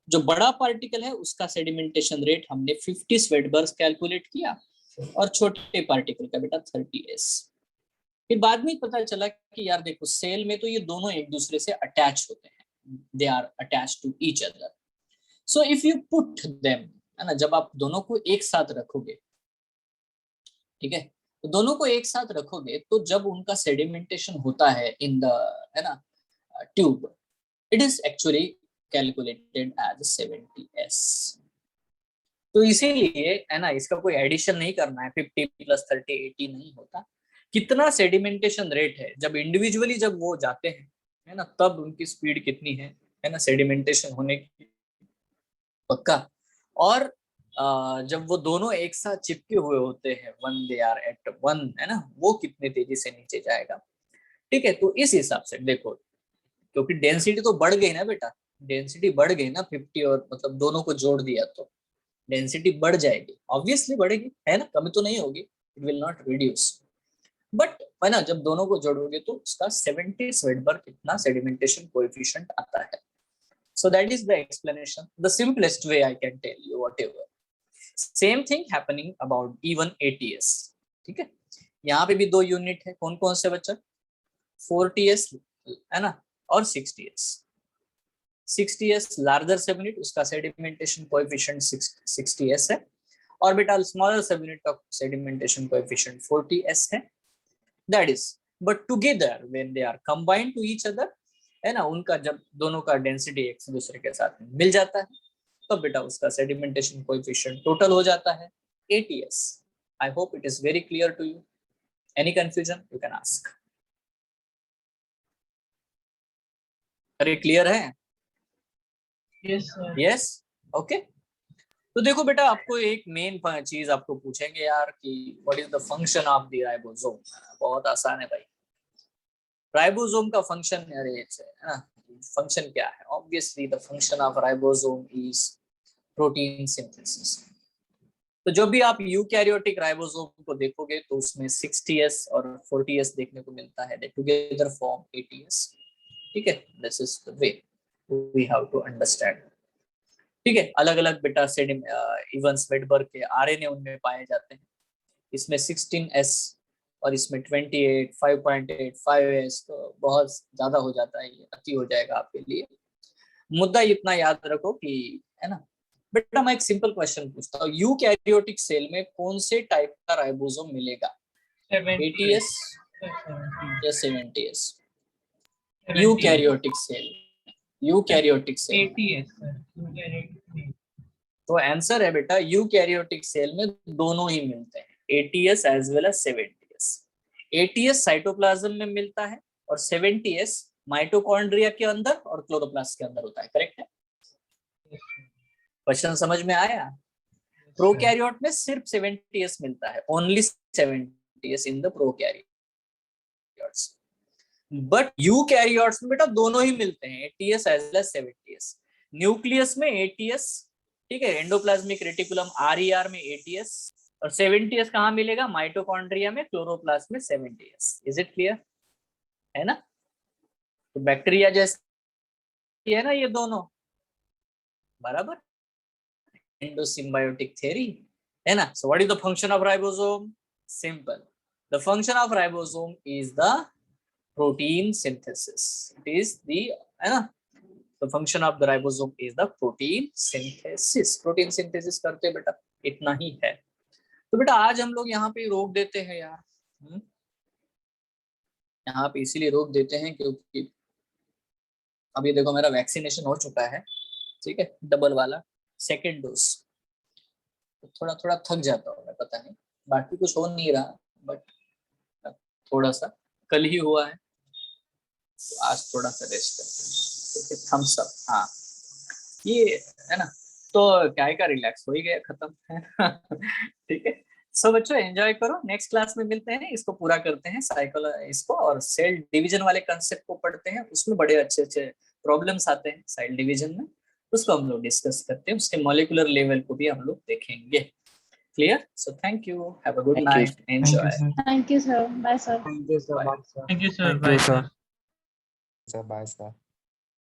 जो बड़ा पार्टिकल है उसका सेडिमेंटेशन रेट हमने 50 स्वेटबर्ग्स कैलकुलेट किया, और छोटे पार्टिकल का बेटा 30s। फिर बाद में पता चला कि यार देखो सेल में तो ये दोनों एक दूसरे से अटैच होते हैं, they are attach to each other. So if you put them, है ना, जब आप दोनों को एक साथ रखोगे, ठीक है, तो दोनों को एक साथ रखोगे तो जब उनका सेडिमेंटेशन होता है इन द, है ना, tube, it is actually calculated as 70s। तो इसीलिए, है ना, इसका कोई एडिशन नहीं करना है, 50 + 30 80 नहीं होता। कितना सेडिमेंटेशन रेट है जब इंडिविजुअली जब वो जाते हैं, है ना, तब उनकी स्पीड कितनी है ना, सेडिमेंटेशन होने की, पक्का। और जब वो दोनों एक साथ चिपके हुए होते हैं, one they are at one, है ना, वो कितने तेजी से नीचे जाएगा। ठीक है, तो इस हिसाब से देखो, क्योंकि डेंसिटी तो बढ़ गई ना बेटा, डेंसिटी बढ़ गई ना 50, और मतलब दोनों को जोड़ दिया तो डेंसिटी बढ़ जाएगी, ऑब्वियसली बढ़ेगी, है ना, कमी तो नहीं होगी, it will not reduce. But है ना, जब दोनों को जोड़ोगे तो उसका 70 स्वेटबर्ग कितना सेडिमेंटेशन कोएफिशिएंट आता है। So that is the explanation, the simplest way I can tell you whatever. Same thing happening about even ATS, ठीक है। यहाँ पे भी दो यूनिट है, कौन कौन से बच्चा, 4TS, है ना, और 6TS। 6TS larger sub unit, उसका सेडिमेंटेशन कोएफिशिएंट 6TS है, और बेटा स्मॉलर सब यूनिट का सेडिमेंटेशन कोएफिशिएंट 4TS है। That is, but together when they are combined to each other, है ना, उनका जब दोनों का डेंसिटी एक दूसरे के साथ मिल जाता है तो बेटा उसका सेडिमेंटेशन कोएफिशिएंट टोटल हो जाता है ATS। I hope it is very clear to you. Any confusion you can ask. अरे क्लियर है? Yes, sir. Yes, okay. तो देखो बेटा, आपको एक मेन चीज आपको पूछेंगे यार कि what is the function of the ribosome. बहुत आसान है भाई, राइबोसोम का फंक्शन, अरे है ना, फंक्शन क्या है, obviously the function of ribosome is protein synthesis. तो जब भी आप यूकैरियोटिक राइबोसोम को देखोगे तो उसमें 6TS और 4TS देखने को मिलता है, दे टुगेदर फॉर्म ATS। ठीक है, this is the way we have to understand. ठीक है, अलग अलग बेटा इवन स्वेटबर्ग के RNA उनमें पाए जाते हैं, इसमें 16S और इसमें 28, 5.8, 5S, तो बहुत ज्यादा हो जाता है, ये अति हो जाएगा आपके लिए। मुद्दा इतना याद रखो कि, है ना बेटा, मैं एक सिंपल क्वेश्चन पूछता हूँ, यूकैरियोटिक सेल में कौन से टाइप का राइबोसोम मिलेगा, 80S या 70S? Eukaryotic cell, eukaryotic cell, ATS, sir. तो आंसर है बेटा, यूकैरियोटिक सेल में दोनों ही मिलते हैं, ATS as well as 70S। ATS cytoplasm में मिलता है और 70S माइटोकॉन्ड्रिया के अंदर और क्लोरोप्लास्ट के अंदर होता है, करेक्ट है? क्वेश्चन समझ में आया? प्रोकैरियोट में सिर्फ 70S मिलता है, only 70S in the prokaryotes. But eukaryotes में बेटा दोनों ही मिलते हैं, ATS as well as 70S। Nucleus में ATS, ठीक है, एंडोप्लाज्मिक रेटिकुलम RER में ATS, और 70S कहाँ मिलेगा, माइटोकॉन्ड्रिया में, क्लोरोप्लास्ट में 70S। Is it clear? है ना? तो बैक्टीरिया जैसे है ना ये दोनों, बराबर, एंडोसिम्बायोटिक थ्योरी, है ना। So what is the function of ribosome? Simple, the function of ribosome is the protein synthesis. It is the, है ना, the function of the ribosome is the protein synthesis. Protein synthesis करते बेटा, इतना ही है। तो बेटा आज हम लोग यहाँ पे रोक देते हैं यार, यहाँ पे इसीलिए रोक देते हैं क्योंकि अभी देखो मेरा वैक्सीनेशन हो चुका है, ठीक है, डबल वाला, सेकेंड डोज। तो थोड़ा थोड़ा थक जाता हूँ मैं, पता नहीं, बाकी कुछ हो नहीं रहा, बट थोड़ा सा कल ही हुआ है, तो आज थोड़ा सा रेस्ट करते हैं। थम्स अप, हाँ ये है ना, तो क्या का रिलैक्स हो ही गया, खत्म है। ठीक है, सो बच्चों एंजॉय करो, नेक्स्ट क्लास में मिलते हैं, इसको पूरा करते हैं साइकिल इसको, और सेल डिवीजन वाले कंसेप्ट को पढ़ते हैं, उसमें बड़े अच्छे अच्छे प्रॉब्लम्स आते हैं सेल डिवीजन में, उसको हम लोग डिस्कस करते हैं, उसके मॉलिक्यूलर लेवल को भी हम लोग देखेंगे। Clear? So thank you, have a good Thank you. Night, Thank you, enjoy. sir. Thank you, sir. Bye, sir. Thank you, sir. Bye. Bye, sir. Thank you, sir. Thank Bye, you, sir. sir. Sir, bye, sir.